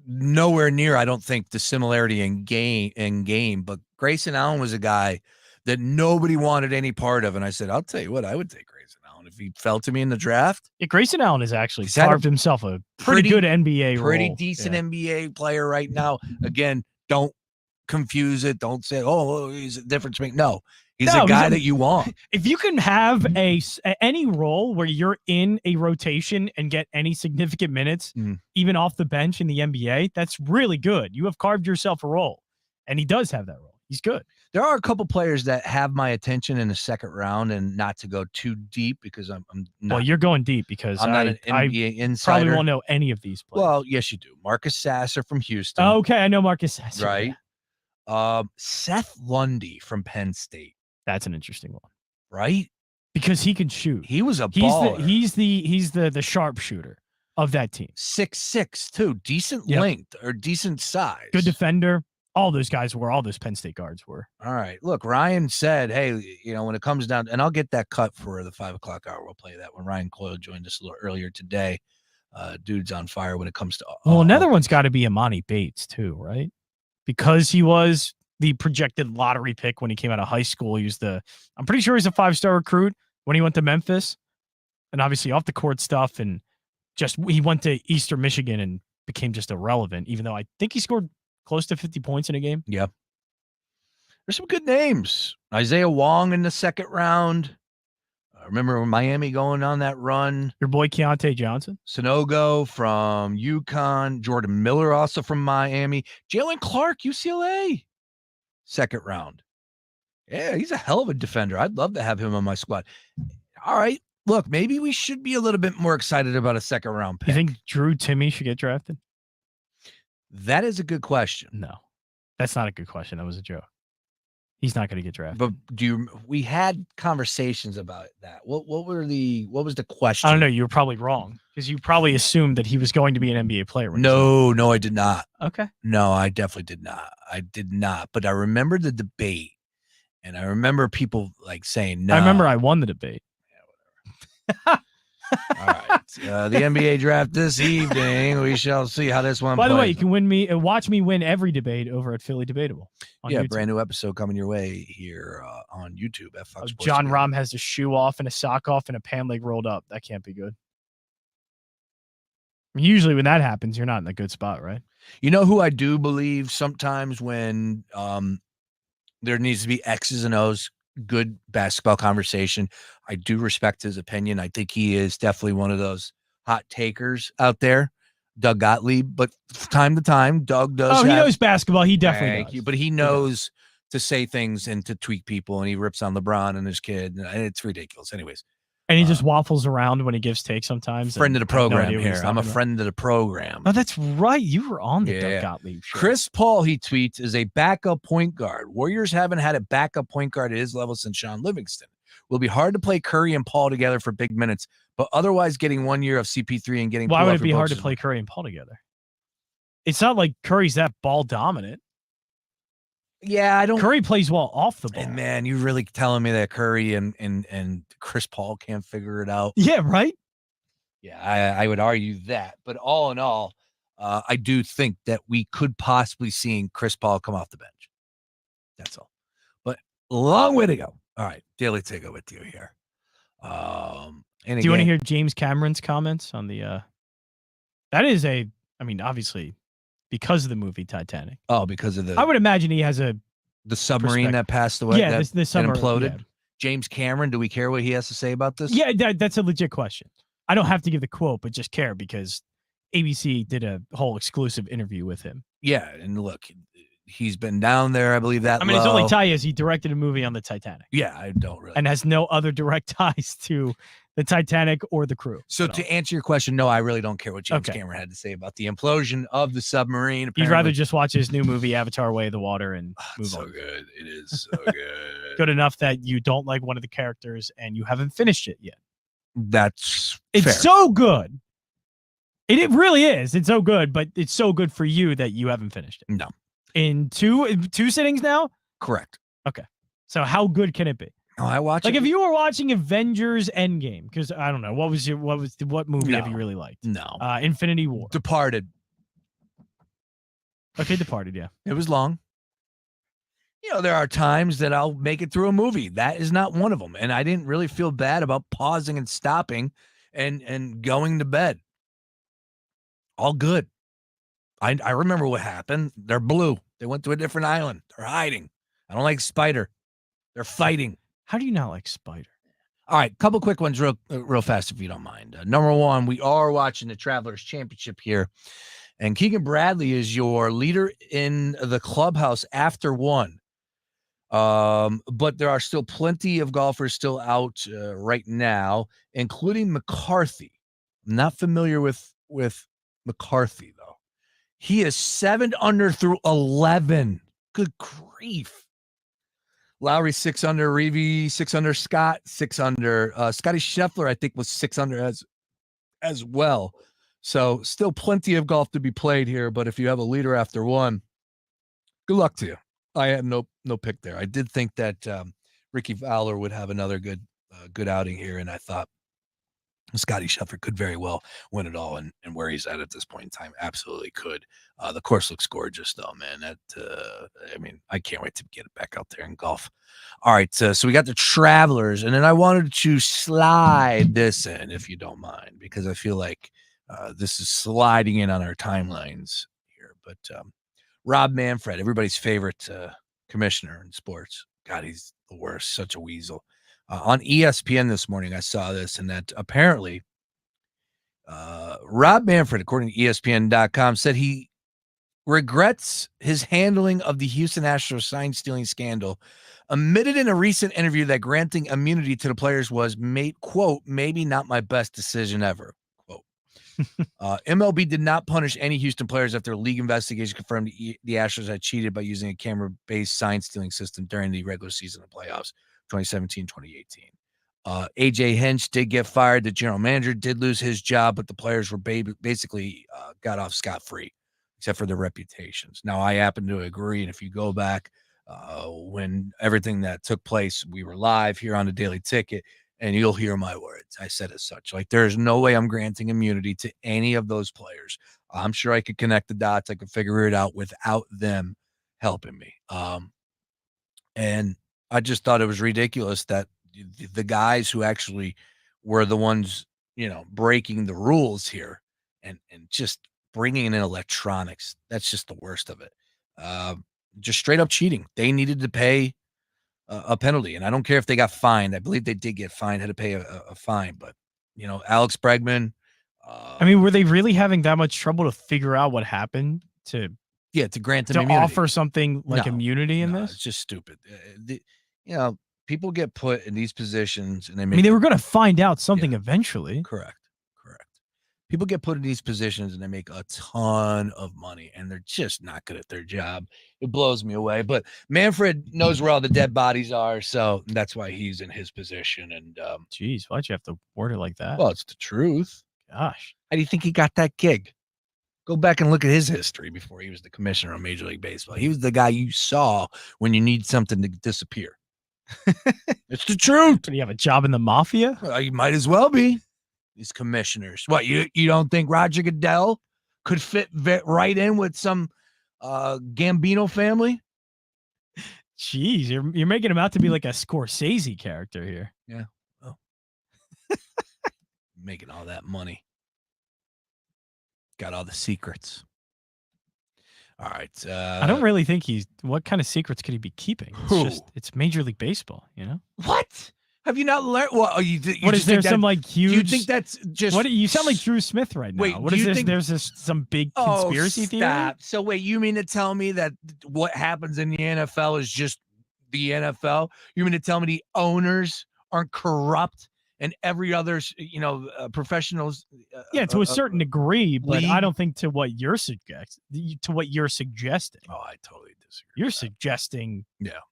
nowhere near, I don't think, the similarity in game, but Grayson Allen was a guy that nobody wanted any part of. And I said, I'll tell you what, I would take Grayson Allen if he fell to me in the draft. Yeah, Grayson Allen has actually carved himself a pretty good NBA pretty role. Decent NBA player right now. Again, don't confuse it. Don't say, oh, he's a difference maker. No. He's a guy that you want. If you can have any role where you're in a rotation and get any significant minutes, even off the bench in the NBA, that's really good. You have carved yourself a role, and he does have that role. He's good. There are a couple players that have my attention in the second round, and not to go too deep because I'm not. Well, you're going deep because I'm not an NBA insider. Probably won't know any of these players. Well, yes, you do. Marcus Sasser from Houston. Okay, I know Marcus Sasser. Right. Seth Lundy from Penn State. That's an interesting one, right? Because he can shoot. He was a baller. He's the sharpshooter of that team. 6'6" too, decent length or decent size. Good defender. All those guys were. All those Penn State guards were. All right. Look, Ryan said, "Hey, when it comes down," and I'll get that cut for the 5 o'clock hour. We'll play that when Ryan Coyle joined us a little earlier today. Dude's on fire when it comes to. Well, another one's got to be Imani Bates too, right? Because he was the projected lottery pick when he came out of high school. I'm pretty sure he's a 5-star recruit when he went to Memphis, and obviously off the court stuff, and he went to Eastern Michigan and became just irrelevant, even though I think he scored close to 50 points in a game. Yeah. There's some good names. Isaiah Wong in the second round. Remember Miami going on that run? Your boy Keontae Johnson. Sonogo from UConn. Jordan Miller also from Miami. Jalen Clark, UCLA. Second round. Yeah, he's a hell of a defender. I'd love to have him on my squad. All right. Look, maybe we should be a little bit more excited about a second round pick. You think Drew Timme should get drafted? That is a good question. No, that's not a good question. That was a joke. He's not going to get drafted. But we had conversations about that. What was the question? I don't know. You were probably wrong because you probably assumed that he was going to be an NBA player. No, I did not. Okay. No, I definitely did not. I did not. But I remember the debate, and I remember people like saying no. I remember I won the debate. All right. The NBA draft this evening. We shall see how this one By the way, plays. you can watch me win every debate over at Philly Debatable. On Yeah, YouTube. brand new episode coming your way here on YouTube at Fox Sports. John TV. Rahm has a shoe off and a sock off and a pant leg rolled up. That can't be good. Usually when that happens, you're not in a good spot, right? You know who I do believe sometimes when there needs to be X's and O's, good basketball conversation. I do respect his opinion. I think he is definitely one of those hot takers out there, Doug Gottlieb. But from time to time, Doug does. He knows basketball. He definitely does. But he knows to say things and to tweak people, and he rips on LeBron and his kid. And it's ridiculous. Anyways. And he just waffles around when he gives takes sometimes. Friend of the program no here. I'm a friend of the program. Oh, that's right. You were on the Doug Gottlieb show. Chris Paul, he tweets, is a backup point guard. Warriors haven't had a backup point guard at his level since Sean Livingston. Will be hard to play Curry and Paul together for big minutes, but otherwise getting 1 year of CP3 and getting. Why would it be hard to play Curry and Paul together? It's not like Curry's that ball dominant. Yeah, I don't. Curry plays well off the ball. And man, you really telling me that Curry and Chris Paul can't figure it out? Yeah, right. Yeah, I would argue that. But all in all, I do think that we could possibly see Chris Paul come off the bench. That's all. But a long way to go. All right, Daily Tigger with you here. And do you want to hear James Cameron's comments on the? That is obviously. Because of the movie Titanic. Oh, because of I would imagine he has the submarine that passed away. Yeah, the submarine imploded. Yeah. James Cameron, do we care what he has to say about this? Yeah, that's a legit question. I don't have to give the quote, but just care because ABC did a whole exclusive interview with him. Yeah, and look, he's been down there. I believe that. His only tie is he directed a movie on the Titanic. Yeah, I don't really. And has no other direct ties to the Titanic or the crew. So to answer your question, no, I really don't care what James Cameron had to say about the implosion of the submarine. You'd rather just watch his new movie, Avatar: Way of the Water, and move on. So good. It is so good. Good enough that you don't like one of the characters and you haven't finished it yet. It's fair. So good. It really is. It's so good, but it's so good for you that you haven't finished it. No. In two sittings now? Correct. Okay. So how good can it be? Oh, I watch if you were watching Avengers Endgame, because I don't know, what movie have you really liked? No. Infinity War. Departed. Okay, Departed, yeah. It was long. There are times that I'll make it through a movie. That is not one of them. And I didn't really feel bad about pausing and stopping and going to bed. All good. I remember what happened. They're blue. They went to a different island. They're hiding. I don't like Spider. They're fighting. How do you not like Spider? All right, couple quick ones real fast if you don't mind. Number one, we are watching the Travelers Championship here. And Keegan Bradley is your leader in the clubhouse after one. But there are still plenty of golfers still out right now, including McCarthy. I'm not familiar with McCarthy, though. He is 7 under through 11. Good grief. Lowry 6 under, Reeve 6 under, Scott 6 under. Scotty Scheffler, I think, was 6 under as well. So still plenty of golf to be played here. But if you have a leader after one, good luck to you. I had no pick there. I did think that Ricky Fowler would have another good outing here, and I thought Scotty Scheffler could very well win it all, and where he's at this point in time, absolutely could. The course looks gorgeous, though, man. I can't wait to get it back out there in golf. All right, so we got the Travelers, and then I wanted to slide this in, if you don't mind, because I feel like this is sliding in on our timelines here. But Rob Manfred, everybody's favorite commissioner in sports. God, he's the worst, such a weasel. On ESPN this morning, I saw this, and that apparently Rob Manfred, according to ESPN.com, said he regrets his handling of the Houston Astros sign stealing scandal, admitted in a recent interview that granting immunity to the players was, quote, maybe not my best decision ever, quote. MLB did not punish any Houston players after a league investigation confirmed the Astros had cheated by using a camera-based sign stealing system during the regular season of playoffs 2017-2018. AJ Hinch did get fired. The general manager did lose his job, but the players were basically got off scot-free, except for their reputations. Now, I happen to agree, and if you go back when everything that took place, we were live here on the Daily Ticket, and you'll hear my words. I said as such. Like, there's no way I'm granting immunity to any of those players. I'm sure I could connect the dots. I could figure it out without them helping me. And I just thought it was ridiculous that the guys who actually were the ones, breaking the rules here and just bringing in electronics, that's just the worst of it. Just straight up cheating. They needed to pay a penalty, and I don't care if they got fined. I believe they did get fined, had to pay a fine, but Alex Bregman. I mean, were they really having that much trouble to figure out what happened to grant them to immunity. offer something like immunity in this? It's just stupid. People get put in these positions, and They were going to find out something eventually. Correct. People get put in these positions and they make a ton of money, and they're just not good at their job. It blows me away. But Manfred knows where all the dead bodies are, so that's why he's in his position. And geez, why'd you have to word it like that? Well, it's the truth. Gosh, how do you think he got that gig? Go back and look at his history before he was the commissioner of Major League Baseball. He was the guy you saw when you need something to disappear. It's the truth. Do you have a job in the mafia? You might as well be. These commissioners. What, you don't think Roger Goodell could fit right in with some Gambino family? Jeez, you're making him out to be like a Scorsese character here. Yeah. Well, making all that money. Got all the secrets. All right. I don't really think what kind of secrets could he be keeping? It's Major League Baseball, What? Have you not learned? Well, you what is there some like huge? Do you think that's just? What you sound like Drew Smith right now? Wait, what is this? There's some big conspiracy theory. So wait, you mean to tell me that what happens in the NFL is just the NFL? You mean to tell me the owners aren't corrupt and every other, professionals? To a certain degree, but league? I don't think to what you're suggesting. Oh, I totally disagree. You're suggesting,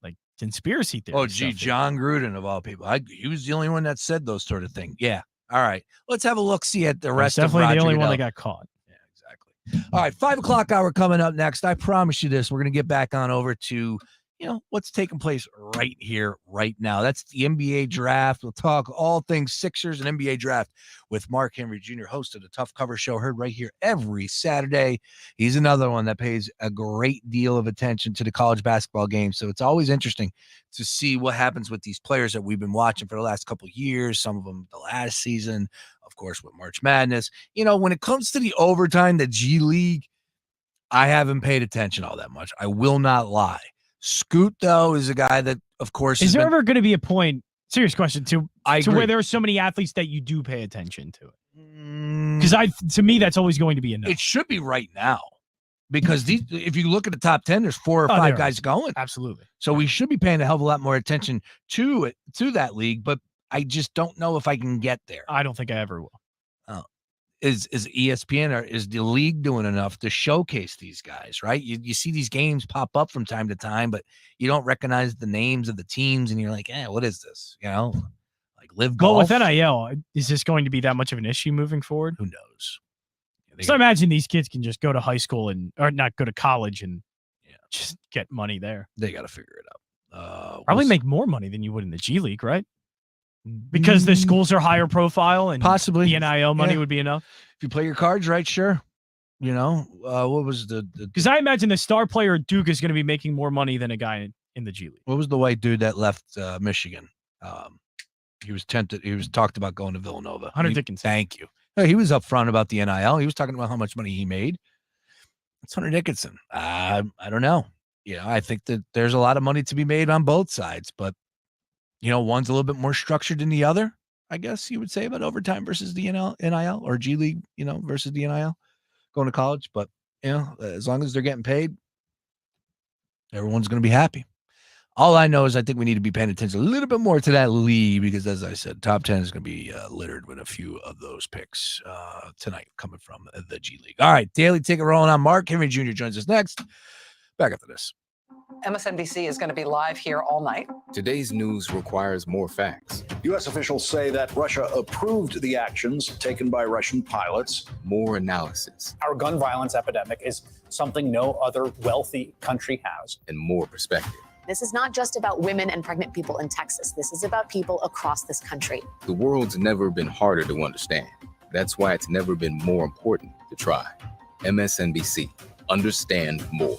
like conspiracy theory. Oh, gee, John Gruden of all people. He was the only one that said those sort of things. Yeah. All right. Let's have a look-see at the rest of definitely Roger the only one Goodell. that got caught. Yeah, exactly. All right, 5 o'clock hour coming up next. I promise you this. We're going to get back on over to, what's taking place right here, right now. That's the NBA draft. We'll talk all things Sixers and NBA draft with Mark Henry Jr., host of the Tough Cover Show, heard right here every Saturday. He's another one that pays a great deal of attention to the college basketball game. So it's always interesting to see what happens with these players that we've been watching for the last couple of years, some of them the last season, of course, with March Madness. When it comes to the overtime, the G League, I haven't paid attention all that much. I will not lie. Scoot, though, is a guy that, of course, is there ever going to be a point? Serious question to agree. where there are so many athletes that you do pay attention to it. Because to me, that's always going to be enough. It should be right now, because if you look at the top 10, there's 4 or 5 guys going. Absolutely. So we should be paying a hell of a lot more attention to that league, but I just don't know if I can get there. I don't think I ever will. Is ESPN or is the league doing enough to showcase these guys, right? You see these games pop up from time to time, but you don't recognize the names of the teams, and you're like, what is this? Like Live Golf. Well, with NIL, is this going to be that much of an issue moving forward? Who knows? So I imagine these kids can just go to high school or not go to college and just get money there. They got to figure it out. Probably make more money than you would in the G League, right? Because the schools are higher profile and possibly the NIL money would be enough. If you play your cards right, sure. What was the because I imagine the star player at Duke is going to be making more money than a guy in the G League. What was the white dude that left Michigan? He was tempted. He was talked about going to Villanova. Hunter Dickinson. Thank you. He was upfront about the NIL. He was talking about how much money he made. It's Hunter Dickinson. I don't know. I think that there's a lot of money to be made on both sides, but one's a little bit more structured than the other, I guess you would say, about overtime versus the NIL or G League, versus the NIL going to college. But, as long as they're getting paid, everyone's going to be happy. All I know is I think we need to be paying attention a little bit more to that lead because, as I said, top 10 is going to be littered with a few of those picks tonight coming from the G League. All right, daily ticket rolling on. Mark Henry Jr. joins us next. Back after this. MSNBC is going to be live here all night. Today's news requires more facts. U.S. officials say that Russia approved the actions taken by Russian pilots. More analysis. Our gun violence epidemic is something no other wealthy country has. And more perspective. This is not just about women and pregnant people in Texas. This is about people across this country. The world's never been harder to understand. That's why it's never been more important to try. MSNBC. Understand more.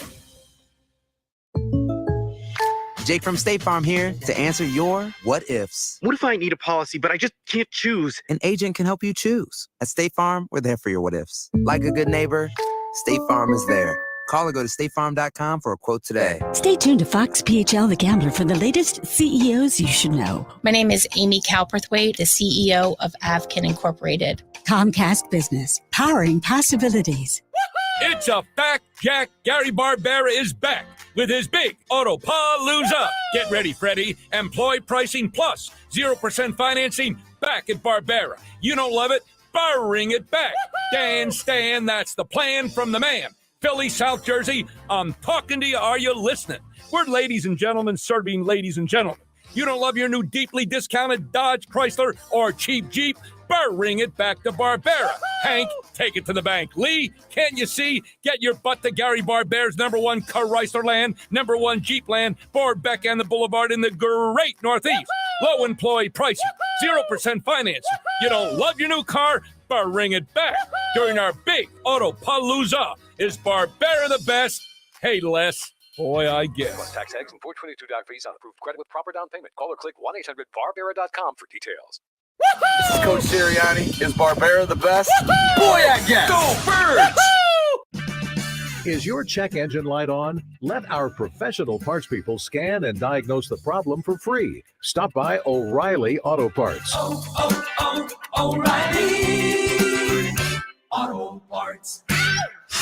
Jake from State Farm here to answer your what ifs. What if I need a policy, but I just can't choose? An agent can help you choose. At State Farm, we're there for your what ifs. Like a good neighbor, State Farm is there. Call or go to statefarm.com for a quote today. Stay tuned to Fox PHL The Gambler for the latest CEOs you should know. My name is Amy Cowperthwaite, the CEO of Avkin Incorporated. Comcast Business, powering possibilities. It's a fact, Jack. Gary Barbera is back with his big Auto-Palooza. Get ready, Freddie. Employee pricing plus 0% financing back at Barbera. You don't love it? Bring it back. Dan Stan, that's the plan from the man. Philly, South Jersey, I'm talking to you. Are you listening? We're ladies and gentlemen serving ladies and gentlemen. You don't love your new deeply discounted Dodge, Chrysler, or cheap Jeep? Bring it back to Barbera. Hank, take it to the bank. Lee, can't you see? Get your butt to Gary Barbera's #1 Chrysler land, #1 Jeep land, Borbeck and the Boulevard in the great Northeast. Low employee pricing, 0% financing. You don't love your new car? Bring it back. During our big Auto-Palooza. Is Barbera the best? Hey, Les. Boy, I guess. Tax eggs and $422 fees on approved credit with proper down payment. Call or click 1-800-Barbera.com for details. This is Coach Sirianni. Is Barbera the best? Boy, I guess. Go Birds! Is your check engine light on? Let our professional parts people scan and diagnose the problem for free. Stop by O'Reilly Auto Parts. O'Reilly Auto Parts.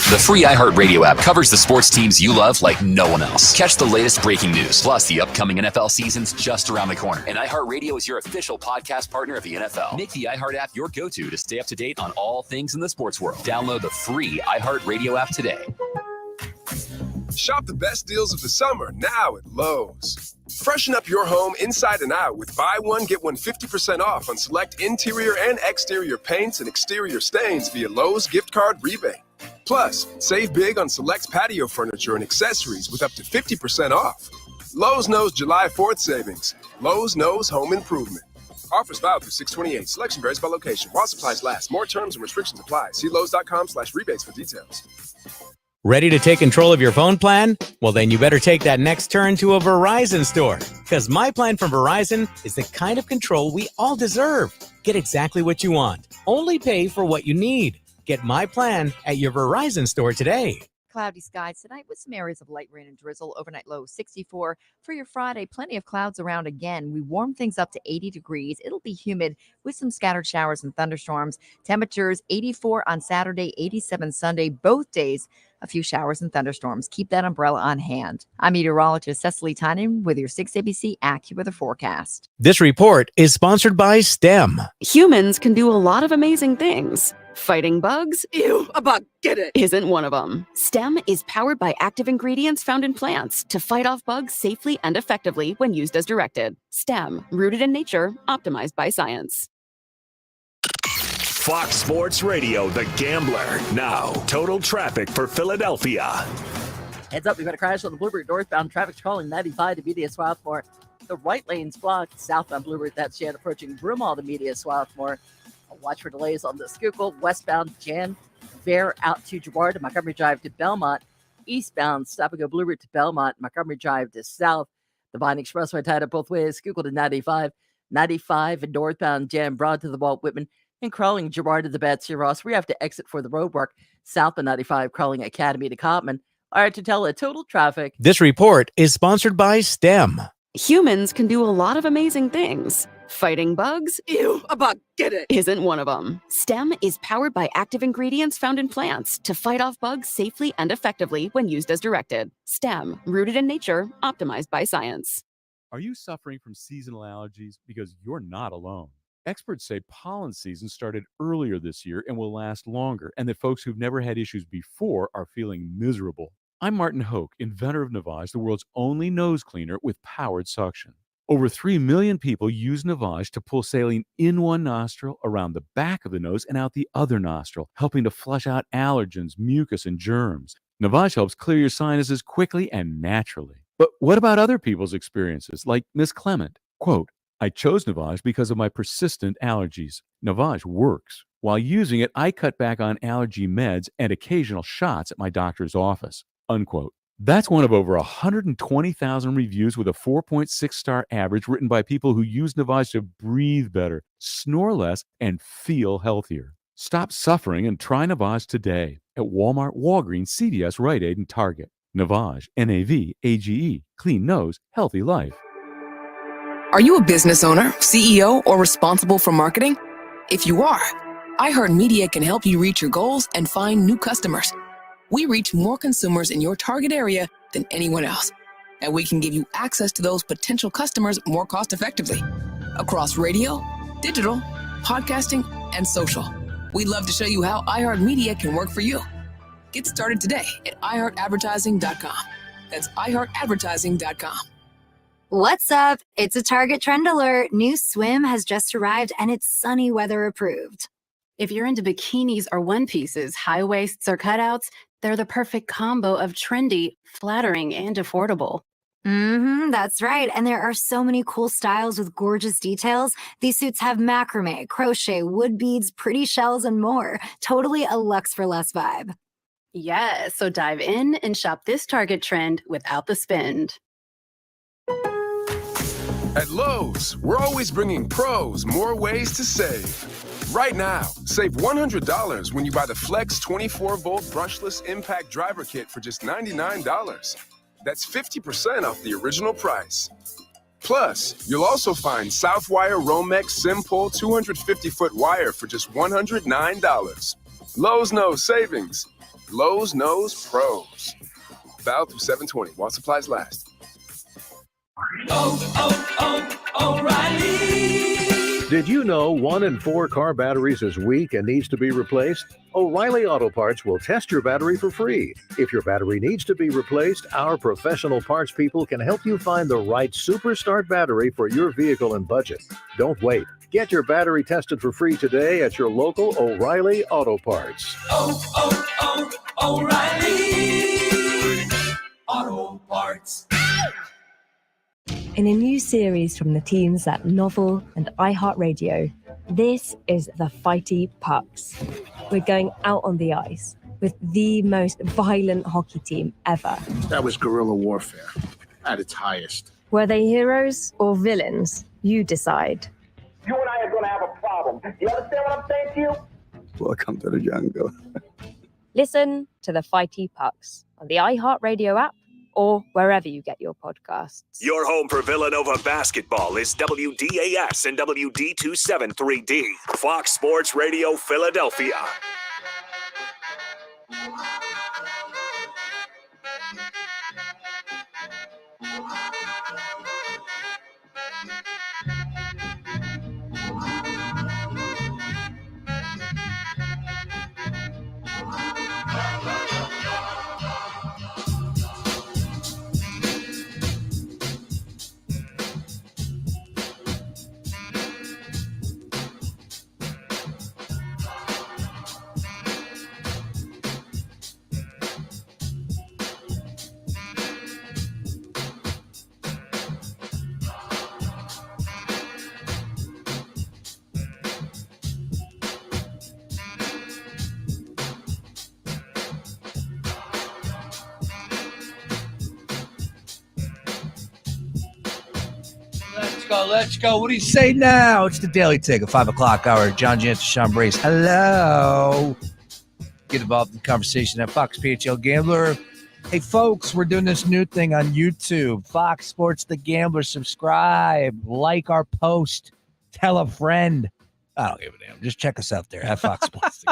The free iHeartRadio app covers the sports teams you love like no one else. Catch the latest breaking news, plus the upcoming NFL season's just around the corner. And iHeartRadio is your official podcast partner of the NFL. Make the iHeart app your go-to to stay up to date on all things in the sports world. Download the free iHeartRadio app today. Shop the best deals of the summer now at Lowe's. Freshen up your home inside and out with buy one, get one 50% off on select interior and exterior paints and exterior stains via Lowe's gift card rebate. Plus, save big on select patio furniture and accessories with up to 50% off. Lowe's knows July 4th savings. Lowe's knows home improvement. Offers valid through 6/28. Selection varies by location. While supplies last. More terms and restrictions apply. See Lowe's.com/rebates for details. Ready to take control of your phone plan? Well, then you better take that next turn to a Verizon store. Because my plan from Verizon is the kind of control we all deserve. Get exactly what you want. Only pay for what you need. Get my plan at your Verizon store today. Cloudy skies tonight with some areas of light rain and drizzle. Overnight low 64. For your Friday, plenty of clouds around again. We warm things up to 80 degrees. It'll be humid with some scattered showers and thunderstorms. Temperatures 84 on Saturday, 87 Sunday. Both days, a few showers and thunderstorms. Keep that umbrella on hand. I'm meteorologist Cecily Tynan with your 6ABC AccuWeather forecast. This report is sponsored by STEM. Humans can do a lot of amazing things. Fighting bugs? Ew, a bug, get it! Isn't one of them. STEM is powered by active ingredients found in plants to fight off bugs safely and effectively when used as directed. STEM, rooted in nature, optimized by science. Fox Sports Radio, The Gambler. Now, total traffic for Philadelphia. Heads up, we've got a crash on the Bluebird northbound. Traffic's calling 95 to Media Swarthmore. The right lane's blocked southbound Bluebird. That's Jan approaching Broomall to Media Swarthmore. Watch for delays on the Schuylkill. Westbound Jan Fair out to Girard to Montgomery Drive to Belmont. Eastbound stop and go Blue Route to Belmont. Montgomery Drive to South. The Vine Expressway tied up both ways. Schuylkill to 95. 95 and northbound Jan Broad to the Walt Whitman. And crawling Girard to the Betsy Ross. We have to exit for the roadwork. South of 95 crawling Academy to Cotman. All right, to tell a total traffic. This report is sponsored by STEM. Humans can do a lot of amazing things. Fighting bugs? Ew, a bug, get it. Isn't one of them. STEM is powered by active ingredients found in plants to fight off bugs safely and effectively when used as directed. STEM, rooted in nature, optimized by science. Are you suffering from seasonal allergies? Because you're not alone. Experts say pollen season started earlier this year and will last longer, and that folks who've never had issues before are feeling miserable. I'm Martin Hoke, inventor of Navage, the world's only nose cleaner with powered suction. Over 3 million people use Navage to pull saline in one nostril, around the back of the nose, and out the other nostril, helping to flush out allergens, mucus, and germs. Navage helps clear your sinuses quickly and naturally. But what about other people's experiences, like Miss Clement? Quote, I chose Navage because of my persistent allergies. Navage works. While using it, I cut back on allergy meds and occasional shots at my doctor's office. Unquote. That's one of over 120,000 reviews with a 4.6-star average written by people who use Navage to breathe better, snore less, and feel healthier. Stop suffering and try Navage today at Walmart, Walgreens, CVS, Rite Aid, and Target. Navage, N-A-V-A-G-E, clean nose, healthy life. Are you a business owner, CEO, or responsible for marketing? If you are, iHeartMedia can help you reach your goals and find new customers. We reach more consumers in your target area than anyone else, and we can give you access to those potential customers more cost-effectively across radio, digital, podcasting, and social. We'd love to show you how iHeartMedia can work for you. Get started today at iHeartAdvertising.com. That's iHeartAdvertising.com. What's up? It's a Target trend alert. New swim has just arrived and it's sunny weather approved. If you're into bikinis or one pieces, high waists or cutouts, they're the perfect combo of trendy, flattering, and affordable. That's right. And there are so many cool styles with gorgeous details. These suits have macrame, crochet, wood beads, pretty shells, and more. Totally a luxe for less vibe. Yeah, so dive in and shop this Target trend without the spend. At Lowe's, we're always bringing pros more ways to save. Right now, save $100 when you buy the Flex 24-volt brushless impact driver kit for just $99. That's 50% off the original price. Plus, you'll also find Southwire Romex Simpole 250-foot wire for just $109. Lowe's knows savings. Lowe's knows pros. Valid through 7/20 while supplies last. O'Reilly. Did you know 1 in 4 car batteries is weak and needs to be replaced? O'Reilly Auto Parts will test your battery for free. If your battery needs to be replaced, our professional parts people can help you find the right Super Start battery for your vehicle and budget. Don't wait. Get your battery tested for free today at your local O'Reilly Auto Parts. O'Reilly Auto Parts. In a new series from the teams at Novel and iHeartRadio, this is the Fighty Pucks. We're going out on the ice with the most violent hockey team ever. That was guerrilla warfare at its highest. Were they heroes or villains? You decide. You and I are going to have a problem. Do you understand what I'm saying to you? Welcome to the jungle. Listen to the Fighty Pucks on the iHeartRadio app or wherever you get your podcasts. Your home for Villanova basketball is WDAS and WD27 3D. Fox Sports Radio Philadelphia. Let's go. What do you say now? It's the Daily Take, a 5 o'clock hour. John Jansen, Sean Brace. Hello. Get involved in the conversation at Fox PHL Gambler. Hey, folks, we're doing this new thing on YouTube. Fox Sports The Gambler. Subscribe. Like our post. Tell a friend. I don't give a damn. Just check us out there at Fox Sports.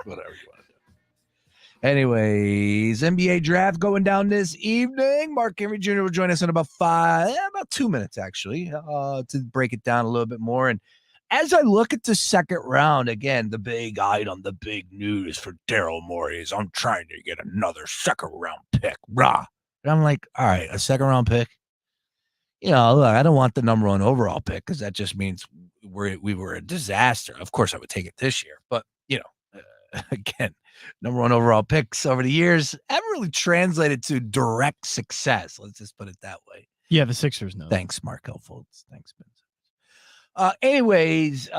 Whatever you want to do. Anyways, NBA draft going down this evening. Mark Henry Jr. will join us in about 2 minutes, actually, to break it down a little bit more. And as I look at the second round, again, the big item, the big news for Daryl Morey is I'm trying to get another second round pick. Rah. And I'm like, all right, a second round pick. Look, I don't want the number 1 overall pick because that just means we were a disaster. Of course, I would take it this year, but again, number 1 overall picks over the years haven't really translated to direct success. Let's just put it that way. Yeah, the Sixers know. Thanks, Markel Fultz. Thanks, Ben. Anyways,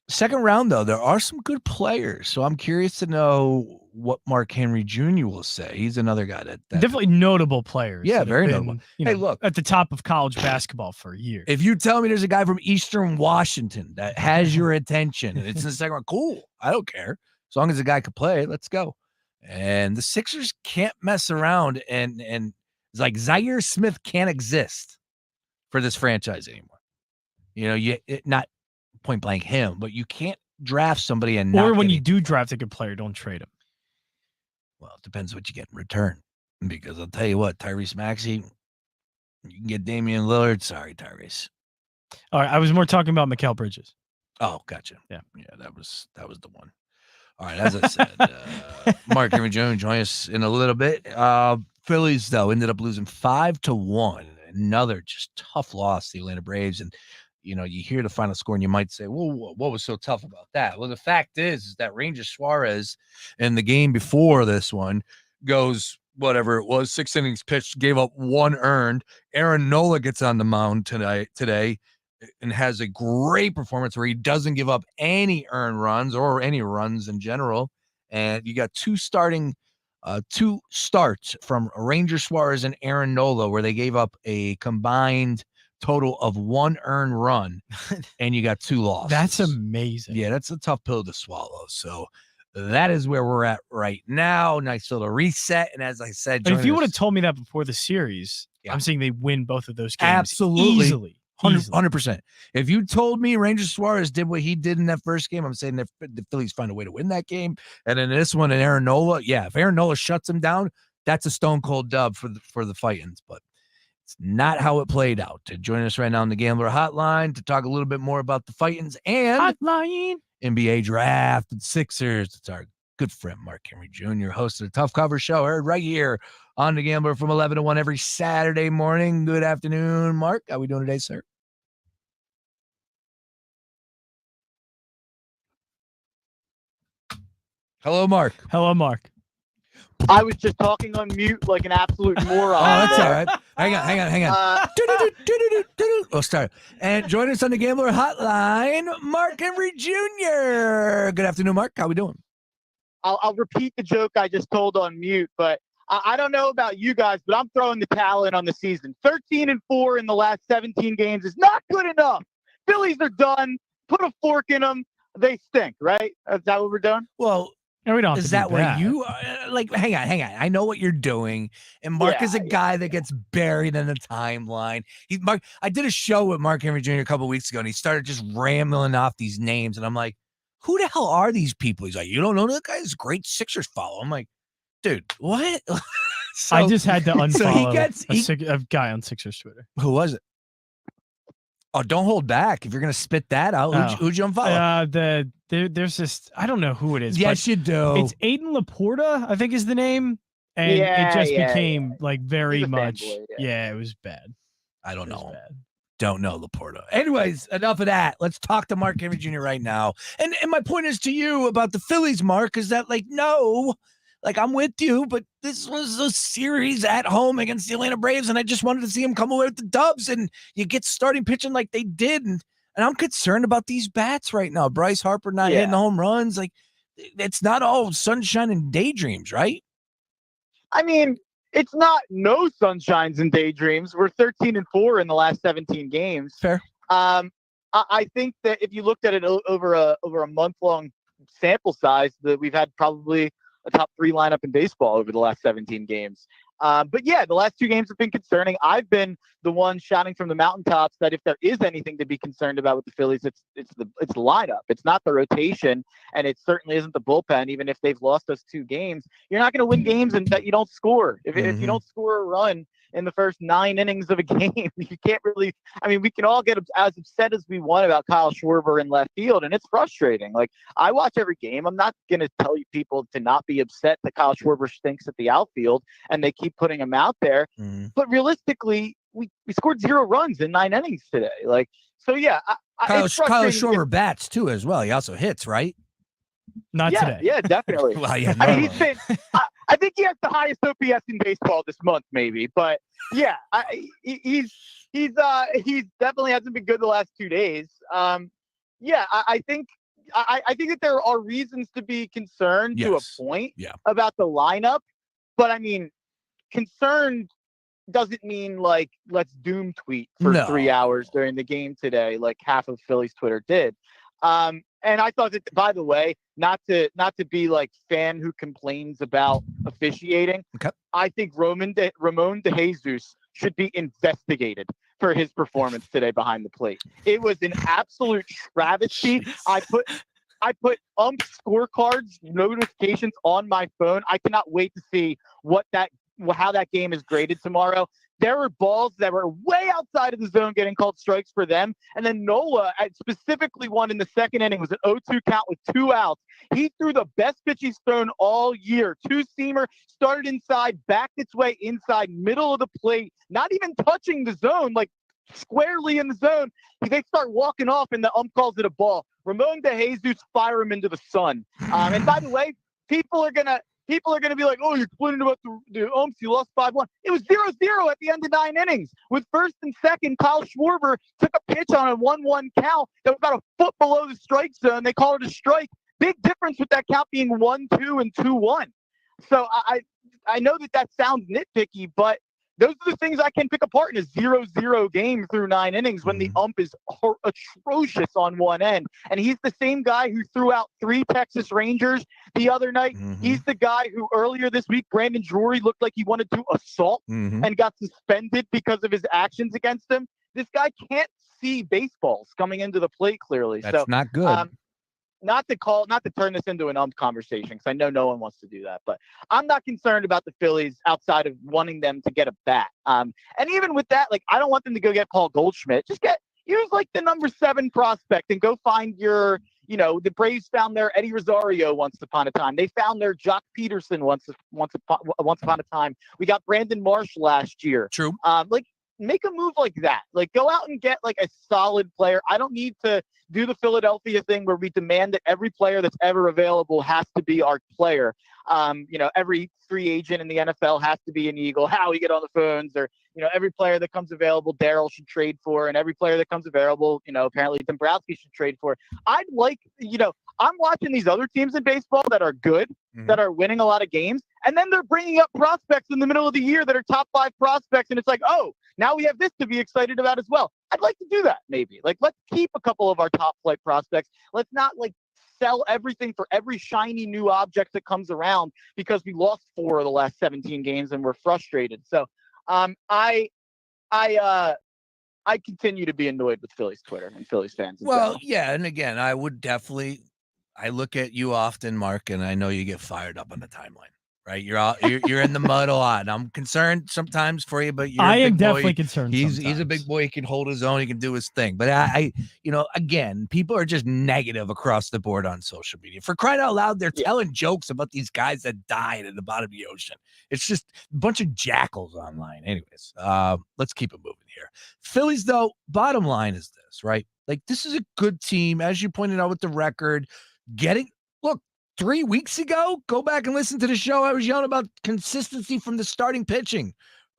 second round though, there are some good players, so I'm curious to know what Mark Henry Jr. will say. He's another guy that definitely notable players. Yeah, very notable. Hey, look, at the top of college basketball for years. If you tell me there's a guy from Eastern Washington that has your attention and it's in the second round, cool. I don't care. As long as the guy can play, let's go. And the Sixers can't mess around, and it's like Zaire Smith can't exist for this franchise anymore. Not point blank him, but you can't draft somebody and or when you do draft a good player, don't trade him. Well, it depends what you get in return. Because I'll tell you what, Tyrese Maxey, you can get Damian Lillard. Sorry, Tyrese. All right, I was more talking about Mikal Bridges. Oh, gotcha. Yeah, that was the one. All right, as I said, Mark Henry Jr. join us in a little bit. Phillies, though, ended up losing 5-1. Another just tough loss to the Atlanta Braves. And, you hear the final score and you might say, well, what was so tough about that? Well, the fact is that Ranger Suarez in the game before this one goes, whatever it was, 6 innings pitched, gave up 1 earned. Aaron Nola gets on the mound today and has a great performance where he doesn't give up any earned runs or any runs in general. And you got 2 starts from Ranger Suarez and Aaron Nola where they gave up a combined total of 1 earned run, and you got 2 losses. That's amazing. Yeah, that's a tough pill to swallow. So that is where we're at right now. Nice little reset. And as I said, if you would have told me that before the series, I'm saying they win both of those games absolutely easily. 100%. If you told me Ranger Suarez did what he did in that first game, I'm saying that the Phillies find a way to win that game. And then this one, and Aaron Nola, if Aaron Nola shuts him down, that's a stone cold dub for the Titans. But it's not how it played out. To join us right now on the Gambler Hotline to talk a little bit more about the Titans and NBA draft and Sixers. It's our good friend Mark Henry Jr., host of the Tough Cover Show, heard right here on the Gambler from 11 to 1 every Saturday morning. Good afternoon, Mark. How we doing today, sir? Hello, Mark. Hello, Mark. I was just talking on mute like an absolute moron. Oh, that's all right. Hang on. We'll start. And join us on the Gambler Hotline, Mark Henry Jr. Good afternoon, Mark. How we doing? I'll repeat the joke I just told on mute, but I don't know about you guys, but I'm throwing the towel in on the season. 13-4 in the last 17 games is not good enough. Phillies are done. Put a fork in them. They stink, right? Is that what we're doing? Well, no, we don't. Is that where you are? Like, hang on. I know what you're doing. And Mark is a guy that gets buried in the timeline. I did a show with Mark Henry Jr. a couple of weeks ago, and he started just rambling off these names. And I'm like, who the hell are these people? He's like, you don't know that guy? He's a great Sixers follow. I'm like, dude, what? I just had to unfollow a guy on Sixers Twitter. Who was it? Oh, don't hold back. If you're going to spit that out, who'd you unfollow? There's this, I don't know who it is. Yes, you do. It's Aiden Laporta, I think is the name. And it just became like very much. Yeah, it was bad. I don't know. Don't know Laporta. Anyways, enough of that. Let's talk to Mark Henry Jr. right now. And my point is to you about the Phillies, Mark, is that I'm with you, but this was a series at home against the Atlanta Braves, and I just wanted to see them come away with the dubs, and you get starting pitching like they did, and I'm concerned about these bats right now. Bryce Harper not hitting the home runs. Like, it's not all sunshine and daydreams, right? I mean, it's not no sunshines and daydreams. We're 13-4 in the last 17 games. Fair. I think that if you looked at it over a month-long sample size, that we've had probably a top 3 lineup in baseball over the last 17 games. But yeah, the last 2 games have been concerning. I've been the one shouting from the mountaintops that if there is anything to be concerned about with the Phillies, it's the lineup. It's not the rotation, and it certainly isn't the bullpen. Even if they've lost those 2 games, you're not going to win games and that you don't score. If you don't score a run in the first 9 innings of a game, you can't really. I mean, we can all get as upset as we want about Kyle Schwarber in left field, and it's frustrating. Like, I watch every game. I'm not going to tell you people to not be upset that Kyle Schwarber stinks at the outfield and they keep putting him out there. But realistically, we scored 0 runs in 9 innings today. Like, so yeah, Kyle Schwarber bats too as well. He also hits, right? Not today. Yeah, definitely. Well, yeah, I mean, he's been. I think he has the highest OPS in baseball this month, maybe. But yeah, he's definitely hasn't been good the last 2 days. Yeah, I think that there are reasons to be concerned to a point about the lineup, but I mean, concerned doesn't mean like let's doom tweet for 3 hours during the game today, like half of Philly's Twitter did. And I thought that, by the way, not to be like fan who complains about officiating. Okay. I think Ramon de Jesus should be investigated for his performance today behind the plate. It was an absolute travesty. I put scorecards notifications on my phone. I cannot wait to see how that game is graded tomorrow. There were balls that were way outside of the zone getting called strikes for them. And then Nola, specifically one in the second inning, was an 0-2 count with 2 outs. He threw the best pitch he's thrown all year. 2-seamer, started inside, backed its way inside, middle of the plate, not even touching the zone, like squarely in the zone. They start walking off and the ump calls it a ball. Ramon de Jesus, fire him into the sun. And by the way, people are going to be like, oh, you're complaining about the umps. You lost 5-1. It was 0-0 at the end of 9 innings. With first and second, Kyle Schwarber took a pitch on a 1-1 count that was about a foot below the strike zone. They called it a strike. Big difference with that count being 1-2 and 2-1. So I know that sounds nitpicky, but those are the things I can pick apart in a 0-0 game through 9 innings when the ump is atrocious on one end. And he's the same guy who threw out 3 Texas Rangers the other night. He's the guy who earlier this week, Brandon Drury looked like he wanted to assault and got suspended because of his actions against him. This guy can't see baseballs coming into the plate clearly. That's not good. Not to turn this into an ump conversation, because I know no one wants to do that, but I'm not concerned about the Phillies outside of wanting them to get a bat. And even with that, like, I don't want them to go get Paul Goldschmidt. Just use like the number 7 prospect and go find your, the Braves found their Eddie Rosario once upon a time. They found their Jock Peterson once upon a time. We got Brandon Marsh last year. True. Make a move like that. Like, go out and get like a solid player. I don't need to do the Philadelphia thing where we demand that every player that's ever available has to be our player. Every free agent in the NFL has to be an Eagle. How we get on the phones, or every player that comes available, Daryl should trade for, and every player that comes available, apparently Dombrowski should trade for. I'd like, I'm watching these other teams in baseball that are good, that are winning a lot of games, and then they're bringing up prospects in the middle of the year that are top 5 prospects, and it's like, oh, now we have this to be excited about as well. I'd like to do that, maybe. Like, let's keep a couple of our top flight prospects. Let's not sell everything for every shiny new object that comes around because we lost 4 of the last 17 games and we're frustrated. So I continue to be annoyed with Phillies Twitter and Phillies fans. Well, yeah, and again, I look at you often, Mark, and I know you get fired up on the timeline. Right, you're in the mud a lot. And I'm concerned sometimes for you, but I am definitely concerned. He's a big boy. He can hold his own. He can do his thing. But again, people are just negative across the board on social media. For crying out loud, they're telling jokes about these guys that died at the bottom of the ocean. It's just a bunch of jackals online. Anyways, let's keep it moving here. Phillies, though, bottom line is this, right? Like, this is a good team, as you pointed out with the record. Look. 3 weeks ago, go back and listen to the show. I was yelling about consistency from the starting pitching.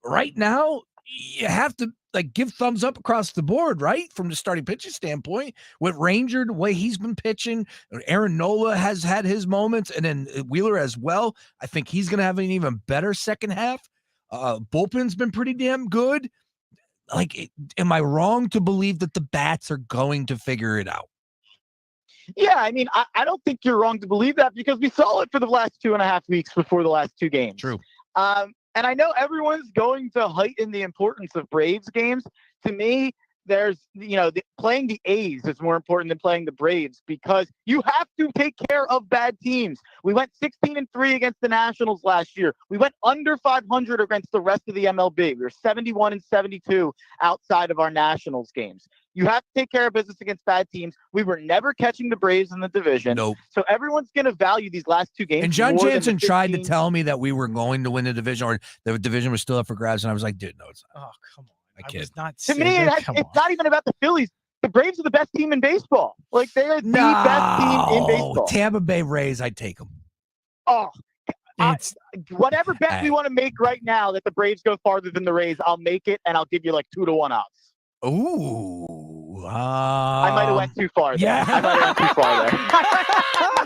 Right now, you have to give thumbs up across the board, right? From the starting pitching standpoint, with Ranger, the way he's been pitching, Aaron Nola has had his moments, and then Wheeler as well. I think he's going to have an even better second half. Bullpen's been pretty damn good. Am I wrong to believe that the bats are going to figure it out? Yeah, I mean, I don't think you're wrong to believe that, because we saw it for the last 2.5 weeks before the last 2 games. True. And And I know everyone's going to heighten the importance of Braves games. To me, there's, playing the A's is more important than playing the Braves because you have to take care of bad teams. We went 16-3 against the Nationals last year. We went under 500 against the rest of the MLB. We were 71-72 outside of our Nationals games. You have to take care of business against bad teams. We were never catching the Braves in the division. Nope. So everyone's going to value these last two games. And John more Jansen than the tried to 15. tell me that we were going to win the division or the division was still up for grabs. And I was like, dude, no, it's not. Oh, come on. I kid. was not To me, it's not even about the Phillies. The Braves are the best team in baseball. Like, they are the best team in baseball. Tampa Bay Rays, I'd take them. Oh, whatever bet we want to make right now that the Braves go farther than the Rays, I'll make it, and I'll give you like 2-1 odds. Ooh. I might have went too far there. Yeah. I might have went too far there.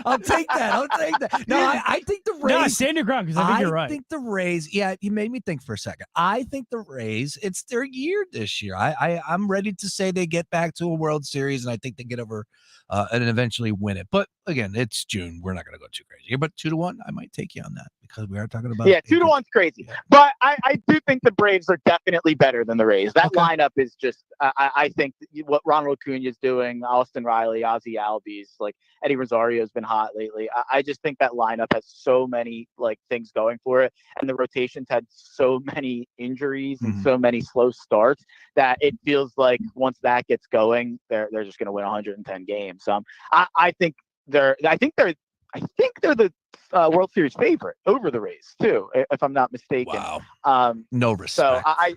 I'll take that. No, I think the Rays. No, stand your ground because I think you're right. I think the Rays. Yeah, you made me think for a second. I think the Rays. It's their year this year. I'm ready to say they get back to a World Series, and I think they get over and eventually win it. But again, it's June. We're not going to go too crazy here. But 2-1, I might take you on that because we are talking about. Yeah, 2-1's crazy. Yeah. But I do think the Braves are definitely better than the Rays. That lineup is just. I think what Ronald Acuna is doing, Austin Riley, Ozzie Albies, like Eddie Rosario's been hot lately. I just think that lineup has so many like things going for it, and the rotation's had so many injuries and so many slow starts that it feels like once that gets going, they're just going to win 110 games. I think they're the World Series favorite over the Rays too, if I'm not mistaken. Wow. No respect. So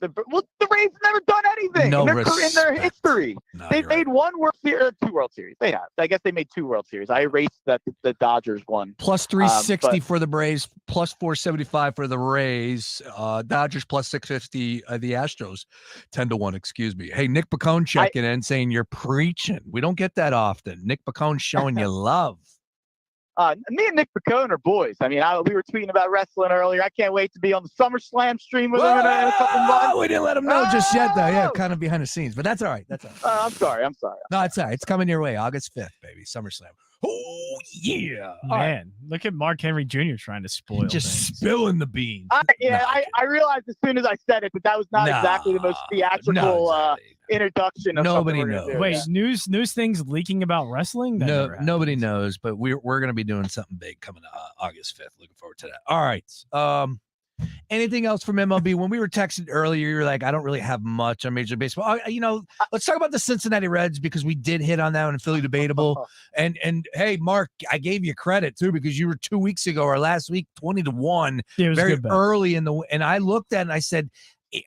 the Rays have never done anything in their history. No, They've made one World Series, 2 World Series. They have. I guess they made 2 World Series. I erased that the Dodgers won. Plus 360 for the Braves, plus 475 for the Rays. Dodgers plus 650. The Astros 10-1. Excuse me. Hey, Nick Pacone checking in saying you're preaching. We don't get that often. Nick Pacone showing you love. Me and Nick Pacone are boys. I mean, we were tweeting about wrestling earlier. I can't wait to be on the SummerSlam stream with him in a couple months. We didn't let him know just yet, though. Yeah, kind of behind the scenes, but that's all right. That's all right. I'm sorry. No, it's all right. It's coming your way. August 5th, baby. SummerSlam. Oh, yeah. Man, look at Mark Henry Jr. trying to spoil just spilling the beans. I realized as soon as I said it that was not exactly the most theatrical introduction of nobody knows. Wait, news things leaking about wrestling? Nobody knows, but we're going to be doing something big coming August 5th. Looking forward to that. All right. Anything else from MLB? When we were texting earlier, you were like, I don't really have much on Major League Baseball. Let's talk about the Cincinnati Reds because we did hit on that one in Philly Debatable. And hey, Mark, I gave you credit too because you were 2 weeks ago or last week 20-1 very early and I looked at it and I said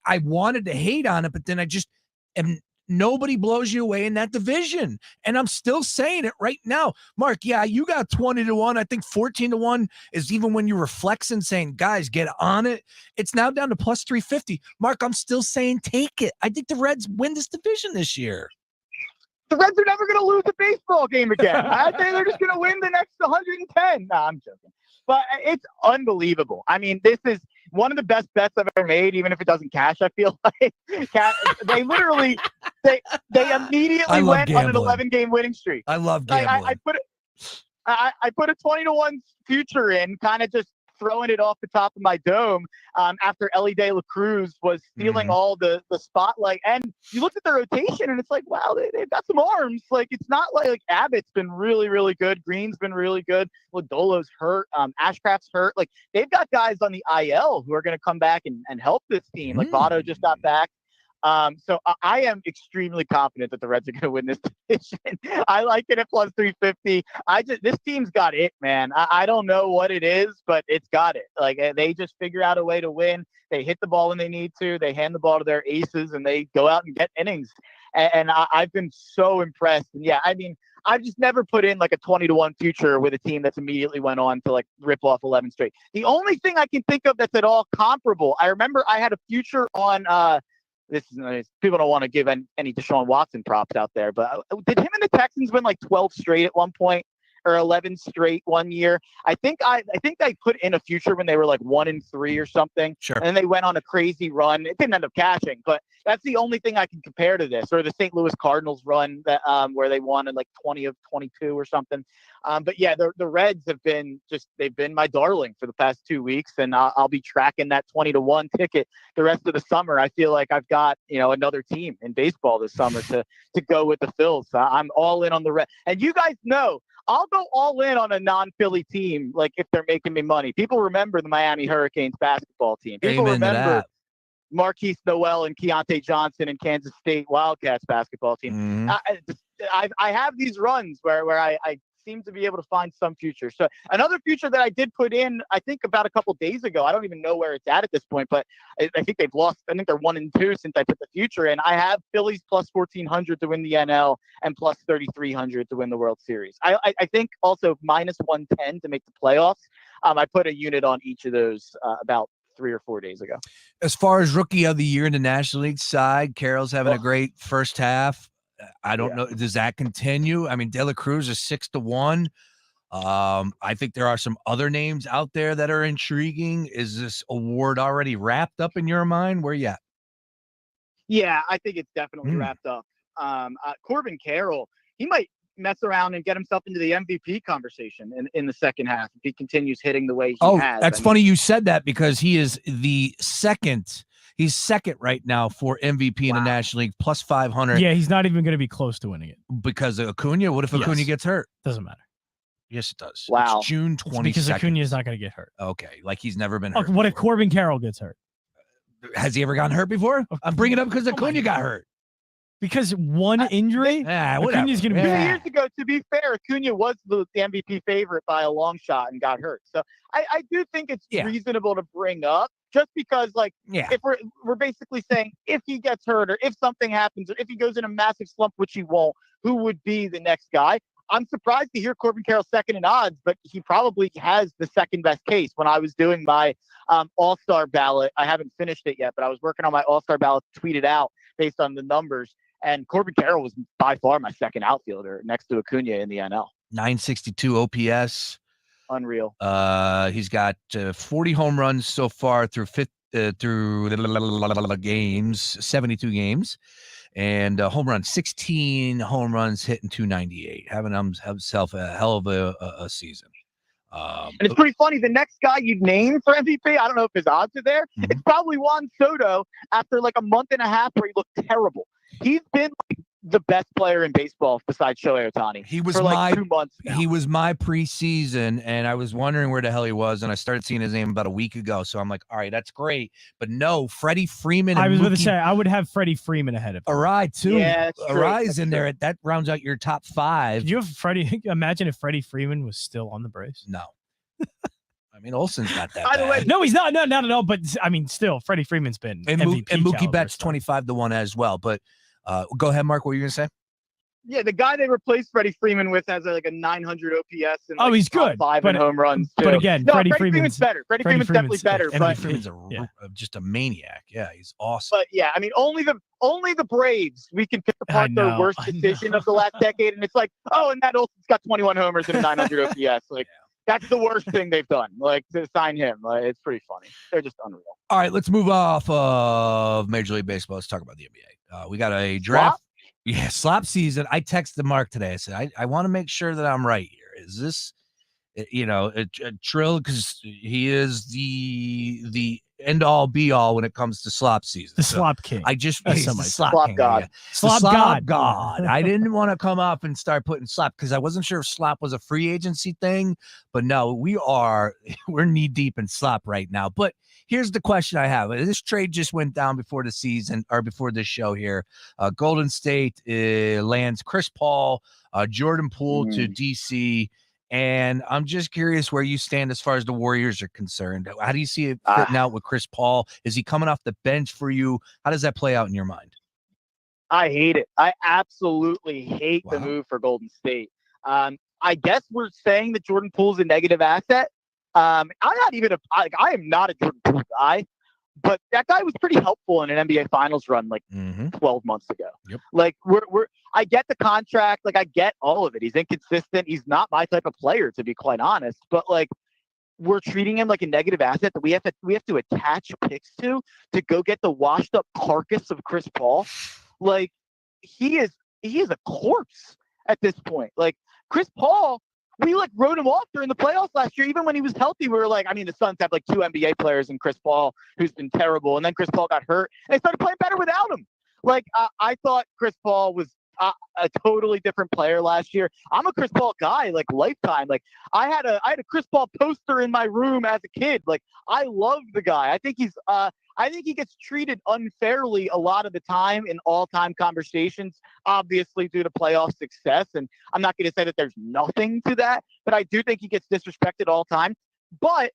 I wanted to hate on it, but then I just am. Nobody blows you away in that division. And I'm still saying it right now. Mark, yeah, you got 20-1. I think 14-1 is even when you were flexing saying, guys, get on it. It's now down to plus 350. Mark, I'm still saying take it. I think the Reds win this division this year. The Reds are never going to lose a baseball game again. I think they're just going to win the next 110. No, I'm joking. But it's unbelievable. I mean, this is one of the best bets I've ever made, even if it doesn't cash, I feel like. They literally, they immediately went gambling. on an 11-game winning streak. I love gambling. I put a 20-1 future in, kind of just throwing it off the top of my dome after Ellie De La Cruz was stealing all the spotlight. And you look at the rotation and it's like, wow, they've got some arms. Like, it's not like Abbott's been really, really good. Green's been really good. Lodolo's hurt. Ashcraft's hurt. Like, they've got guys on the IL who are going to come back and help this team. Like, Votto just got back. So I am extremely confident that the Reds are going to win this division. I like it at plus 350. This team's got it, man. I don't know what it is, but it's got it. Like, they just figure out a way to win. They hit the ball when they need to. They hand the ball to their aces and they go out and get innings. And I've been so impressed. And yeah, I mean, I've just never put in like a 20-1 future with a team that's immediately went on to like rip off 11 straight. The only thing I can think of that's at all comparable, I remember I had a future on, people don't want to give any Deshaun Watson props out there, but did him and the Texans win like 12 straight at one point? or 11 straight one year. I think they put in a future when they were like 1-3 or something. Sure. And then they went on a crazy run. It didn't end up catching, but that's the only thing I can compare to this, or the St. Louis Cardinals run that where they won in like 20 of 22 or something. But yeah, the Reds have been they've been my darling for the past 2 weeks, and I'll be tracking that 20-1 ticket the rest of the summer. I feel like I've got, another team in baseball this summer to go with the Phils. I'm all in on the Reds. And you guys know, I'll go all in on a non-Philly team, like if they're making me money. People remember the Miami Hurricanes basketball team. People remember Marquise Noel and Keontae Johnson and Kansas State Wildcats basketball team. I have these runs where I seem to be able to find some future. So another future that I did put in, I think about a couple days ago, I don't even know where it's at this point, but I think they've lost. I think they're 1-2 since I put the future in. I have Phillies plus 1,400 to win the NL and plus 3,300 to win the World Series. I think also minus 110 to make the playoffs. I put a unit on each of those about 3 or 4 days ago. As far as rookie of the year in the National League side, Carroll's having a great first half. I don't know. Does that continue? I mean, De La Cruz is 6-1. I think there are some other names out there that are intriguing. Is this award already wrapped up in your mind? Where you at? Yeah, I think it's definitely wrapped up. Corbin Carroll, he might mess around and get himself into the MVP conversation in the second half if he continues hitting the way he has. That's funny you said that, because he is the second. He's second right now for MVP in the National League, plus 500. Yeah, he's not even going to be close to winning it. Because of Acuna? What if Acuna gets hurt? Doesn't matter. Yes, it does. Wow. It's June 22nd. Because Acuna is not going to get hurt. Okay, like he's never been hurt. What if Corbin Carroll gets hurt? Has he ever gotten hurt before? I'm bringing it up because Acuna got hurt. Because one injury? Acuna's going to be 2 years ago, to be fair, Acuna was the MVP favorite by a long shot and got hurt. So I do think it's reasonable to bring up, just because, if we're basically saying if he gets hurt or if something happens or if he goes in a massive slump, which he won't, who would be the next guy? I'm surprised to hear Corbin Carroll second in odds, but he probably has the second best case. When I was doing my All-Star ballot, I haven't finished it yet, but I was working on my All-Star ballot, tweeted out based on the numbers. And Corbin Carroll was by far my second outfielder next to Acuna in the NL. 962 OPS. Unreal. He's got 40 home runs so far through games, 72 games, and home runs, 16 home runs, hitting 298, having himself a hell of a season. And it's pretty funny. The next guy you'd name for MVP, I don't know if his odds are there. It's probably Juan Soto after like a month and a half where he looked terrible. He's been the best player in baseball besides Shohei Ohtani. He was for like 2 months now. He was my preseason, and I was wondering where the hell he was, and I started seeing his name about a week ago. So I'm like, all right, that's great. But no, Freddie Freeman. I was going to say, I would have Freddie Freeman ahead of him. Arai, too. Yeah, Arai's in there. That rounds out your top 5. Did you have Freddie? Imagine if Freddie Freeman was still on the Braves. No. I mean, Olsen's not that By the bad. way, No, he's not. No, not at all. But I mean, still, Freddie Freeman's been And MVP Mookie caliber Betts stuff. 25-1 as well. But go ahead, Mark. What were you going to say? yeah, the guy they replaced Freddie Freeman with has like a 900 OPS and Oh, he's good, 5 but- in home runs. Too. but again, no, Freddie Freddie's Freeman's better. Freddie Freeman's definitely better. MVP. Freddie's just a maniac. Yeah, he's awesome. But yeah, I mean, only the Braves we can pick apart their know, worst decision of the last decade, and it's like, oh, and Matt Olson's got 21 homers and a 900 OPS. Like, that's the worst thing they've done. Like, to sign him, it's pretty funny. They're just unreal. All right, let's move off of Major League Baseball. Let's talk about the NBA. We got a draft. Yeah, slop season. I texted Mark today. I said, I want to make sure that I'm right here. Is this, a Trill? Because he is the end all be all when it comes to slop season. The slop king. I just That's he's the somebody. Slop king, god. yeah. Slop The god. god. I didn't want to come up and start putting slop because I wasn't sure if slop was a free agency thing. But no, we're knee deep in slop right now. But here's the question I have. This trade just went down before the season or before this show here. Golden State lands Chris Paul, Jordan Poole to DC. And I'm just curious where you stand as far as the Warriors are concerned. How do you see it fitting out with Chris Paul? Is he coming off the bench for you? How does that play out in your mind? I hate it. I absolutely hate the move for Golden State. I guess we're saying that Jordan Poole's a negative asset. I am not a Jordan Poole guy, but that guy was pretty helpful in an NBA Finals run 12 months ago. Yep. Like I get the contract. Like, I get all of it. He's inconsistent. He's not my type of player, to be quite honest. But, like, we're treating him like a negative asset that we have to attach picks to go get the washed up carcass of Chris Paul. Like, he is a corpse at this point. Like, Chris Paul, we like wrote him off during the playoffs last year. Even when he was healthy, we were like, I mean, the Suns have like 2 NBA players and Chris Paul, who's been terrible. And then Chris Paul got hurt and they started playing better without him. Like, I thought Chris Paul was a totally different player last year. I'm a Chris Paul guy, like lifetime. Like, I had a Chris Paul poster in my room as a kid. Like, I love the guy. I think he gets treated unfairly a lot of the time in all-time conversations, obviously due to playoff success. And I'm not going to say that there's nothing to that, but I do think he gets disrespected all the time. But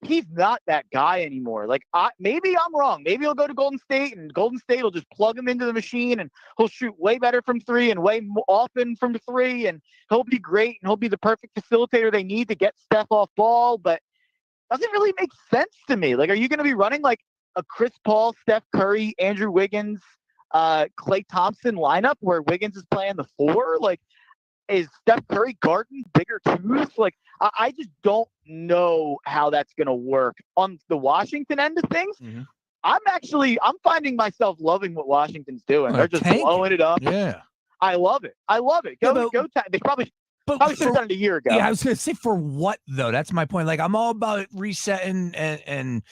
he's not that guy anymore. Like, maybe I'm wrong. Maybe he'll go to Golden State and Golden State will just plug him into the machine and he'll shoot way better from 3 and way more often from 3. And he'll be great and he'll be the perfect facilitator they need to get Steph off ball. But it doesn't really make sense to me. Like, are you going to be running like a Chris Paul, Steph Curry, Andrew Wiggins, Klay Thompson lineup where Wiggins is playing the 4? Like, is Steph Curry guarding bigger 2s? Like, I just don't know how that's going to work on the Washington end of things. Mm-hmm. I'm finding myself loving what Washington's doing. They're just blowing it up. Yeah. I love it. They probably should have done it a year ago. Yeah, I was going to say, for what though? That's my point. Like, I'm all about resetting and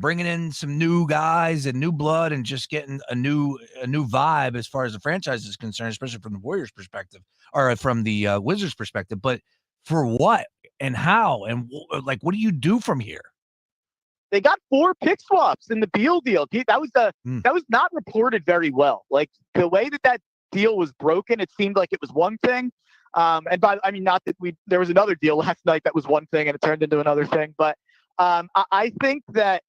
bringing in some new guys and new blood and just getting a new vibe as far as the franchise is concerned, especially from the Warriors' perspective or from the Wizards' perspective. But for what and how and like, what do you do from here? They got 4 pick swaps in the Beal deal. That was not reported very well. Like, the way that deal was broken, it seemed like it was one thing. Not that there was another deal last night that was one thing and it turned into another thing. But I think that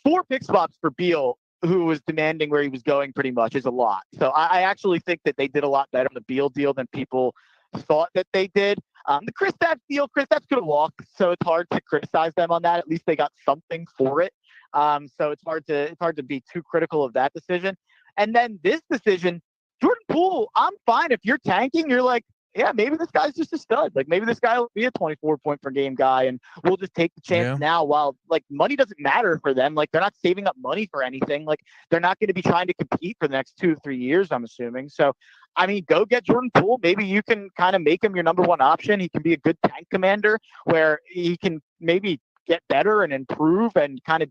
4 pick swaps for Beal, who was demanding where he was going pretty much, is a lot. So I actually think that they did a lot better on the Beal deal than people thought that they did. The Kristaps deal, Kristaps could have walked, so it's hard to criticize them on that. At least they got something for it. So it's hard to be too critical of that decision. And then this decision, Jordan Poole, I'm fine. If you're tanking, you're like, yeah, maybe this guy's just a stud. Like, maybe this guy will be a 24-point per game guy, and we'll just take the chance now while, like, money doesn't matter for them. Like, they're not saving up money for anything. Like, they're not going to be trying to compete for the next 2 or 3 years, I'm assuming. So, I mean, go get Jordan Poole. Maybe you can kind of make him your number 1 option. He can be a good tank commander where he can maybe get better and improve and kind of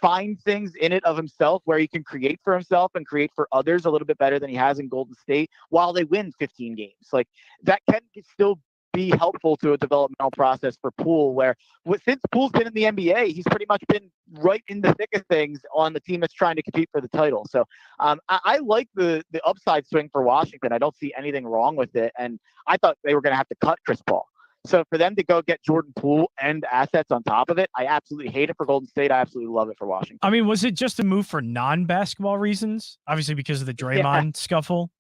find things in it of himself where he can create for himself and create for others a little bit better than he has in Golden State while they win 15 games. Like, that can still be helpful to a developmental process for Poole, where since Poole's been in the NBA, he's pretty much been right in the thick of things on the team that's trying to compete for the title. So I like the upside swing for Washington. I don't see anything wrong with it. And I thought they were going to have to cut Chris Paul. So for them to go get Jordan Poole and assets on top of it, I absolutely hate it for Golden State. I absolutely love it for Washington. I mean, was it just a move for non-basketball reasons? Obviously because of the Draymond scuffle.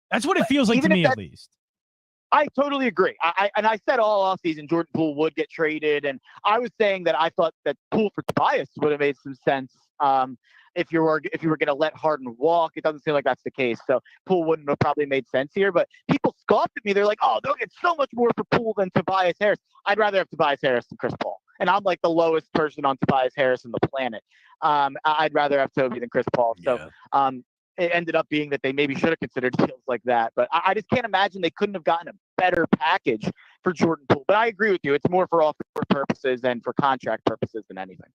That's what it feels like to me, at least. I totally agree. I said all offseason Jordan Poole would get traded, and I was saying that I thought that Poole for Tobias would have made some sense. If you were going to let Harden walk, it doesn't seem like that's the case. So Poole wouldn't have probably made sense here. But people scoffed at me. They're like, "Oh, they'll get so much more for Poole than Tobias Harris." I'd rather have Tobias Harris than Chris Paul, and I'm like the lowest person on Tobias Harris on the planet. I'd rather have Toby than Chris Paul. So it ended up being that they maybe should have considered deals like that. But I just can't imagine they couldn't have gotten a better package for Jordan Poole. But I agree with you. It's more for off-the-court purposes and for contract purposes than anything.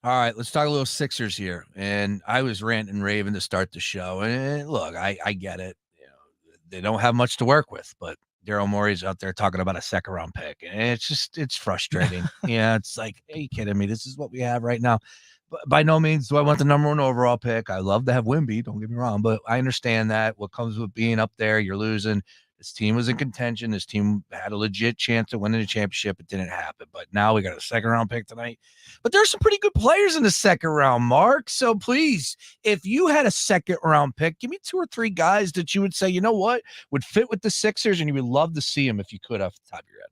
All right, let's talk a little Sixers here. And I was ranting and raving to start the show. And look, I get it. You know, they don't have much to work with, but Daryl Morey's out there talking about a 2nd-round pick. And it's frustrating. Yeah, it's like, are you kidding me? This is what we have right now. But by no means do I want the number 1 overall pick. I love to have Wemby, don't get me wrong, but I understand that what comes with being up there, you're losing. This team was in contention. This team had a legit chance of winning the championship. It didn't happen. But now we got a 2nd-round pick tonight. But there's some pretty good players in the 2nd round, Mark. So please, if you had a 2nd-round pick, give me 2 or 3 guys that you would say, you know what, would fit with the Sixers, and you would love to see them if you could off the top of your head.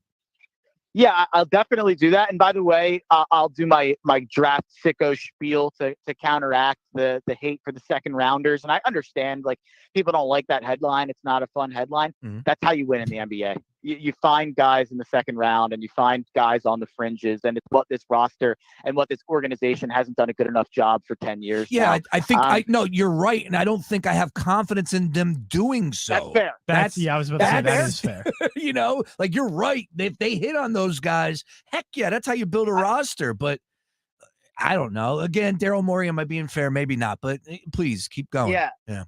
Yeah, I'll definitely do that. And by the way, I'll do my draft sicko spiel to counteract the hate for the second rounders. And I understand, like, people don't like that headline. It's not a fun headline. Mm-hmm. That's how you win in the NBA. You find guys in the second round and you find guys on the fringes, and it's what this roster and what this organization hasn't done a good enough job for 10 years. Yeah, now. I think no, you're right, and I don't think I have confidence in them doing so. That's fair. I was about to say that is fair. You know, like, you're right. If they hit on those guys, heck yeah, that's how you build a roster. But I don't know. Again, Daryl Morey, am I being fair? Maybe not, but please keep going. Yeah.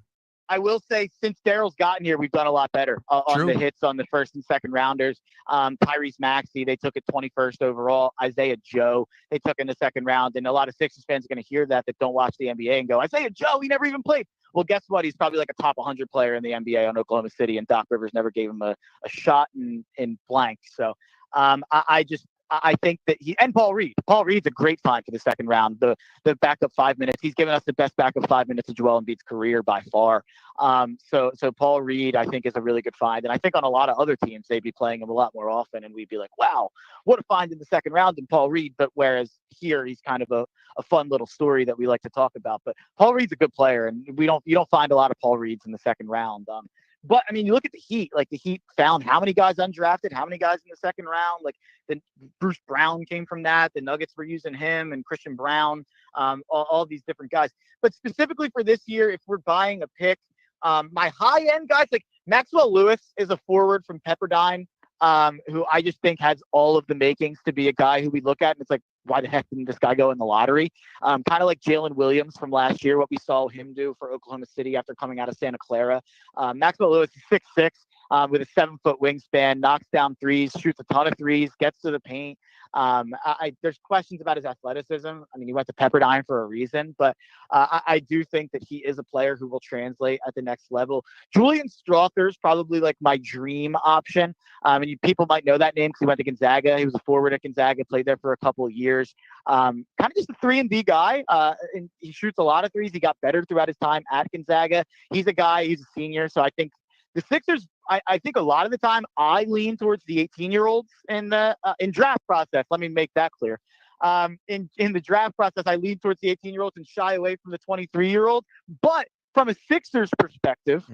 I will say, since Daryl's gotten here, we've done a lot better on the hits on the first and second rounders. Tyrese Maxey, they took it 21st overall. Isaiah Joe, they took in the second round. And a lot of Sixers fans are going to hear that don't watch the NBA and go, Isaiah Joe, he never even played. Well, guess what? He's probably like a top 100 player in the NBA on Oklahoma City, and Doc Rivers never gave him a shot in blank. So I think that and Paul Reed. Paul Reed's a great find for the second round. The backup 5 minutes. He's given us the best backup 5 minutes of Joel Embiid's career by far. So Paul Reed, I think, is a really good find. And I think on a lot of other teams, they'd be playing him a lot more often, and we'd be like, wow, what a find in the second round in Paul Reed. But whereas here, he's kind of a fun little story that we like to talk about. But Paul Reed's a good player, and you don't find a lot of Paul Reeds in the second round. But I mean, you look at the Heat. Like, the Heat found how many guys undrafted, how many guys in the second round. Like, the Bruce Brown came from that. The Nuggets were using him, and Christian Brown, all these different guys. But specifically for this year, if we're buying a pick, my high end guys, like Maxwell Lewis is a forward from Pepperdine, who I just think has all of the makings to be a guy who we look at and it's like, why the heck didn't this guy go in the lottery? Kind of like Jalen Williams from last year, what we saw him do for Oklahoma City after coming out of Santa Clara. Maxwell Lewis is 6'6", with a 7-foot wingspan, knocks down threes, shoots a ton of threes, gets to the paint. There's questions about his athleticism. I mean, he went to Pepperdine for a reason, but I do think that he is a player who will translate at the next level. Julian Strother is probably like my dream option. And people might know that name because he went to Gonzaga. He was a forward at Gonzaga, played there for a couple of years. Kind of just a 3-and-D guy. And he shoots a lot of threes. He got better throughout his time at Gonzaga. He's a senior. So I think the Sixers, I think a lot of the time I lean towards the 18-year-olds in the in draft process. Let me make that clear. In the draft process, I lean towards the 18-year-olds and shy away from the 23-year-olds. But from a Sixers perspective,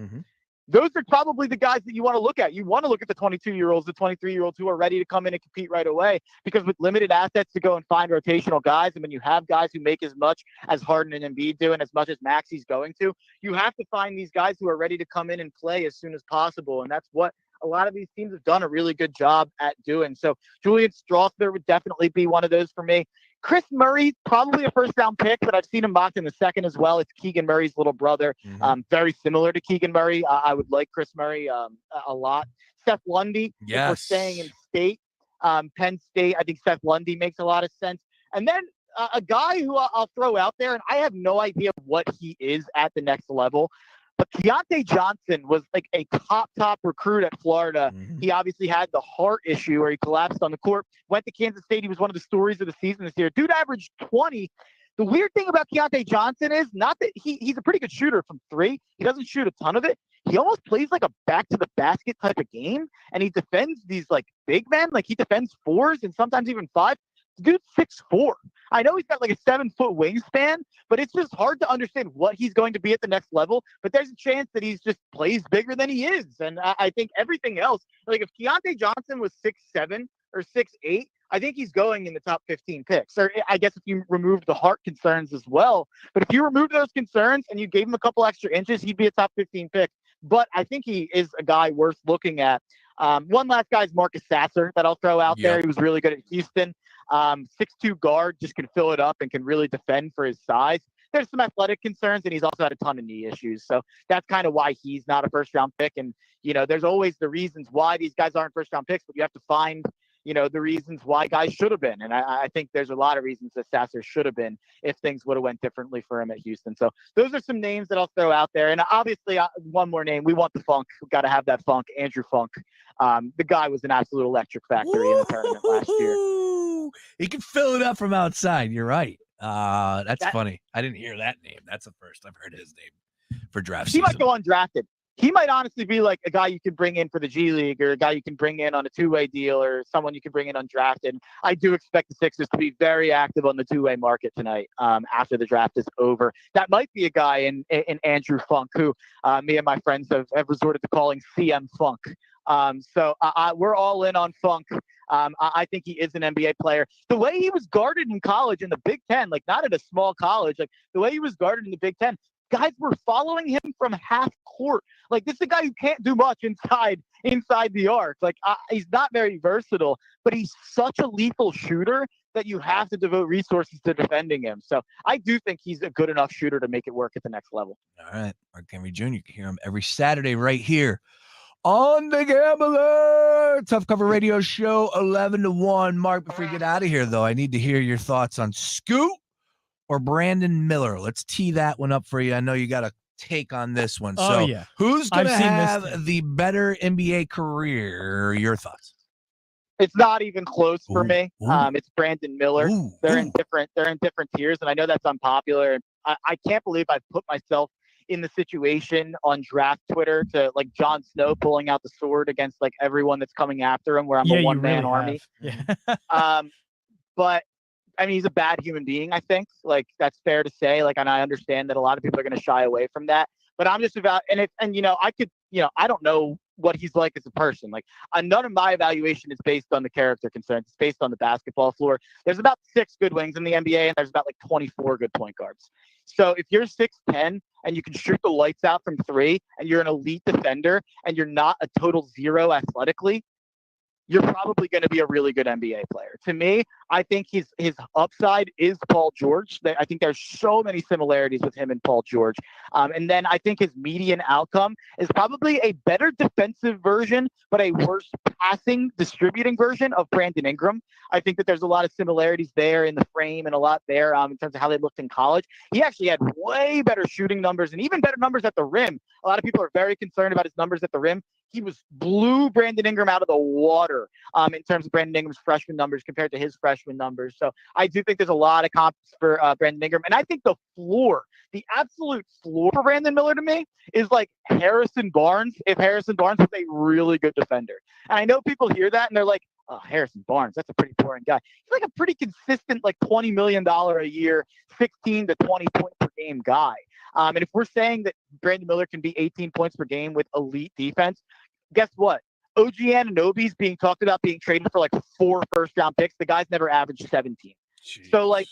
those are probably the guys that you want to look at. You want to look at the 22-year-olds, the 23-year-olds who are ready to come in and compete right away. Because with limited assets to go and find rotational guys, and when you have guys who make as much as Harden and Embiid do and as much as Maxey's going to, you have to find these guys who are ready to come in and play as soon as possible. And that's what a lot of these teams have done a really good job at doing. So Julian Strother would definitely be one of those for me. Chris Murray, probably a first-round pick, but I've seen him mocked in the second as well. It's Keegan Murray's little brother, very similar to Keegan Murray. I would like Chris Murray a lot. Seth Lundy, if we're staying in state, Penn State, I think Seth Lundy makes a lot of sense. And then a guy who I'll throw out there, and I have no idea what he is at the next level, but Keontae Johnson was like a top recruit at Florida. He obviously had the heart issue where he collapsed on the court, went to Kansas State. He was one of the stories of the season this year. Dude averaged 20. The weird thing about Keontae Johnson is not that he's a pretty good shooter from three. He doesn't shoot a ton of it. He almost plays like a back to the basket type of game. And he defends these like big men. Like he defends fours and sometimes even five. Dude's 6'4". I know he's got like a 7-foot wingspan, but it's just hard to understand what he's going to be at the next level. But there's a chance that he's just plays bigger than he is. And I think everything else, like if Keontae Johnson was 6'7" or 6'8", I think he's going in the top 15 picks. Or I guess if you remove the heart concerns as well. But if you remove those concerns and you gave him a couple extra inches, he'd be a top 15 pick. But I think he is a guy worth looking at. One last guy is Marcus Sasser that I'll throw out there. He was really good at Houston. 6'2" guard, just can fill it up and can really defend for his size. There's some athletic concerns, and he's also had a ton of knee issues. So that's kind of why he's not a first-round pick. And, there's always the reasons why these guys aren't first-round picks, but you have to find, the reasons why guys should have been. And I think there's a lot of reasons that Sasser should have been if things would have went differently for him at Houston. So those are some names that I'll throw out there. And obviously, one more name. We want the Funk. We've got to have that Funk, Andrew Funk. The guy was an absolute electric factory in the tournament last year. He can fill it up from outside. You're right. That's funny. I didn't hear that name. That's the first I've heard his name for draft season. He might go undrafted. he might honestly be like a guy you can bring in for the G League or a guy you can bring in on a two-way deal or someone you can bring in undrafted. I do expect the Sixers to be very active on the two-way market tonight after the draft is over. That might be a guy in Andrew Funk, who me and my friends have resorted to calling CM Funk. So we're all in on Funk. I think he is an NBA player. The way he was guarded in college in the Big Ten, like not at a small college, like the way he was guarded in the Big Ten, guys were following him from half court. Like, this is a guy who can't do much inside the arc. Like, he's not very versatile, but he's such a lethal shooter that you have to devote resources to defending him. So I do think he's a good enough shooter to make it work at the next level. All right. Mark Henry Jr., you can hear him every Saturday right here on The Gambler. Tough Cover Radio Show, 11 to 1. Mark, before you get out of here, though, I need to hear your thoughts on Scoot or Brandon Miller. Let's tee that one up for you. I know you got a take on this one. Oh, so yeah. Who's going to I've seen have the better NBA career? Your thoughts? It's not even close for me. It's Brandon Miller. They're in different tiers, and I know that's unpopular. I can't believe I've put myself in the situation on draft Twitter to like Jon Snow pulling out the sword against like everyone that's coming after him, where I'm a one-man army. Yeah. But I mean, he's a bad human being, I think. Like, that's fair to say. Like, and I understand that a lot of people are going to shy away from that. But I'm just about, I don't know what he's like as a person. Like, none of my evaluation is based on the character concerns. It's based on the basketball floor. There's about 6 good wings in the NBA, and there's about like 24 good point guards. So if you're 6'10" and you can shoot the lights out from 3, and you're an elite defender, and you're not a total zero athletically, you're probably going to be a really good NBA player. To me, I think his upside is Paul George. I think there's so many similarities with him and Paul George. And then I think his median outcome is probably a better defensive version, but a worse passing, distributing version of Brandon Ingram. I think that there's a lot of similarities there in the frame and a lot there in terms of how they looked in college. He actually had way better shooting numbers and even better numbers at the rim. A lot of people are very concerned about his numbers at the rim. He blew Brandon Ingram out of the water in terms of Brandon Ingram's freshman numbers compared to his freshman numbers. So I do think there's a lot of comps for Brandon Ingram. And I think the absolute floor for Brandon Miller to me is like Harrison Barnes, if Harrison Barnes was a really good defender. And I know people hear that and they're like, oh, Harrison Barnes, that's a pretty boring guy. He's like a pretty consistent, like $20 million a year, 16 to 20 point per game guy. And if we're saying that Brandon Miller can be 18 points per game with elite defense, guess what? OG Anunoby's being talked about being traded for like 4 first-round picks. The guy's never averaged 17. Jeez. So, like,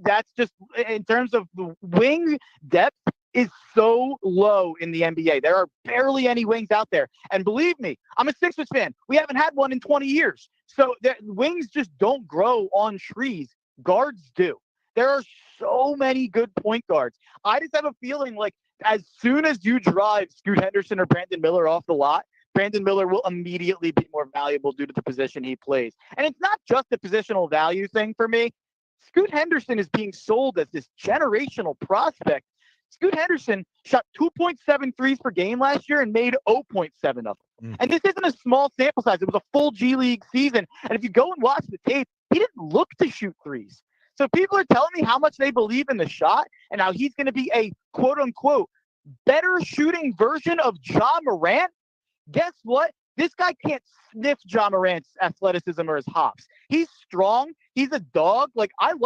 that's just in terms of the wing depth is so low in the NBA. There are barely any wings out there. And believe me, I'm a Sixers fan. We haven't had one in 20 years. So the wings just don't grow on trees. Guards do. There are so many good point guards. I just have a feeling like as soon as you drive Scoot Henderson or Brandon Miller off the lot, Brandon Miller will immediately be more valuable due to the position he plays. And it's not just a positional value thing for me. Scoot Henderson is being sold as this generational prospect. Scoot Henderson shot 2.7 threes per game last year and made 0.7 of them. And this isn't a small sample size. It was a full G League season. And if you go and watch the tape, he didn't look to shoot threes. So people are telling me how much they believe in the shot and how he's going to be a quote-unquote better shooting version of Ja Morant. Guess what? This guy can't sniff Ja Morant's athleticism or his hops. He's strong. He's a dog. Like, I'm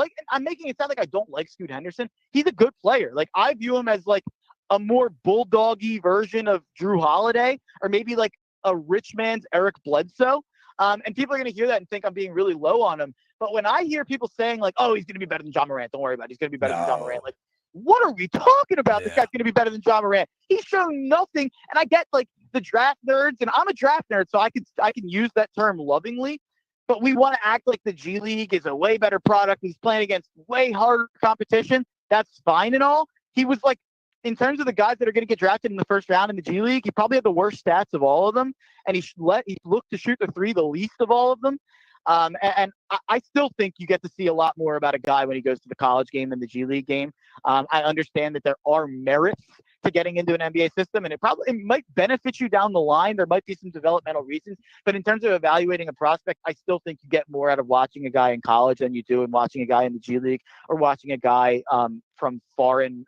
making it sound like I don't like Scoot Henderson. He's a good player. Like, I view him as like a more bulldoggy version of Drew Holiday, or maybe like a rich man's Eric Bledsoe. And people are going to hear that and think I'm being really low on him. But when I hear people saying like, oh, he's going to be better than Ja Morant, don't worry about it. He's going to be better than Ja Morant. Like, what are we talking about? Yeah. This guy's going to be better than Ja Morant. He's shown nothing. And I get like the draft nerds, and I'm a draft nerd, so I can use that term lovingly. But we want to act like the G League is a way better product. He's playing against way harder competition. That's fine and all. He was like, in terms of the guys that are going to get drafted in the first round in the G League, he probably had the worst stats of all of them. And he looked to shoot the three the least of all of them. And I still think you get to see a lot more about a guy when he goes to the college game than the G League game. I understand that there are merits to getting into an NBA system, and it might benefit you down the line. There might be some developmental reasons, but in terms of evaluating a prospect, I still think you get more out of watching a guy in college than you do in watching a guy in the G League or watching a guy from a foreign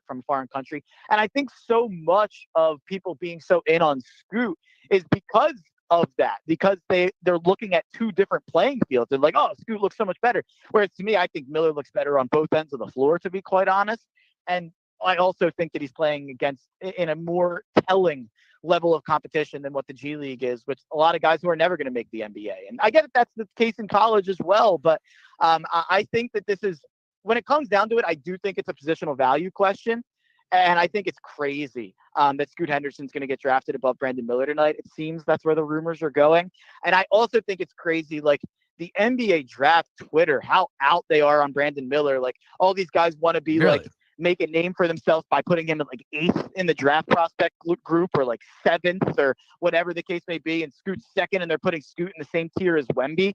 country. And I think so much of people being so in on Scoot is because of that, because they're looking at two different playing fields. They're like, oh, Scoot looks so much better. Whereas to me, I think Miller looks better on both ends of the floor, to be quite honest. And I also think that he's playing against in a more telling level of competition than what the G League is, which a lot of guys who are never going to make the NBA. And I get it, that's the case in college as well. But I think that this is, when it comes down to it, I do think it's a positional value question. And I think it's crazy that Scoot Henderson's going to get drafted above Brandon Miller tonight. It seems that's where the rumors are going. And I also think it's crazy, like the NBA draft Twitter, how out they are on Brandon Miller. Like all these guys want to be like, make a name for themselves by putting him at like 8th in the draft prospect group or like 7th or whatever the case may be. And Scoot's 2nd, and they're putting Scoot in the same tier as Wemby.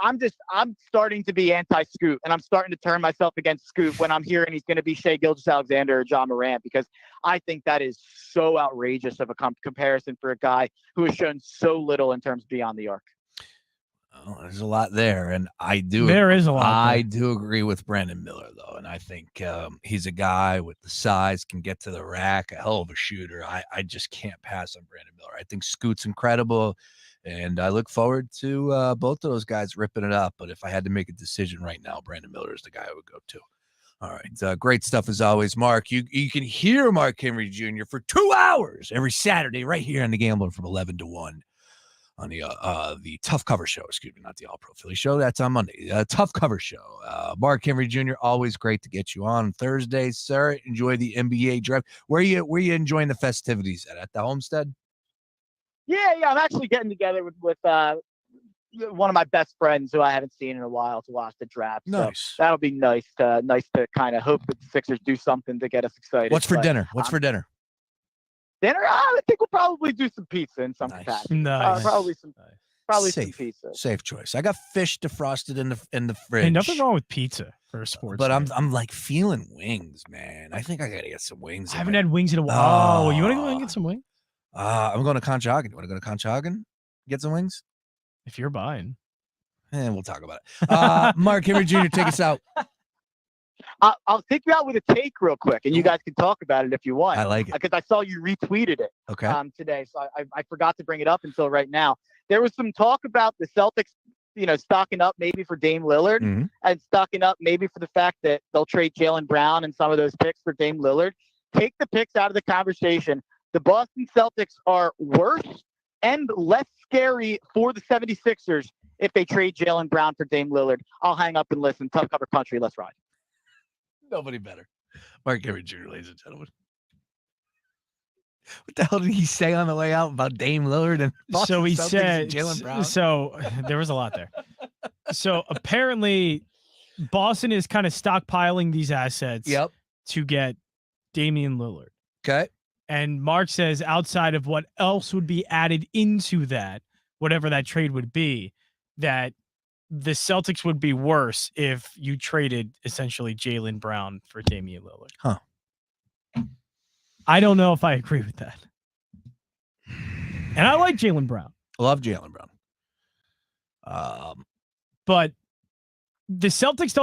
I'm starting to be anti-Scoot, and I'm starting to turn myself against Scoot when I'm hearing he's going to be Shai Gilgeous-Alexander or John Morant, because I think that is so outrageous of a comparison for a guy who has shown so little in terms of beyond the arc. Oh, there's a lot there, and There is a lot. I do agree with Brandon Miller, though, and I think he's a guy with the size, can get to the rack, a hell of a shooter. I just can't pass on Brandon Miller. I think Scoot's incredible, and I look forward to both of those guys ripping it up. But if I had to make a decision right now, Brandon Miller is the guy I would go to. All right, great stuff as always, Mark. You can hear Mark Henry Jr. for 2 hours every Saturday right here on The Gambler from 11 to 1. On the Tough Cover Show, excuse me, not the All Pro Philly Show. That's on Monday. Tough Cover Show. Mark Henry Jr., always great to get you on Thursday, sir. Enjoy the NBA draft. Where you enjoying the festivities at the Homestead? Yeah. I'm actually getting together with one of my best friends who I haven't seen in a while to watch the draft. Nice. So that'll be nice to kind of hope that the Sixers do something to get us excited. What's for dinner? Dinner? I think we'll probably do some pizza in some capacity. Nice. Probably some Safe. pizza. Safe choice. I got fish defrosted in the fridge. Hey, nothing wrong with pizza for a sports. But game. I'm like feeling wings, man. I think I gotta get some wings. I haven't had wings in a while. Oh, you want to go and get some wings? I'm going to Conshohocken. You want to go to Conshohocken? Get some wings? If you're buying. And we'll talk about it. Mark Henry Jr., take us out. I'll take you out with a take real quick, and you guys can talk about it if you want. I like it. Because I saw you retweeted it today, so I forgot to bring it up until right now. There was some talk about the Celtics, stocking up maybe for Dame Lillard and stocking up maybe for the fact that they'll trade Jaylen Brown and some of those picks for Dame Lillard. Take the picks out of the conversation. The Boston Celtics are worse and less scary for the 76ers if they trade Jaylen Brown for Dame Lillard. I'll hang up and listen. Tough Cover Country. Let's ride. Nobody better. Mark Henry Jr., ladies and gentlemen. What the hell did he say on the way out about Dame Lillard and Boston so he Celtics said and Jaylen Brown? So there was a lot there. So apparently Boston is kind of stockpiling these assets to get Damian Lillard. Okay. And Mark says outside of what else would be added into that, whatever that trade would be, that the Celtics would be worse if you traded essentially Jaylen Brown for Damian Lillard. Huh. I don't know if I agree with that. And I like Jaylen Brown. Love Jaylen Brown. But the Celtics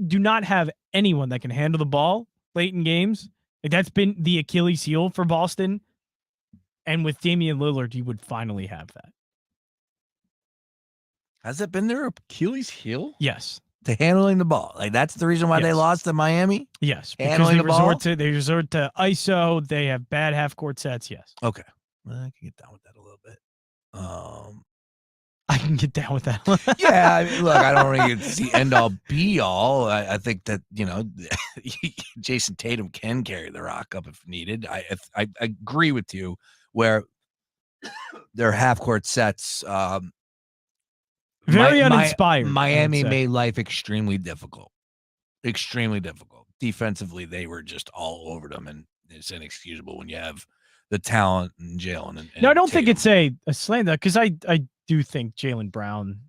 do not have anyone that can handle the ball late in games. Like that's been the Achilles heel for Boston. And with Damian Lillard, you would finally have that. Has it been their Achilles heel? Yes. To handling the ball. Like that's the reason why they lost to Miami? Yes. Handling Because the ball? they resort to ISO. They have bad half court sets. Yes. Okay. Well, I can get down with that a little bit. I can get down with that. Yeah, I mean, look, I don't really see end all be all. I think that Jason Tatum can carry the rock up if needed. I agree with you where their half court sets. Very uninspired. Miami made life extremely difficult. Extremely difficult. Defensively, they were just all over them, and it's inexcusable when you have the talent and Jalen. No, I don't think it's a slam dunk because I do think Jaylen Brown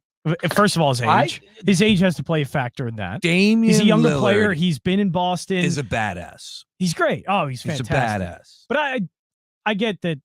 First of all, his age. His age has to play a factor in that. Damian He's a younger Lillard player. He's been in Boston. is a badass. He's great. Oh, he's He's fantastic. a badass. But I get that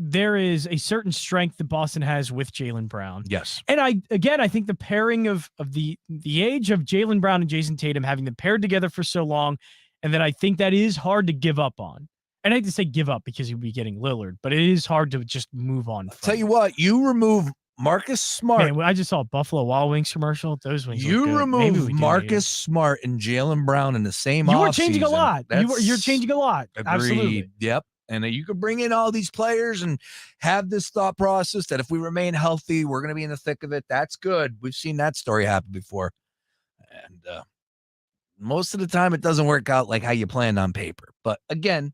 there is a certain strength that Boston has with Jaylen Brown. Yes. And I think the pairing of the age of Jaylen Brown and Jason Tatum, having them paired together for so long, and that I think that is hard to give up on. And I hate to say give up because you'll be getting Lillard, but it is hard to just move on. Tell you what, you remove Marcus Smart. Man, I just saw a Buffalo Wild Wings commercial. Those wings. You remove Marcus Smart and Jaylen Brown in the same. You were changing a lot. You're changing a lot. Agreed. Absolutely. Yep. And you could bring in all these players and have this thought process that if we remain healthy, we're going to be in the thick of it. That's good. We've seen that story happen before. And most of the time, it doesn't work out like how you planned on paper. But again,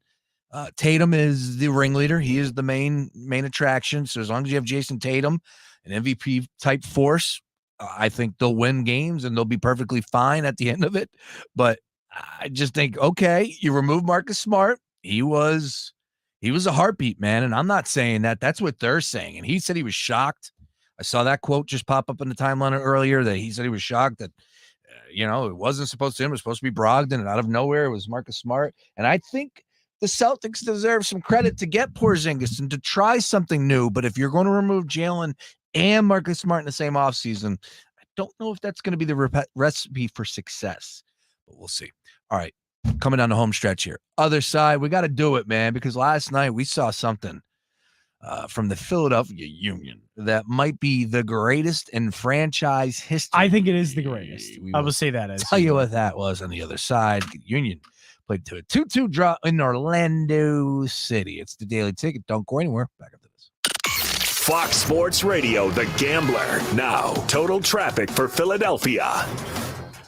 Tatum is the ringleader. He is the main attraction. So as long as you have Jason Tatum, an MVP type force, I think they'll win games and they'll be perfectly fine at the end of it. But I just think, okay, you remove Marcus Smart. He was a heartbeat, man. And I'm not saying that. That's what they're saying. And he said he was shocked. I saw that quote just pop up in the timeline earlier that he said he was shocked that, it wasn't supposed to him. It was supposed to be Brogdon, and out of nowhere, it was Marcus Smart. And I think the Celtics deserve some credit to get Porzingis and to try something new. But if you're going to remove Jaylen and Marcus Smart in the same offseason, I don't know if that's going to be the recipe for success. But we'll see. All right. Coming down the home stretch here. Other side, we got to do it, man, because last night we saw something from the Philadelphia Union that might be the greatest in franchise history. I think it is the greatest. I will say that. Tell you what that was on the other side. Union played to a 2-2 draw in Orlando City. It's the Daily Ticket. Don't go anywhere. Back up to this. Fox Sports Radio, The Gambler. Now, total traffic for Philadelphia.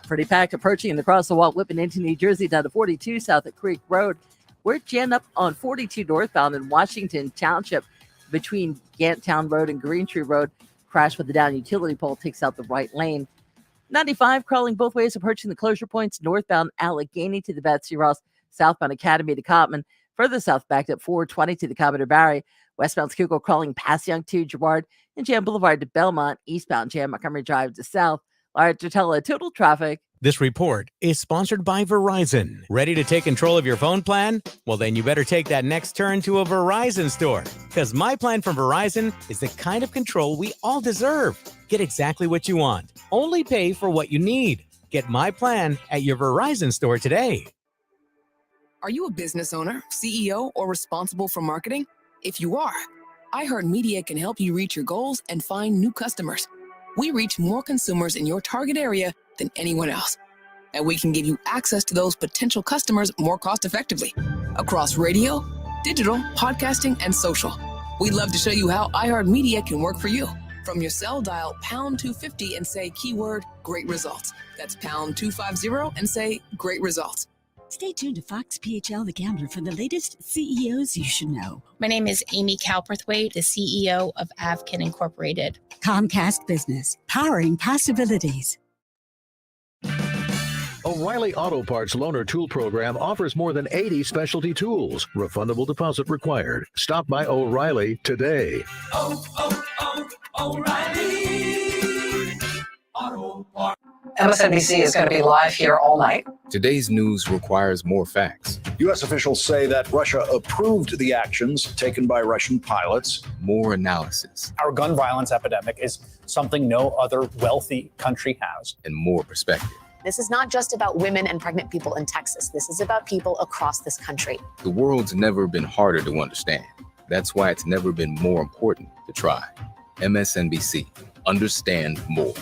Pretty packed approaching and across the Walt Whitman into New Jersey down to 42 south at Creek Road. We're jammed up on 42 northbound in Washington Township between Gantown Road and Green Tree Road. Crash with the down utility pole takes out the right lane. 95 crawling both ways approaching the closure points northbound Allegheny to the Betsy Ross, southbound Academy to Cotman. Further south backed up 420 to the Commodore Barry. Westbound Schuylkill crawling past Young to Girard and Jam Boulevard to Belmont. Eastbound Jam Montgomery Drive to South. Large total traffic. This report is sponsored by Verizon. Ready to take control of your phone plan? Well, then you better take that next turn to a Verizon store. Because my plan from Verizon is the kind of control we all deserve. Get exactly what you want. Only pay for what you need. Get my plan at your Verizon store today. Are you a business owner, CEO, or responsible for marketing? If you are, iHeartMedia can help you reach your goals and find new customers. We reach more consumers in your target area than anyone else. And we can give you access to those potential customers more cost-effectively across radio, digital, podcasting, and social. We'd love to show you how iHeartMedia can work for you. From your cell, dial pound 250 and say keyword great results. That's pound 250 and say great results. Stay tuned to Fox PHL The Gambler for the latest CEOs you should know. My name is Amy Calperthwaite, the CEO of Avkin Incorporated. Comcast Business, powering possibilities. O'Reilly Auto Parts Loaner Tool Program offers more than 80 specialty tools. Refundable deposit required. Stop by O'Reilly today. O'Reilly Auto Parts. MSNBC is going to be live here all night. Today's news requires more facts. U.S. officials say that Russia approved the actions taken by Russian pilots. More analysis. Our gun violence epidemic is something no other wealthy country has. And more perspective. This is not just about women and pregnant people in Texas. This is about people across this country. The world's never been harder to understand. That's why it's never been more important to try. MSNBC. Understand more.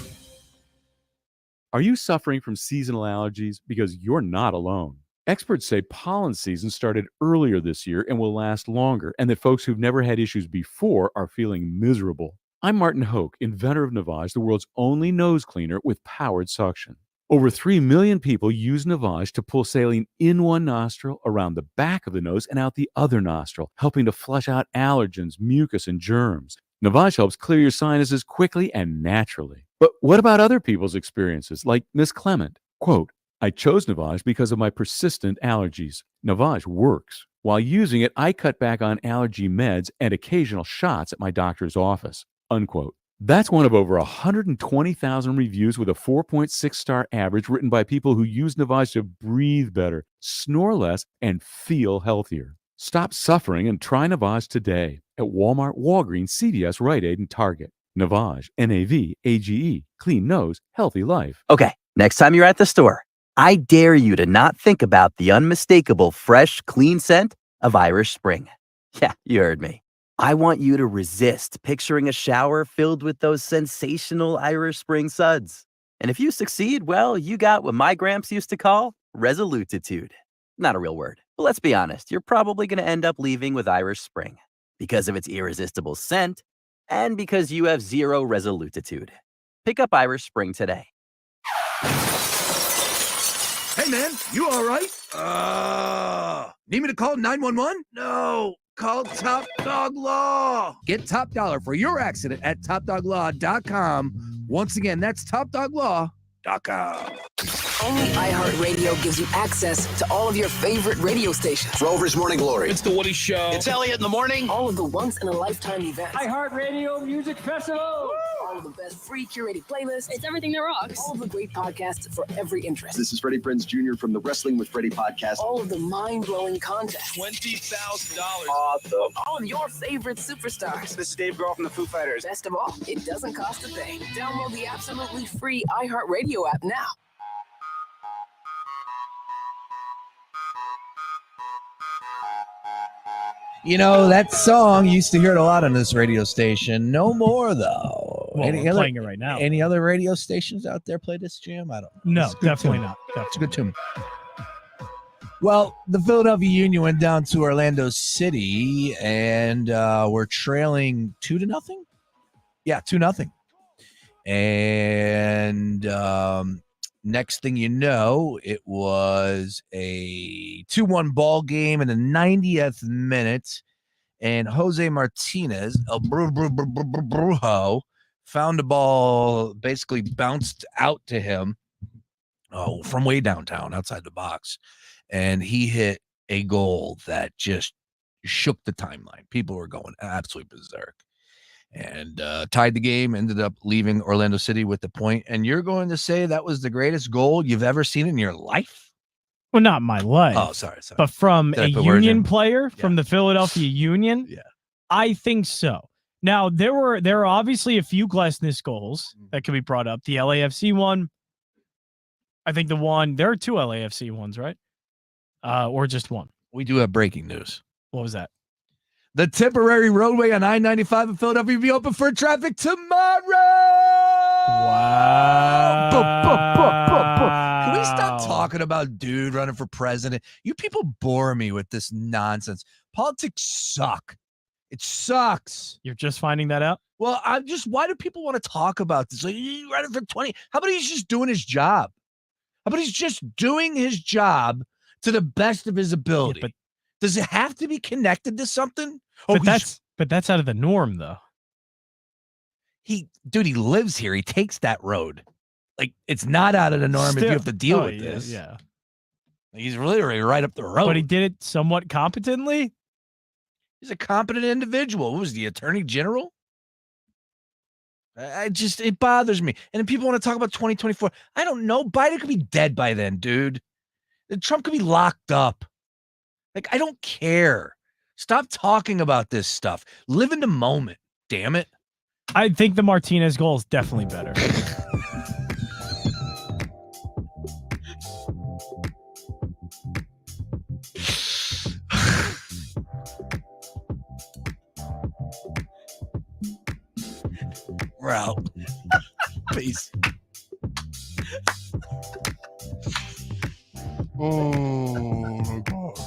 Are you suffering from seasonal allergies? Because you're not alone. Experts say pollen season started earlier this year and will last longer, and that folks who've never had issues before are feeling miserable. I'm Martin Hoke, inventor of Navage, the world's only nose cleaner with powered suction. Over 3 million people use Navage to pull saline in one nostril, around the back of the nose, and out the other nostril, helping to flush out allergens, mucus, and germs. Navage helps clear your sinuses quickly and naturally. But what about other people's experiences, like Miss Clement? Quote, I chose Navage because of my persistent allergies. Navage works. While using it, I cut back on allergy meds and occasional shots at my doctor's office. Unquote. That's one of over 120,000 reviews with a 4.6-star average written by people who use Navage to breathe better, snore less, and feel healthier. Stop suffering and try Navage today at Walmart, Walgreens, CVS, Rite Aid, and Target. Navage, N-A-V-A-G-E, clean nose, healthy life. Okay, next time you're at the store, I dare you to not think about the unmistakable fresh, clean scent of Irish Spring. Yeah, you heard me. I want you to resist picturing a shower filled with those sensational Irish Spring suds. And if you succeed, well, you got what my gramps used to call resolutitude. Not a real word, but let's be honest, you're probably going to end up leaving with Irish Spring because of its irresistible scent and because you have zero resolutitude. Pick up Irish Spring today. Hey, man, you all right? Need me to call 911? No. Call Top Dog Law. Get top dollar for your accident at topdoglaw.com. Once again, that's topdoglaw.com. Only iHeartRadio gives you access to all of your favorite radio stations. Rover's Morning Glory. It's the Woody Show. It's Elliot in the morning. All of the once-in-a-lifetime events. iHeartRadio Music Festival. All of the best free curated playlists. It's everything that rocks. All of the great podcasts for every interest. This is Freddie Prinze Jr. from the Wrestling with Freddie podcast. All of the mind-blowing contests. $20,000. Awesome. All of your favorite superstars. This is Dave Grohl from the Foo Fighters. Best of all, it doesn't cost a thing. Download the absolutely free iHeartRadio app now. You know, that song, you used to hear it a lot on this radio station. No more, though. Well, we're playing it right now. Any other radio stations out there play this jam? I don't know. No, It's a good definitely tune. not. It's a good tune. Well, the Philadelphia Union went down to Orlando City, and we're trailing 2-0. Yeah, 2-0. And next thing you know, it was a 2-1 ball game in the 90th minute, and Jose Martinez, El Brujo, found the ball, basically bounced out to him from way downtown, outside the box, and he hit a goal that just shook the timeline. People were going absolutely berserk. And tied the game, ended up leaving Orlando City with the point. And you're going to say that was the greatest goal you've ever seen in your life? Well, not my life. Oh, sorry. But from Did I a put words Union in? player, from the Philadelphia Union, I think so. Now, there are obviously a few Glesnes goals that could be brought up. The LAFC one, I think there are two LAFC ones, right? Or just one. We do have breaking news. What was that? The temporary roadway on I-95 in Philadelphia will be open for traffic tomorrow. Wow. Can we stop talking about dude running for president? You people bore me with this nonsense. Politics suck. It sucks. You're just finding that out? Well, why do people want to talk about this? Like, he's running for 20. How about he's just doing his job? How about he's just doing his job to the best of his ability? Yeah, but does it have to be connected to something? But that's out of the norm, though. He lives here. He takes that road. Like, it's not out of the norm if you have to deal with this. Yeah. He's literally right up the road. But he did it somewhat competently. He's a competent individual. Who was the attorney general? It bothers me. And then people want to talk about 2024. I don't know. Biden could be dead by then, dude. Trump could be locked up. Like, I don't care. Stop talking about this stuff. Live in the moment. Damn it. I think the Martinez goal is definitely better. We're out. Peace. Oh, my God.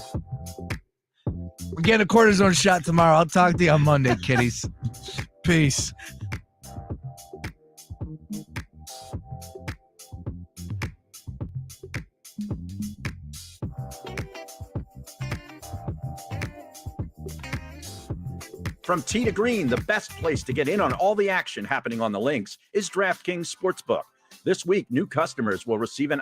We're getting a cortisone shot tomorrow. I'll talk to you on Monday, kiddies. Peace. From tee to green, the best place to get in on all the action happening on the links is DraftKings Sportsbook. This week, new customers will receive an